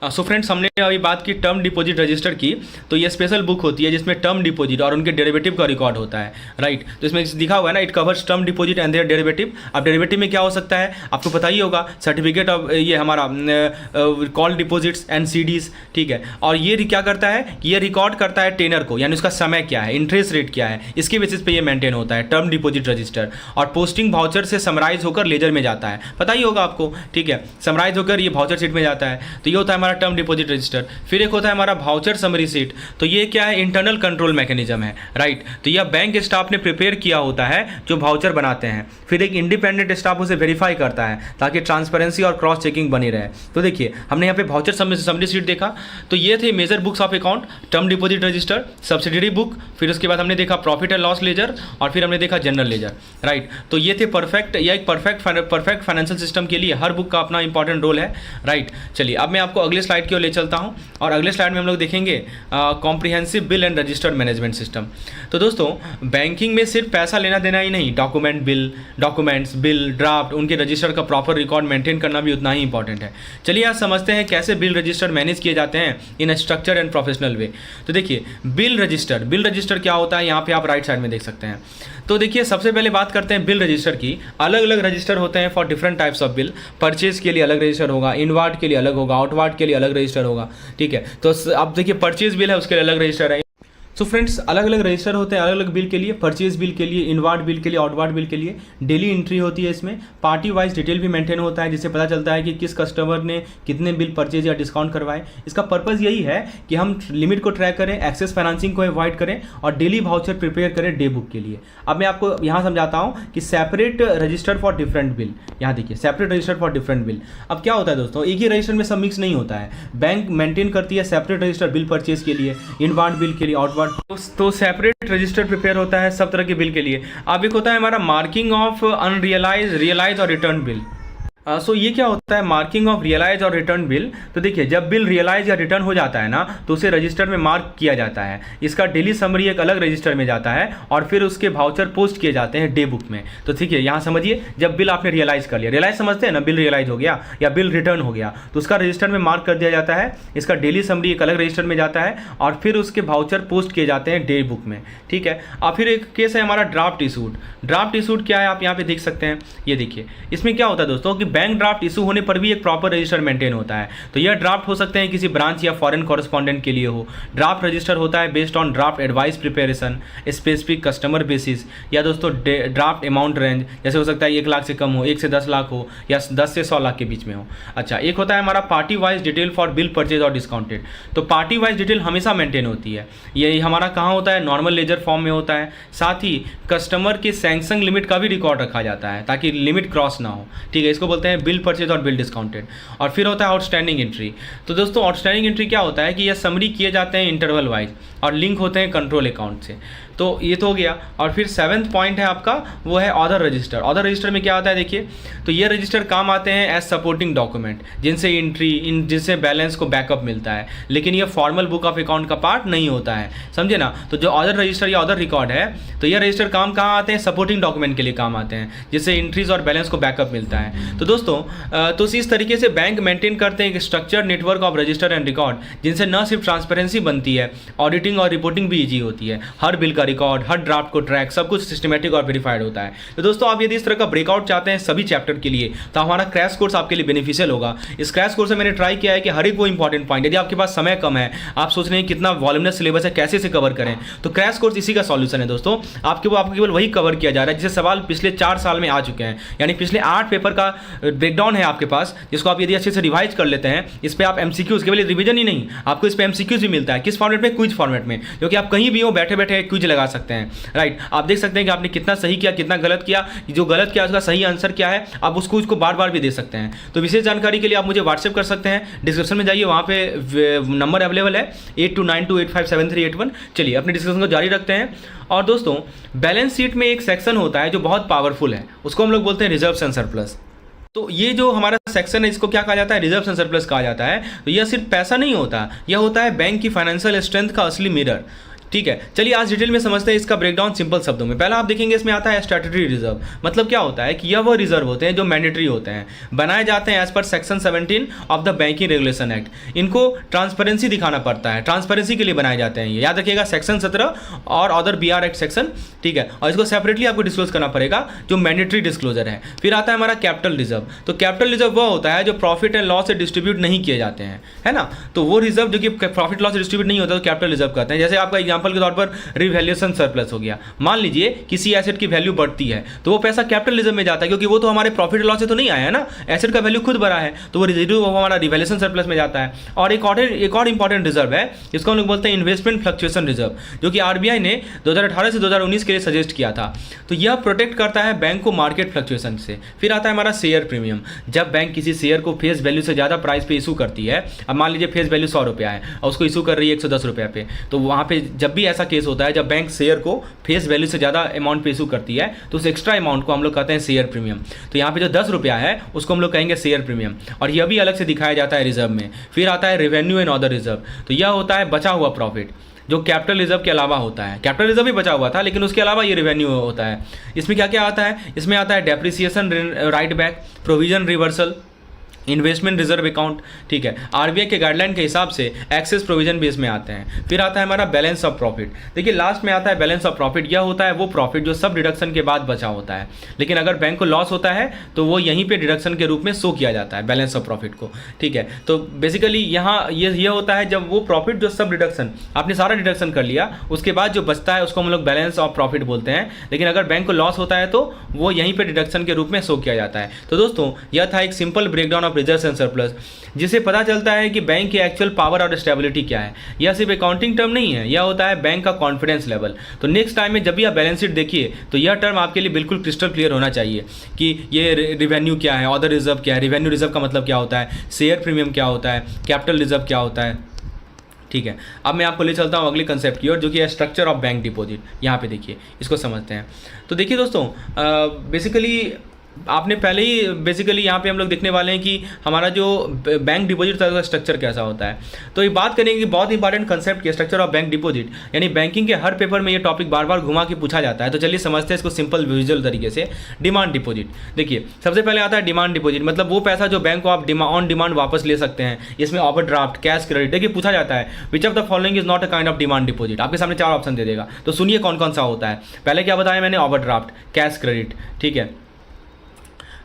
सो फ्रेंड्स, हमने अभी बात की टर्म डिपॉजिट रजिस्टर की। तो ये स्पेशल बुक होती है जिसमें टर्म डिपॉजिट और उनके डेरिवेटिव का रिकॉर्ड होता है, राइट। तो इसमें दिखा हुआ है ना, it covers term deposit and their derivative. अब डेरिवेटिव में क्या हो सकता है आपको पता ही होगा, सर्टिफिकेट ऑफ, ये हमारा कॉल डिपॉजिट्स एंड सीडीज, ठीक है। और ये क्या करता है कि ये रिकॉर्ड करता है टेनर को, यानी उसका समय क्या है, इंटरेस्ट रेट क्या है, इसके बेसिस पे ये मेंटेन होता है टर्म डिपॉजिट रजिस्टर। और पोस्टिंग वाउचर से समराइज होकर लेजर में जाता है, पता ही होगा आपको, ठीक है। समराइज होकर ये वाउचर शीट में जाता है। तो ये होता है हमारा टर्म डिपॉजिट रजिस्टर। फिर एक होता है हमारा वाउचर समरी शीट। तो ये क्या है, इंटरनल कंट्रोल मैकेनिज्म है, राइट। तो यह बैंक स्टाफ ने प्रिपेयर किया होता है जो वाउचर बनाते हैं। फिर एक इंडिपेंडेंट स्टाफ उसे वेरीफाई करता है ताकि ट्रांसपेरेंसी और क्रॉस चेकिंग बनी रहे। तो देखिए हमने यहाँ पे वाउचर समरी शीट देखा। तो ये थे major books of account, term deposit register, subsidiary book, फिर उसके बाद हमने देखा प्रॉफिट एंड लॉस लेजर, और फिर हमने देखा जनरल लेजर, राइट। तो ये थे परफेक्ट फाइनेंशियल सिस्टम के लिए हर बुक का अपना इंपॉर्टेंट रोल है, राइट। चलिए अब मैं आपको अगले स्लाइड की ओर ले चलता हूँ और अगले स्लाइड में हम लोग देखेंगे comprehensive bill and registered management system. तो दोस्तों बैंकिंग में सिर्फ पैसा लेना देना ही नहीं, डॉक्यूमेंट्स बिल ड्राफ्ट उनके रजिस्टर का प्रॉपर रिकॉर्ड मेंटेन करना भी उतना ही इंपॉर्टेंट है। चलिए आज समझते हैं कैसे बिल रजिस्टर मैनेज किए जाते हैं इन स्ट्रक्चर एंड प्रोफेशनल वे। तो देखिए बिल रजिस्टर क्या होता है, यहाँ पे आप राइट साइड में देख सकते हैं। तो देखिए सबसे पहले बात करते हैं बिल रजिस्टर की। अलग अलग रजिस्टर होते हैं for different types of bill. Purchase के लिए अलग रजिस्टर होगा, इनवार्ड के लिए अलग होगा, आउटवार्ड के लिए अलग रजिस्टर होगा, ठीक है। तो अब देखिए परचेज बिल है उसके लिए अलग रजिस्टर है। सो फ्रेंड्स अलग अलग रजिस्टर होते हैं अलग अलग बिल के लिए, परचेज बिल के लिए, इनवार्ड बिल के लिए, आउटवार्ड बिल के लिए। डेली एंट्री होती है इसमें, पार्टी वाइज डिटेल भी मेंटेन होता है जिससे पता चलता है कि किस कस्टमर ने कितने बिल परचेज या डिस्काउंट करवाए। इसका पर्पज़ यही है कि हम लिमिट को ट्रैक करें, एक्सेस फाइनेंसिंग को अवॉइड करें और डेली वाउचर प्रिपेयर करें डे बुक के लिए। अब मैं आपको यहाँ समझाता हूँ कि separate register for different bill. यहाँ देखिए separate register for different bill. अब क्या होता है दोस्तों, एक ही रजिस्टर में सब मिक्स नहीं होता है। बैंक मेंटेन करती है सेपरेट रजिस्टर बिल परचेज के लिए, इनवार्ड बिल के लिए, आउटवार्ड। तो सेपरेट रजिस्टर प्रिपेयर होता है सब तरह के बिल के लिए। अब एक होता है हमारा मार्किंग ऑफ अनरियलाइज, रियलाइज और रिटर्न बिल। सो ये क्या होता है मार्किंग ऑफ रियलाइज और रिटर्न बिल। तो देखिए जब बिल रियलाइज या रिटर्न हो जाता है ना तो उसे रजिस्टर में मार्क किया जाता है। इसका डेली समरी एक अलग रजिस्टर में जाता है और फिर उसके वाउचर पोस्ट किए जाते हैं डे बुक में। तो ठीक है यहाँ समझिए, जब बिल आपने रियलाइज कर लिया, रियलाइज समझते हैं ना, बिल रियलाइज हो गया या बिल रिटर्न हो गया तो उसका रजिस्टर में मार्क कर दिया जाता है। इसका डेली समरी एक अलग रजिस्टर में जाता है और फिर उसके वाउचर पोस्ट किए जाते हैं डे बुक में, ठीक है। और फिर एक केस है हमारा ड्राफ्ट इशूड। ड्राफ्ट इशूड क्या है आप यहाँ पे देख सकते हैं। ये देखिए इसमें क्या होता है दोस्तों कि बैंक ड्राफ्ट इशू होने पर भी एक प्रॉपर रजिस्टर मेंटेन होता है। तो यह ड्राफ्ट हो सकते हैं किसी ब्रांच या फॉरेन कॉरेस्पॉन्डेंट के लिए हो। ड्राफ्ट रजिस्टर होता है based on draft advice preparation, specific customer basis, या दोस्तों ड्राफ्ट अमाउंट रेंज, जैसे हो सकता है 1 लाख से कम हो, 1 से 10 लाख हो, या 10 से 100 लाख के बीच में हो। अच्छा एक होता है हमारा party wise detail for bill purchase और डिस्काउंटेड। तो पार्टी वाइज डिटेल हमेशा मेंटेन होती है। ये हमारा कहाँ होता है, नॉर्मल लेजर फॉर्म में होता है। साथ ही कस्टमर के सैंक्शन लिमिट का भी रिकॉर्ड रखा जाता है ताकि लिमिट क्रॉस ना हो, ठीक है। इसको बोलते हैं बिल परचेज और बिल डिस्काउंटेड। और फिर होता है आउटस्टैंडिंग एंट्री। तो दोस्तों आउटस्टैंडिंग एंट्री क्या होता है कि यह समरी किए जाते हैं इंटरवल वाइज और लिंक होते हैं कंट्रोल अकाउंट से। तो ये तो हो गया। और फिर 7th पॉइंट है आपका, वो है ऑदर रजिस्टर। ऑदर रजिस्टर में क्या होता है देखिए, तो ये रजिस्टर काम आते हैं एज सपोर्टिंग डॉक्यूमेंट जिनसे जिनसे बैलेंस को बैकअप मिलता है, लेकिन ये फॉर्मल बुक ऑफ अकाउंट का पार्ट नहीं होता है, समझे ना। तो जो ऑदर रजिस्टर या ऑदर रिकॉर्ड है तो ये रजिस्टर काम कहाँ आते हैं, सपोर्टिंग डॉक्यूमेंट के लिए काम आते हैं जिससे एंट्रीज और बैलेंस को बैकअप मिलता है। तो दोस्तों तो इस तरीके से बैंक मेंटेन करते हैं एक structured network of register and record जिनसे न सिर्फ ट्रांसपेरेंसी बनती है, ऑडिटिंग और रिपोर्टिंग भी ईजी होती है। हर बिल का रिकॉर्ड, हर ड्राफ्ट को ट्रैक, सब कुछ सिस्टमेटिक और वेरीफाइड होता है। तो दोस्तों आप यदि इस तरह का ब्रेकआउट चाहते हैं सभी चैप्टर के लिए तो हमारा क्रैश कोर्स आपके लिए बेनिफिशियल होगा। इस क्रैश कोर्स में मैंने ट्राई किया है कि हर एक वो इंपॉर्टेंट पॉइंट, यदि आपके पास समय कम है, आप सोच रहे हैं कितना वॉल्यूमिनस सिलेबस है, कैसे से कवर करें, तो क्रैश कोर्स इसी का सॉल्यूशन है दोस्तों। आपको केवल वही कवर किया जा रहा है जिससे सवाल पिछले 4 साल में आ चुके हैं, यानी पिछले 8 पेपर का ब्रेकडाउन है आपके पास, जिसको आप यदि अच्छे से रिवाइज कर लेते हैं। इस पर आप एमसीक्यूज, केवल रिवीजन ही नहीं, आपको इस पर एमसीक्यूज भी मिलता है। किस फॉर्मेट में, क्विज फॉर्मेट में, क्योंकि आप कहीं भी हो बैठे बैठे क्विज लगा सकते हैं, राइट। आप देख सकते हैं कि आपने कितना सही किया, कितना गलत किया, जो गलत किया उसका सही आंसर क्या है, आप उसको बार बार भी दे सकते हैं। तो विशेष जानकारी के लिए आप मुझे व्हाट्सएप कर सकते हैं, डिस्क्रिप्शन में जाइए, वहाँ पे नंबर अवेलेबल है 8292857381। चलिए अपने डिस्कशन को जारी रखते हैं। और दोस्तों बैलेंस शीट में एक सेक्शन होता है जो बहुत पावरफुल है, उसको हम लोग बोलते हैं रिजर्व्स एंड सरप्लस। तो ये जो हमारा सेक्शन है इसको क्या कहा जाता है, रिजर्व्स एंड सरप्लस कहा जाता है। तो यह सिर्फ पैसा नहीं होता, यह होता है बैंक की फाइनेंशियल स्ट्रेंथ का असली मिरर, ठीक है। चलिए आज डिटेल में समझते हैं इसका ब्रेकडाउन सिंपल शब्दों में। पहला आप देखेंगे इसमें आता है स्टैट्यूटरी रिजर्व। मतलब क्या होता है कि यह वो रिजर्व होते हैं जो मैंडेटरी होते हैं, बनाए जाते हैं as per section 17 of the banking regulation act. इनको ट्रांसपेरेंसी दिखाना पड़ता है, ट्रांसपेरेंसी के लिए बनाए जाते हैं। ये याद रखिएगा, सेक्शन 17 और अदर BR एक्ट सेक्शन, ठीक है। और इसको सेपरेटली आपको डिस्क्लोज करना पड़ेगा जो मैंडेटरी डिस्क्लोजर है। फिर आता है हमारा कैपिटल रिजर्व। तो कैपिटल रिजर्व वो होता है जो प्रॉफिट एंड लॉस से डिस्ट्रीब्यूट नहीं किए जाते हैं, है ना। तो वो रिजर्व जो कि प्रॉफिट लॉस से डिस्ट्रीब्यूट नहीं होता तो कैपिटल रिजर्व कहते हैं। जैसे आपका एग्जाम्पल के तौर पर रिवैल्यूएशन सरप्लस हो गया। मान लीजिए किसी एसेट की वैल्यू बढ़ती है तो वो पैसा कैपिटल रिजर्व में जाता है, क्योंकि वो तो हमारे प्रॉफिट लॉस से तो नहीं आया है ना, एसेट का वैल्यू खुद बढ़ा है, तो वो रिजर्व हमारा रिवैल्यूएशन सरप्लस में जाता है। और एक और इंपॉर्टेंट रिजर्व है, इसको हम लोग बोलते हैं इन्वेस्टमेंट फ्लक्चुएशन रिजर्व, जो कि RBI ने 2018 से 2019 के लिए सजेस्ट किया था। तो यह प्रोटेक्ट करता है बैंक को मार्केट फ्लक्चुएशन से। फिर आता है हमारा शेयर प्रीमियम। जब बैंक किसी शेयर को फेस वैल्यू से ज़्यादा प्राइस पे इशू करती है, अब मान लीजिए फेस वैल्यू 100 रुपया है और उसको इशू कर रही है 110 रुपये पे, तो वहाँ पे जब भी ऐसा केस होता है जब बैंक शेयर को फेस वैल्यू से ज़्यादा अमाउंट पे इशू करती है तो उस एक्स्ट्रा अमाउंट को हम लोग कहते हैं शेयर प्रीमियम। तो यहाँ पे जो 10 रुपया है उसको हम लोग कहेंगे शेयर प्रीमियम, और यह भी अलग से दिखाया जाता है रिजर्व में। फिर आता है रेवेन्यू एंड अदर रिजर्व, तो यह होता है बचा हुआ प्रॉफिट जो कैपिटल रिजर्व के अलावा होता है। कैपिटल रिजर्व भी बचा हुआ था लेकिन उसके अलावा ये रेवेन्यू होता है। इसमें क्या क्या आता है, इसमें आता है depreciation right back, provision reversal, investment reserve account, ठीक है, आरबीआई के गाइडलाइन के हिसाब से एक्सेस प्रोविजन बेस में आते हैं। फिर आता है हमारा बैलेंस ऑफ प्रॉफिट। देखिए लास्ट में आता है बैलेंस ऑफ प्रॉफिट, यह होता है वो प्रॉफिट जो सब डिडक्शन के बाद बचा होता है, लेकिन अगर बैंक को लॉस होता है तो वो यहीं पे डिडक्शन के रूप में शो किया जाता है बैलेंस ऑफ प्रॉफिट को, ठीक है। तो बेसिकली यहाँ ये होता है जब वो प्रॉफिट जो सब डिडक्शन आपने सारा डिडक्शन कर लिया उसके बाद जो बचता है उसको हम लोग बैलेंस ऑफ प्रॉफिट बोलते हैं, लेकिन अगर बैंक को लॉस होता है तो वो यहीं पे डिडक्शन के रूप में शो किया जाता है। तो दोस्तों यह था एक simple breakdown of reserves and surplus, जिससे पता चलता है कि बैंक की एक्चुअल पावर और स्टेबिलिटी क्या है। यह सिर्फ अकाउंटिंग टर्म नहीं है, यह होता है बैंक का कॉन्फिडेंस लेवल। तो नेक्स्ट टाइम में जब भी आप बैलेंस शीट देखिए तो यह टर्म आपके लिए बिल्कुल क्रिस्टल क्लियर होना चाहिए कि ये रेवेन्यू क्या है, अदर रिजर्व क्या है, रेवेन्यू रिजर्व का मतलब क्या होता है, शेयर प्रीमियम क्या होता है, कैपिटल रिजर्व क्या होता है, ठीक है। अब मैं आपको ले चलता हूँ अगले कंसेप्ट की ओर जो कि है स्ट्रक्चर ऑफ बैंक डिपॉजिट। यहाँ पे देखिए इसको समझते हैं। तो देखिए दोस्तों बेसिकली आपने पहले ही बेसिकली यहाँ पे हम लोग देखने वाले हैं कि हमारा जो बैंक डिपॉजिट का स्ट्रक्चर कैसा होता है। तो ये बात करेंगे कि बहुत इंपॉर्टेंट कंसेप्ट की स्ट्रक्चर ऑफ बैंक डिपॉजिट, यानी बैंकिंग के हर पेपर में ये टॉपिक बार बार घुमा के पूछा जाता है। तो चलिए समझते हैं इसको सिंपल विजुअल तरीके से। डिमांड डिपॉजिट, देखिए सबसे पहले आता है डिमांड डिपॉजिट, मतलब वो पैसा जो बैंक को आप ऑन डिमांड वापस ले सकते हैं। इसमें ओवरड्राफ्ट, कैश क्रेडिट, देखिए पूछा जाता है which of the following is not a kind of demand deposit. आपके सामने 4 ऑप्शन दे देगा, तो सुनिए कौन कौन सा होता है। पहले क्या बताया मैंने, ओवरड्राफ्ट, कैश क्रेडिट, ठीक है।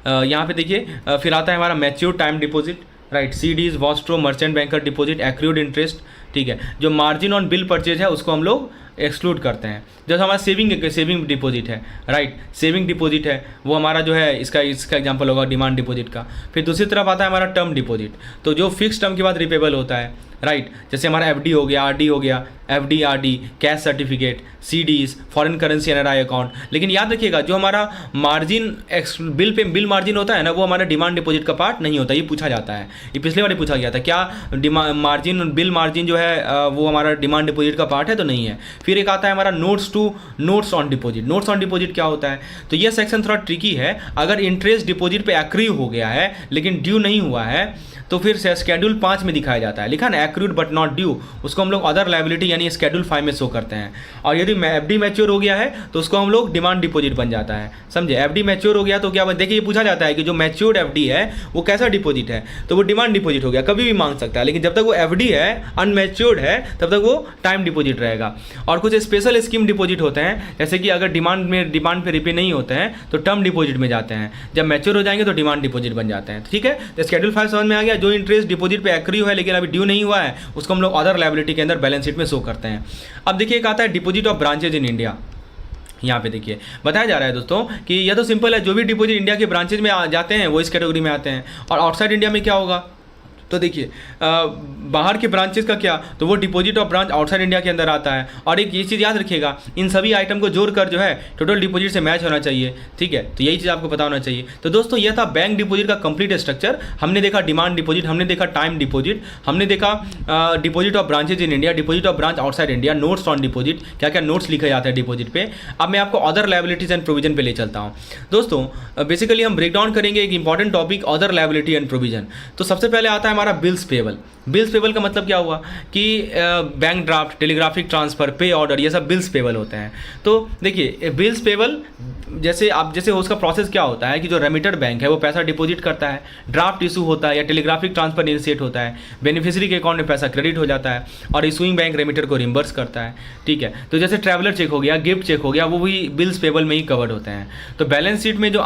यहाँ पे देखिए फिर आता है हमारा mature time deposit, right, CDs, Vostro, merchant banker deposit, accrued interest, ठीक है। जो मार्जिन ऑन बिल परचेज है उसको हम लोग एक्सक्लूड करते हैं। जैसे हमारा सेविंग डिपॉजिट है, राइट, सेविंग डिपॉजिट है वो हमारा जो है इसका एग्जांपल होगा डिमांड डिपॉजिट का। फिर दूसरी तरफ आता है हमारा टर्म डिपॉजिट, तो जो फिक्स टर्म के बाद रिपेबल होता है, राइट, जैसे हमारा एफडी हो गया, आरडी हो गया, FD, RD, cash certificate, CDs, foreign currency NRI account. लेकिन याद रखिएगा जो हमारा मार्जिन बिल मार्जिन होता है ना वो हमारा डिमांड डिपॉजिट का पार्ट नहीं होता, ये पूछा जाता है। ये पिछले बार पूछा गया था क्या मार्जिन बिल मार्जिन जो है वो हमारा डिमांड डिपॉजिट का पार्ट है, तो नहीं है। फिर एक आता है हमारा notes on deposit. Notes on deposit क्या होता है, तो ये सेक्शन थोड़ा ट्रिकी है। अगर इंटरेस्ट डिपॉजिट पे एक्रू हो गया है लेकिन ड्यू नहीं हुआ है तो फिर शेड्यूल 5 में दिखाया जाता है, लिखा ना एक्रूड बट नॉट ड्यू, उसको हम लोग अदर लायबिलिटी यानी शेड्यूल 5 में शो करते हैं। और यदि एफडी मैच्योर हो गया है तो उसको हम लोग डिमांड डिपॉजिट बन जाता है, समझे। एफडी मैच्योर हो गया तो क्या देखिए ये पूछा जाता है कि जो मैच्योर्ड एफडी है वो कैसा डिपॉजिट है, तो वो डिमांड डिपॉजिट हो गया, कभी भी मांग सकता है। लेकिन जब तक वो एफडी है, अनमैच्योर्ड है, तब तक वो टाइम डिपॉजिट रहेगा। और कुछ स्पेशल स्कीम डिपॉजिट होते हैं, जैसे कि अगर डिमांड पे रिपे नहीं होते हैं तो टर्म डिपॉजिट में जाते हैं, जब मैच्योर हो जाएंगे तो डिमांड डिपॉजिट बन जाते हैं, ठीक है। तो शेड्यूल 5 समझ में आ गया। जो इंटरेस्ट डिपॉजिट पे एक्रू है लेकिन अभी ड्यू नहीं हुआ है उसको हम लोग अदर लायबिलिटी के अंदर बैलेंस शीट में शो करते हैं। अब देखिए एक आता है deposit of branches in India. यहाँ पे देखिए बताया जा रहा है दोस्तों कि यह तो सिंपल है, जो भी डिपॉजिट इंडिया के ब्रांचेज में जाते हैं वो इस कैटेगरी में आते हैं। और आउटसाइड इंडिया में क्या होगा, तो देखिए बाहर के ब्रांचेस का क्या, तो वो deposit of branch outside India के अंदर आता है। और एक ये चीज़ याद रखिएगा, इन सभी आइटम को जोड़कर जो है टोटल डिपॉजिट से मैच होना चाहिए, ठीक है। तो यही चीज़ आपको पता होना चाहिए। तो दोस्तों यह था बैंक डिपॉजिट का कंप्लीट स्ट्रक्चर। हमने देखा डिमांड डिपॉजिट, हमने देखा टाइम डिपॉजिट, हमने देखा deposit of branches in India, deposit of branch outside India, notes on deposit, क्या क्या नोट्स लिखे जाते हैं डिपॉजिट पे। अब मैं आपको अदर लायबिलिटीज एंड प्रोविजन पे ले चलता हूँ। दोस्तों बेसिकली हम ब्रेक डाउन करेंगे एक important topic, other liability and provision. तो सबसे पहले आता है हमारा बिल्स पेबल। बिल्स पेबल का मतलब क्या हुआ कि bank draft, telegraphic transfer, pay order, ये सब बिल्स पेबल होते हैं। तो देखिए बिल्स पेबल जैसे उसका प्रोसेस क्या होता है कि जो रेमिटर बैंक है वो पैसा डिपॉजिट करता है, ड्राफ्ट इशू होता है या टेलीग्राफिक ट्रांसफर इनिशिएट होता है, बेनिफिशियरी के अकाउंट में पैसा क्रेडिट हो जाता है और इशूइंग बैंक रेमिटर को रिम्बर्स करता है, ठीक है। तो जैसे ट्रैवलर चेक हो गया, गिफ्ट चेक हो गया, वो भी बिल्स पेबल में ही कवर्ड होते हैं। तो बैलेंस शीट में जो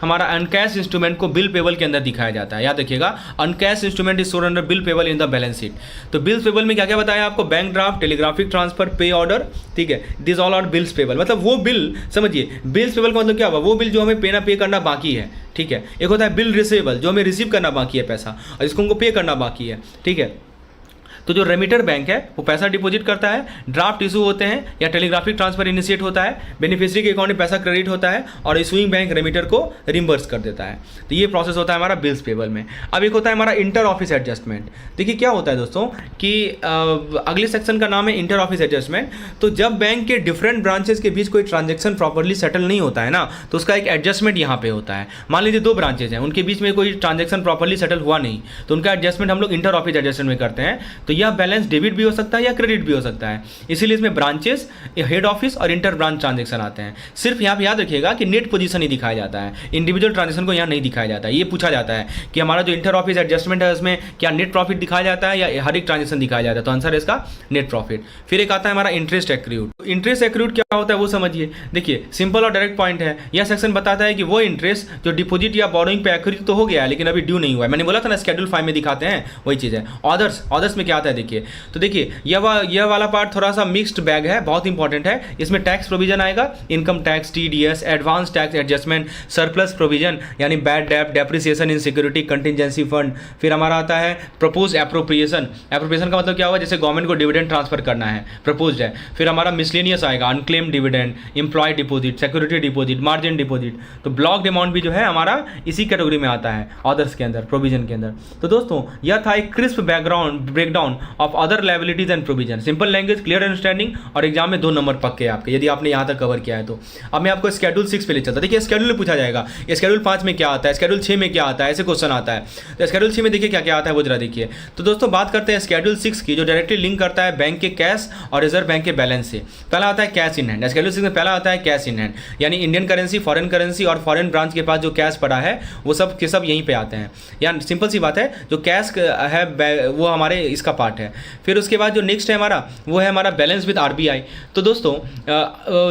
हमारा अनकैश इंस्ट्रूमेंट को बिल पेबल के अंदर दिखाया जाता है। याद रखिएगा, uncash instrument is shown under bill payable in the balance sheet. तो बिल्स पेबल में क्या क्या बताया आपको, bank draft, telegraphic transfer, pay order, ठीक है, this all are bills payable. मतलब वो बिल, समझिए बिल्स पेबल का मतलब क्या हुआ, वो बिल जो हमें पे करना बाकी है, ठीक है। एक होता है बिल रिसीवेबल, जो हमें रिसीव करना बाकी है पैसा और इसको हमको पे करना बाकी है, ठीक है। तो जो रेमिटर बैंक है वो पैसा डिपॉजिट करता है, ड्राफ्ट इशू होते हैं या टेलीग्राफिक ट्रांसफर इनिशिएट होता है, बेनिफिशियरी के अकाउंट में पैसा क्रेडिट होता है और इशूइंग बैंक रेमिटर को रिम्बर्स कर देता है। तो ये प्रोसेस होता है हमारा बिल्स पेबल में। अब एक होता है हमारा इंटर ऑफिस एडजस्टमेंट। देखिए क्या होता है दोस्तों कि अगले सेक्शन का नाम है इंटर ऑफिस एडजस्टमेंट। तो जब बैंक के डिफरेंट ब्रांचेस के बीच कोई ट्रांजेक्शन प्रॉपर्ली सेटल नहीं होता है ना, तो उसका एक एडजस्टमेंट यहाँ पे होता है। मान लीजिए 2 ब्रांचेज हैं, उनके बीच में कोई ट्रांजेक्शन प्रॉपर्ली सेटल हुआ नहीं, तो उनका एडजस्टमेंट हम लोग इंटर ऑफिस एडजस्टमेंट में करते हैं। तो यह बैलेंस डेबिट भी हो सकता है या क्रेडिट भी हो सकता है, इसीलिए इसमें ब्रांचेस, हेड ऑफिस और इंटर ब्रांच ट्रांजेक्शन आते हैं। सिर्फ यहाँ पे याद रखिएगा कि नेट पोजीशन ही दिखाया जाता है, इंडिविजुअल ट्रांजेक्शन को यहाँ नहीं दिखाया जाता है। ये पूछा जाता है कि हमारा जो इंटर ऑफिस एडजस्टमेंट है उसमें क्या नेट प्रॉफिट दिखाया जाता है या हर एक ट्रांजेक्शन दिखाया जाता है, तो आंसर है इसका नेट प्रॉफिट। फिर एक आता है हमारा इंटरेस्ट एक्रूड। इंटरेस्ट एक्रूड क्या होता है वो समझिए। देखिए सिंपल और डायरेक्ट पॉइंट है, यह सेक्शन बताता है कि वो इंटरेस्ट जो डिपॉजिट या बोरोइंग पे एक्रूड तो हो गया है लेकिन अभी ड्यू नहीं हुआ है। मैंने बोला था ना शेड्यूल 5 में दिखाते हैं, वही चीज़ है। ऑदर्स में क्या आता है देखिए, तो देखिए यह वाला पार्ट थोड़ा सा मिक्स्ड बैग है, बहुत इंपॉर्टेंट है। इसमें टैक्स प्रोविजन आएगा, income tax, TDS, advance tax adjustment, surplus provision यानी बैड डेप्ट, depreciation in security, contingency fund. फिर हमारा आता है प्रपोज एप्रोप्रिएशन। एप्रोप्रिएशन का मतलब क्या होगा, जैसे गवर्नमेंट को डिविडेंड ट्रांसफर करना है, प्रपोज्ड है। फिर हमारा मिसलेनियस आएगा, unclaim dividend, employ deposit, security deposit, margin deposit. तो ब्लॉक्ड अमाउंट भी जो है हमारा इसी कैटेगरी में आता है, ऑदर्स के अंदर, प्रोविजन के अंदर। तो दोस्तों यह था एक crisp breakdown of other liabilities and provision. Simple language, clear understanding, और एग्जाम में 2 नंबर पक्के आपके यदि आपने यहाँ तक कवर किया है तो। अब मैं आपको शेड्यूल 6 पे ले चलता। देखिए शेड्यूल में पूछा जाएगा शेड्यूल 5 में क्या आता है, शेड्यूल 6 में क्या आता है, ऐसे क्वेश्चन आता है। तो शेड्यूल 6 में देखिए क्या क्या आता है वो जरा देखिए। तो दोस्तों बात करते हैं शेड्यूल 6 की, जो डायरेक्टली लिंक करता है बैंक के कैश और रिजर्व बैंक के बैलेंस से। पहला आता है कैश इन हैंड। शेड्यूल 6 में पहला आता है कैश इन हैंड, यानी इंडियन करेंसी, फॉरेन करेंसी और फॉरेन ब्रांच के पास जो कैश पड़ा है वो सब के सब यहीं पे आते हैं। यानी सिंपल सी बात है, जो कैश है वो हमारे इसका पार्ट है। फिर उसके बाद जो नेक्स्ट है हमारा वो है हमारा बैलेंस विद RBI। तो दोस्तों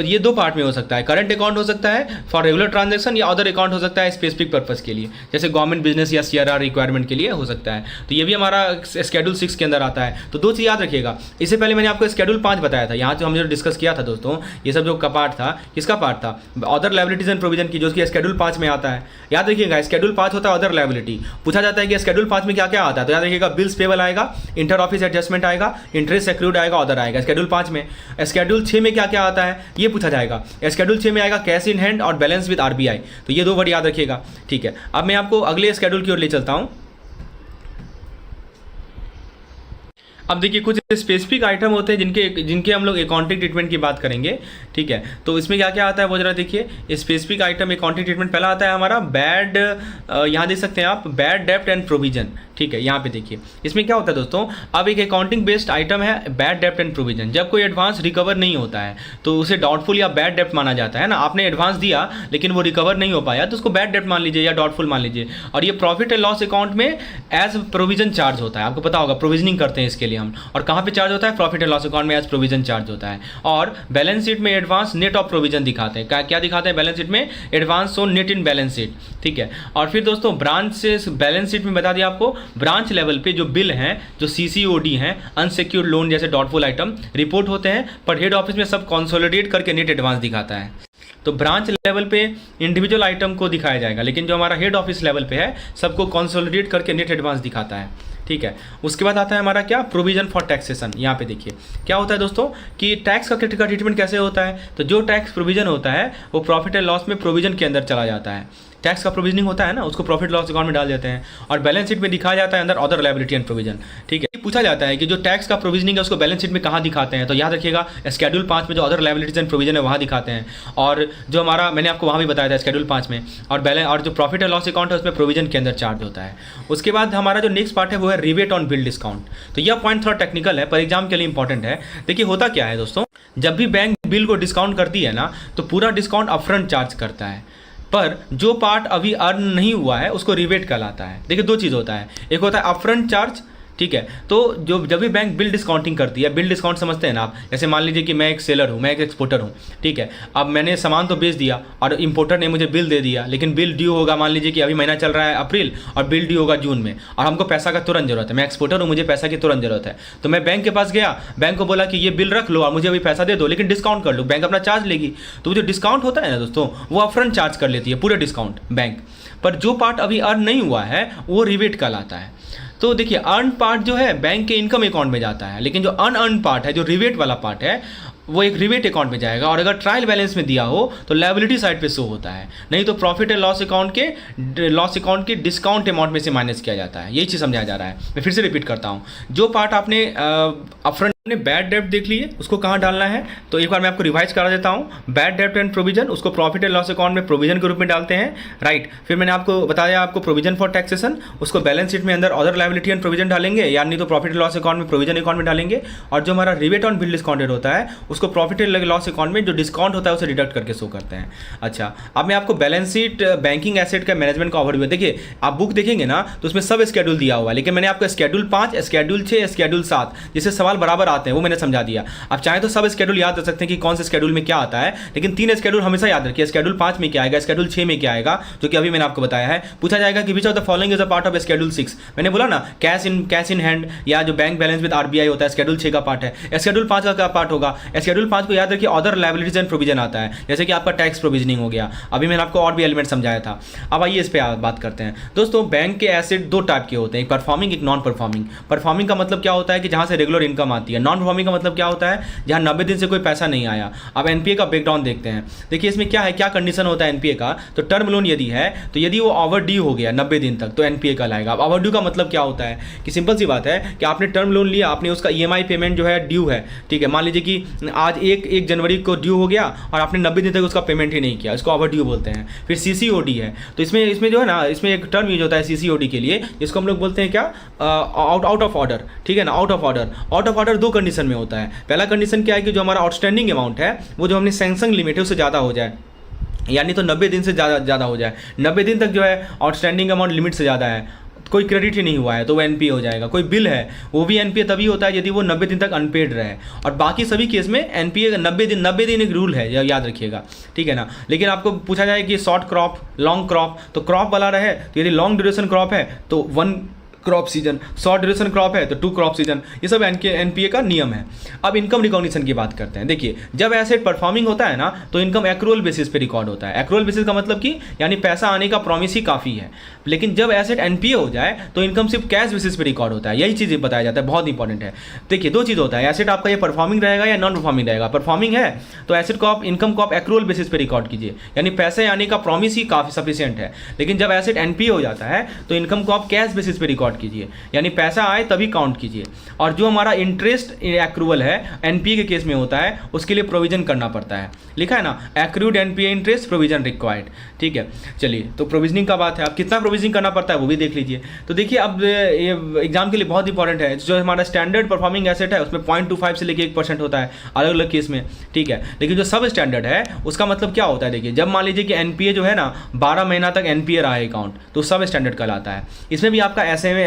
ये 2 पार्ट में हो सकता है, करंट अकाउंट हो सकता है फॉर रेगुलर ट्रांजैक्शन या अदर अकाउंट हो सकता है स्पेसिफिक पर्पस के लिए, जैसे गवर्नमेंट बिजनेस या CRR रिक्वायरमेंट के लिए हो सकता है। तो ये भी हमारा शेड्यूल 6 के अंदर आता है। तो 2 चीज़ याद रखिएगा। इससे पहले मैंने आपको शेड्यूल 5 बताया था, यहाँ जो हमने डिस्कस किया था दोस्तों, ये सब जो का पार्ट था, किसका पार्ट था, अदर लायबिलिटीज एंड प्रोविजन की, जो कि शेड्यूल 5 में आता है। याद रखिएगा शेड्यूल 5 होता है अदर लायबिलिटी। पूछा जाता है कि शेड्यूल 5 में क्या क्या आता है, तो याद रखिएगा बिल्स पेबल आएगा, इंटर ऑफिस एडजस्टमेंट आएगा, इंटरेस्ट एक्रूड आएगा, अदर आएगा शेड्यूल 5 में। शेड्यूल 6 में क्या क्या आता है ये पूछा जाएगा। शेड्यूल 6 में आएगा कैश इन हैंड और बैलेंस विद RBI। तो ये 2 वर्ड याद रखिएगा, ठीक है। अब मैं आपको अगले शेड्यूल की ओर ले चलता हूँ। अब देखिए कुछ स्पेसिफिक आइटम होते हैं जिनके हम लोग अकाउंटिंग ट्रीटमेंट की बात करेंगे, ठीक है। तो इसमें क्या क्या आता है वो जरा देखिए। स्पेसिफिक आइटम अकाउंटिंग ट्रीटमेंट पहला आता है हमारा बैड, यहाँ देख सकते हैं आप, बैड डेप्ट एंड प्रोविजन, ठीक है। यहाँ पे देखिए इसमें क्या होता है दोस्तों, अब एक अकाउंटिंग बेस्ड आइटम है बैड डेप्ट एंड प्रोविजन। जब कोई एडवांस रिकवर नहीं होता है तो उसे डाउटफुल या बैड डेप्ट माना जाता है ना। आपने एडवांस दिया लेकिन वो रिकवर नहीं हो पाया तो उसको बैड डेप्ट मान लीजिए या डाउटफुल मान लीजिए। और ये प्रॉफिट एंड लॉस अकाउंट में एज प्रोविजन चार्ज होता है, आपको पता होगा, प्रोविजनिंग करते हैं इसके लिए हम। और कहाँ पे चार्ज होता है, प्रॉफिट एंड लॉस अकाउंट में एज प्रोविजन चार्ज होता है। और बैलेंस शीट में एडवांस नेट ऑफ प्रोविजन दिखाते हैं। क्या दिखाते हैं बैलेंस शीट में, advance so net in balance sheet, ठीक है। और फिर दोस्तों ब्रांच से बैलेंस शीट में बता दिया आपको, ब्रांच लेवल पे जो बिल हैं, जो CCOD हैं, अनसिक्योर्ड लोन जैसे डाउटफुल आइटम रिपोर्ट होते हैं, पर हेड ऑफिस में सब कंसोलिडेट करके नेट एडवांस दिखाता है। तो ब्रांच लेवल पे इंडिविजुअल आइटम को दिखाया जाएगा, लेकिन जो हमारा हेड ऑफिस लेवल पे है सबको कंसोलिडेट करके नेट एडवांस दिखाता है, ठीक है। उसके बाद आता है हमारा क्या, प्रोविजन फॉर टैक्सेशन। यहाँ पे देखिए क्या होता है दोस्तों कि टैक्स का ट्रीटमेंट कैसे होता है। तो जो टैक्स प्रोविजन होता है वो प्रॉफिट एंड लॉस में प्रोविजन के अंदर चला जाता है। टैक्स का प्रोविजनिंग होता है ना, उसको प्रॉफिट लॉस अकाउंट में डाल देते हैं और बैलेंस शीट में दिखाया जाता है अंदर अदर लायबिलिटी एंड प्रोविजन, ठीक है। पूछा जाता है कि जो टैक्स का प्रोविजनिंग है उसको बैलेंस शीट में कहाँ दिखाते हैं, तो याद रखिएगा शेड्यूल 5 में जो अदर लायबिलिटीज एंड प्रोविजन है वहाँ दिखाते हैं। और जो हमारा मैंने आपको वहाँ भी बताया था शेड्यूल 5 में। और जो प्रॉफिट एंड लॉस अकाउंट है उसमें प्रोविजन के अंदर चार्ज होता है। उसके बाद हमारा जो नेक्स्ट पार्ट है वो है रिबेट ऑन बिल डिस्काउंट। तो यह पॉइंट थोड़ा टेक्निकल है पर एग्जाम के लिए इंपॉर्टेंट है। देखिए होता क्या है दोस्तों, जब भी बैंक बिल को डिस्काउंट करती है ना तो पूरा डिस्काउंट अपफ्रंट चार्ज करता है, पर जो पार्ट अभी अर्न नहीं हुआ है उसको रिबेट कहलाता है। देखिए 2 चीज़ होता है, एक होता है अपफ्रंट चार्ज, ठीक है। तो जब भी बैंक बिल डिस्काउंटिंग करती है, बिल डिस्काउंट समझते हैं ना आप, जैसे मान लीजिए कि मैं एक सेलर हूँ, मैं एक एक्सपोर्टर हूँ, ठीक है। अब मैंने सामान तो बेच दिया और इंपोर्टर ने मुझे बिल दे दिया, लेकिन बिल ड्यू होगा, मान लीजिए कि अभी महीना चल रहा है अप्रैल और बिल ड्यू होगा जून में, और हमको पैसा का तुरंत जरूरत है। मैं एक्सपोर्टर हूँ, मुझे पैसा की तुरंत जरूरत है, तो मैं बैंक के पास गया, बैंक को बोला कि ये बिल रख लो और मुझे अभी पैसा दे दो, लेकिन डिस्काउंट कर लो। बैंक अपना चार्ज लेगी, तो जो डिस्काउंट होता है ना दोस्तों वो अपफ्रंट चार्ज कर लेती है पूरे डिस्काउंट बैंक, पर जो पार्ट अभी अर्न नहीं हुआ है वो रिबेट कहलाता है। तो देखिए अर्न पार्ट जो है बैंक के इनकम अकाउंट में जाता है, लेकिन जो अनअर्न पार्ट है, जो रिवेट वाला पार्ट है, वो एक रिवेट अकाउंट में जाएगा। और अगर ट्रायल बैलेंस में दिया हो तो लायबिलिटी साइड पे शो होता है, नहीं तो प्रॉफिट एंड लॉस अकाउंट के डिस्काउंट अमाउंट में से माइनस किया जाता है। यही चीज़ समझाया जा रहा है। मैं फिर से रिपीट करता हूँ, जो पार्ट आपने अपफ्रंट ने बैड डेब्ट देख लिए उसको कहाँ डालना है, तो एक बार मैं आपको रिवाइज करा देता हूँ। बैड डेब्ट एंड प्रोविजन, उसको प्रॉफिट एंड लॉस अकाउंट में प्रोविजन के रूप में डालते हैं, राइट। फिर मैंने आपको बताया आपको प्रोविजन फॉर टैक्सेशन, उसको बैलेंस शीट में अंदर अदर लायबिलिटी एंड प्रोविजन डालेंगे, या नहीं तो प्रॉफिट एंड लॉस अकाउंट में प्रोविजन अकाउंट में डालेंगे। और जो हमारा रिवेट ऑन बिल डिस्काउंटेड होता है उसको प्रॉफिट एंड लॉस अकाउंट में जो डिस्काउंट होता है उसे डिडक्ट करके शो करते हैं। अच्छा, अब मैं आपको बैलेंस शीट बैंकिंग एसेट का मैनेजमेंट का ओवरव्यू, देखिए आप बुक देखेंगे ना तो उसमें सब स्केड्यूल दिया हुआ है, लेकिन मैंने आपको स्केड्यूल 5, स्केड्यूल 6, स्केड्यूल 7 जिससे सवाल बराबर आते हैं वो मैंने समझा दिया। आप चाहें तो सब स्केड्यूल याद रख सकते हैं कि कौन से स्केड्यूल में क्या आता है, लेकिन 3 स्केड्यूल हमेशा याद रखिए। स्केड्यूल 5 में क्या आएगा, स्केड्यूल 6 में क्या आएगा, जो कि अभी मैंने आपको बताया है। पूछा जाएगा कि which of the following is a part of schedule 6, मैंने बोला ना कैश इन हैंड या जो बैंक बैलेंस विद आरबीआई होता है स्केड्यूल 6 का पार्ट है। स्केड्यूल 5 का क्या पार्ट होगा, स्केड्यूल 5 को याद रखिए अदर लायबिलिटीज एंड प्रोविजन आता है, जैसे कि आपका टैक्स प्रोविजनिंग हो गया। अभी मैंने आपको और भी एलिमेंट समझाया था। अब आइए इस पर बात करते हैं। दोस्तों बैंक के एसेट 2 टाइप के होते हैं, एक परफॉर्मिंग, एक नॉन परफॉर्मिंग। परफॉर्मिंग का मतलब क्या होता है कि जहां से रेगुलर इनकम आती है। नॉन परफॉर्मिंग का मतलब क्या होता है, जहां 90 दिन से कोई पैसा नहीं आया। अब एनपीए का ब्रेकडाउन देखते हैं। देखिए इसमें क्या है, क्या कंडीशन होता है एनपीए का, तो टर्म लोन यदि है तो यदि वो ओवर ड्यू हो गया 90 दिन तक तो एनपीए का लाएगा। अब ओवर ड्यू का मतलब क्या होता है कि सिंपल सी बात है कि आपने टर्म लोन लिया, आपने उसका ईएमआई पेमेंट जो है ड्यू है, ठीक है। मान लीजिए कि आज 1 जनवरी को ड्यू हो गया और आपने 90 दिन तक उसका पेमेंट ही नहीं किया, इसको ओवर ड्यू बोलते हैं। फिर सीसीओडी है, तो इसमें जो है ना, इसमें एक टर्म यूज होता है सीसीओडी के लिए, जिसको हम लोग बोलते हैं क्या, आउट ऑफ ऑर्डर, ठीक है ना। आउट ऑफ ऑर्डर 2 कंडीशन में होता है। पहला कंडीशन क्या है कि जो हमारा आउटस्टैंडिंग अमाउंट है वो जो हमने सैंक्शन लिमिट है उससे ज़्यादा हो जाए, यानी तो 90 दिन से ज़्यादा हो जाए। 90 दिन तक जो है आउटस्टैंडिंग अमाउंट लिमिट से ज़्यादा है, कोई क्रेडिट ही नहीं हुआ है तो वो एनपीए हो जाएगा। कोई बिल है वो भी एनपीए तभी होता है यदि वो 90 दिन तक अनपेड रहे। और बाकी सभी केस में एनपीए 90 दिन एक रूल है, याद रखिएगा, ठीक है ना। लेकिन आपको पूछा जाए कि शॉर्ट क्रॉप, लॉन्ग क्रॉप, तो क्रॉप वाला रहे तो यदि लॉन्ग ड्यूरेशन क्रॉप है तो 1 crop season, short duration crop है तो 2 क्रॉप सीजन, ये सब एनपीए का नियम है। अब इनकम रिकॉग्निशन की बात करते हैं। देखिए जब एसेट परफॉर्मिंग होता है ना तो इनकम एक्रूअल बेसिस पे रिकॉर्ड होता है। एक्रूअल बेसिस का मतलब कि यानी पैसा आने का प्रॉमिस ही काफ़ी है। लेकिन जब एसेट एनपीए हो जाए तो इनकम सिर्फ कैश बेसिस पे रिकॉर्ड होता है। यही चीज़ बताया जाता है, बहुत इंपॉर्टेंट है। देखिए 2 चीज़ होता है, एसेट आपका ये परफॉर्मिंग रहेगा या नॉन परफॉर्मिंग रहेगा। परफॉर्मिंग है तो एसेट को आप, इनकम को आप एक्रूअल बेसिस पे रिकॉर्ड कीजिए, यानी पैसे आने का प्रॉमिस ही काफ़ी सफिशिएंट है। लेकिन जब एसेट एनपीए हो जाता है तो इनकम को आप कैश बेसिस पे रिकॉर्ड कीजिए, यानी पैसा आए तभी काउंट कीजिए। और जो हमारा इंटरेस्ट एक्रूवल है एनपीए के केस में होता है उसके लिए प्रोविजन करना पड़ता है। लिखा है ना, accrued NPA interest provision required, ठीक है। चलिए तो प्रोविजनिंग का बात है, अब कितना प्रोविजनिंग करना पड़ता है वो भी देख लीजिए। तो देखिए अब ये एग्जाम के लिए बहुत इंपॉर्टेंट है। जो हमारा स्टैंडर्ड परफॉर्मिंग एसेट है उसमें 0.25 से लेकर 1% होता है अलग अलग केस में, ठीक है। लेकिन जो सब स्टैंडर्ड है उसका मतलब क्या होता है, देखिए जब मान लीजिए कि एनपीए जो है ना 12 महीना तक एनपीए रहा है अकाउंट तो सब स्टैंडर्ड कहलाता है। इसमें भी आपका SMA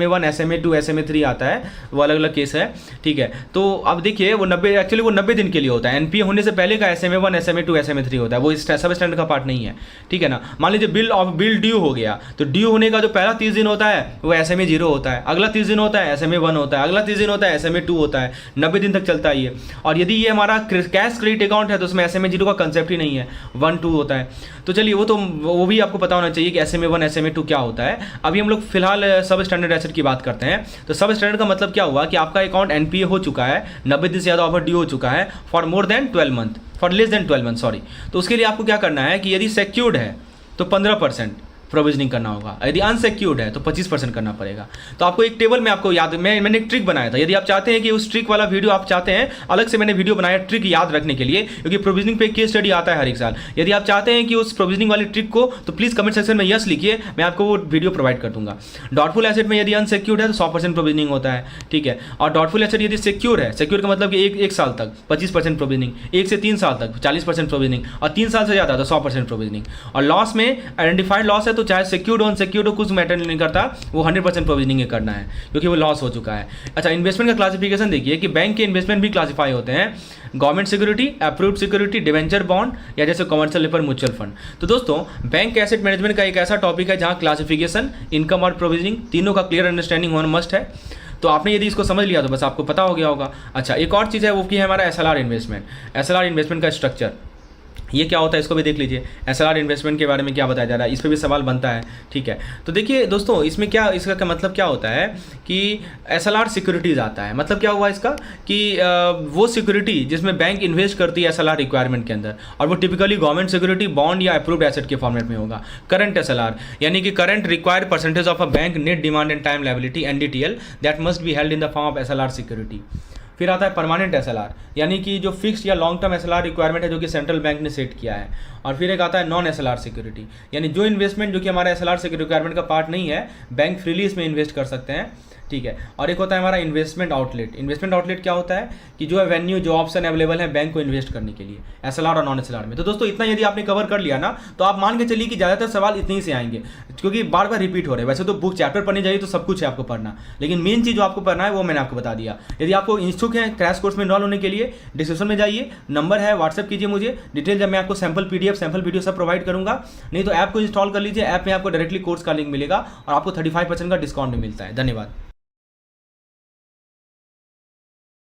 1, SMA 2, SMA 3 आता है, वो अलग अलग केस है, ठीक है। तो अब देखिए वो 90 दिन के लिए होता है। एनपीए होने से पहले का SMA 1, SMA 2, SMA 3 होता है, वो सब स्टैंडर्ड का पार्ट नहीं है, ठीक है ना। मान लीजिए बिल ड्यू हो गया तो ड्यू होने का जो पहला 30 दिन होता है वो SMA 0 होता है, अगला 30 दिन होता है SMA 1 होता है, अगला 30 दिन होता है SMA 2 होता है। 90 दिन तक चलता है ये। और यदि ये हमारा कैश क्रेडिट अकाउंट है तो उसमें SMA 0 का कंसेप्ट ही नहीं है, 1, 2 होता है। तो चलिए वो भी आपको पता होना चाहिए कि SMA 1, SMA 2 क्या होता है। अभी हम लोग फिलहाल सब स्टैंडर्ड एसेट की बात करते हैं। तो सब स्टैंडर्ड का मतलब क्या हुआ कि आपका अकाउंट एनपीए हो चुका है, 90 दिन से ज़्यादा ओवर ड्यू हो चुका है for less than 12 month, sorry. तो उसके लिए आपको क्या करना है कि यदि सिक्योर्ड है तो 15% प्रोविजनिंग करना होगा, यदि अनसिक्योर्ड है तो 25% करना पड़ेगा। तो आपको एक टेबल में आपको याद, मैंने एक ट्रिक बनाया था। यदि आप चाहते हैं कि उस ट्रिक वाला वीडियो आप चाहते हैं, अलग से मैंने वीडियो बनाया ट्रिक याद रखने के लिए, क्योंकि प्रोविजनिंग पे एक केस स्टडी आता है हर एक साल। यदि आप चाहते हैं कि उस प्रोविजनिंग वाली ट्रिक को, तो प्लीज़ कमेंट सेक्शन में यस लिखिए, मैं आपको वो वीडियो प्रोवाइड कर दूंगा। डॉटफुल एसेट में यदि अनसिक्योर्ड है तो 100% प्रोविजनिंग होता है, ठीक है। और डॉटफुल एसेट यदि सिक्योर है, सिक्योर का मतलब कि एक साल तक 25% प्रोविजनिंग, 1 से 3 साल तक 40% प्रोविजनिंग, और 3 साल से ज़्यादा तो 100% प्रोविजनिंग। और लॉस में आइडेंटिफाइड लॉस है तो चाहे सिक्योर्ड सिक्योर्ड कुछ मैटर नहीं करता, वो 100% प्रोविजनिंग करना है क्योंकि वो लॉस हो चुका है। अच्छा, इन्वेस्टमेंट का क्लासिफिकेशन देखिए कि बैंक के इन्वेस्टमेंट भी क्लासिफाई होते हैं, government security, approved security, debenture bond, या जैसे कमर्शियल पेपर, म्यूचुअल फंड। तो दोस्तों बैंक एसेट मैनेजमेंट का एक ऐसा टॉपिक है जहां क्लासिफिकेशन, इनकम और प्रोविजनिंग तीनों का क्लियर अंडरस्टैंडिंग होना मस्ट है। तो आपने यदि इसको समझ लिया तो बस आपको पता हो गया होगा। अच्छा, एक और चीज़ है वो की है हमारा SLR इन्वेस्टमेंट। SLR इन्वेस्टमेंट का स्ट्रक्चर ये क्या होता है इसको भी देख लीजिए। एसएलआर इन्वेस्टमेंट के बारे में क्या बताया जा रहा है, इस पर भी सवाल बनता है, ठीक है। तो देखिए दोस्तों, इसमें क्या, इसका क्या मतलब क्या होता है कि एसएलआर सिक्योरिटीज़ आता है। मतलब क्या हुआ इसका कि वो सिक्योरिटी जिसमें बैंक इन्वेस्ट करती है एसएलआर रिक्वायरमेंट के अंदर, और वो टिपिकली गवर्नमेंट सिक्योरिटी, बॉन्ड या अप्रूव्ड एसेट के फॉर्मेट में होगा। करंट एसएलआर यानी कि current required percentage of a bank net demand and time liability NDTL that must be held in the form of SLR security. फिर आता है परमानेंट एसएलआर, यानी कि जो फिक्स्ड या लॉन्ग टर्म एसएलआर रिक्वायरमेंट है जो कि सेंट्रल बैंक ने सेट किया है। और फिर एक आता है नॉन एसएलआर सिक्योरिटी, यानी जो इन्वेस्टमेंट जो कि हमारा एसएलआर रिक्वायरमेंट का पार्ट नहीं है, बैंक फ्रीली इसमें इन्वेस्ट कर सकते हैं, ठीक है। और एक होता है हमारा इन्वेस्टमेंट आउटलेट। इन्वेस्टमेंट आउटलेट क्या होता है कि जो एवेन्यू, जो ऑप्शन अवेलेबल है बैंक को इन्वेस्ट करने के लिए एसएलआर और नॉन एसएलआर में। तो दोस्तों इतना यदि आपने कवर कर लिया ना, तो आप मान के चलिए कि ज़्यादातर सवाल इतने ही से आएंगे, क्योंकि बार बार रिपीट हो रहे हैं। वैसे तो बुक चैप्टर पढ़ने जाइए तो सब कुछ है आपको पढ़ना, लेकिन मेन चीज़ जो आपको पढ़ना है वो मैंने आपको बता दिया। यदि आपको इच्छुक है क्रैश कोर्स में इनरोल होने के लिए, डिस्क्रिप्शन में जाइए, नंबर है, व्हाट्सएप कीजिए मुझे डिटेल, जब मैं आपको सैम्पल PDF, सैम्पल वीडियो सब प्रोवाइड करूँगा। नहीं तो ऐप को इंस्टॉल कर लीजिए, ऐप में आपको डायरेक्टली कोर्स का लिंक मिलेगा और आपको 35% का डिस्काउंट भी मिलता है। धन्यवाद।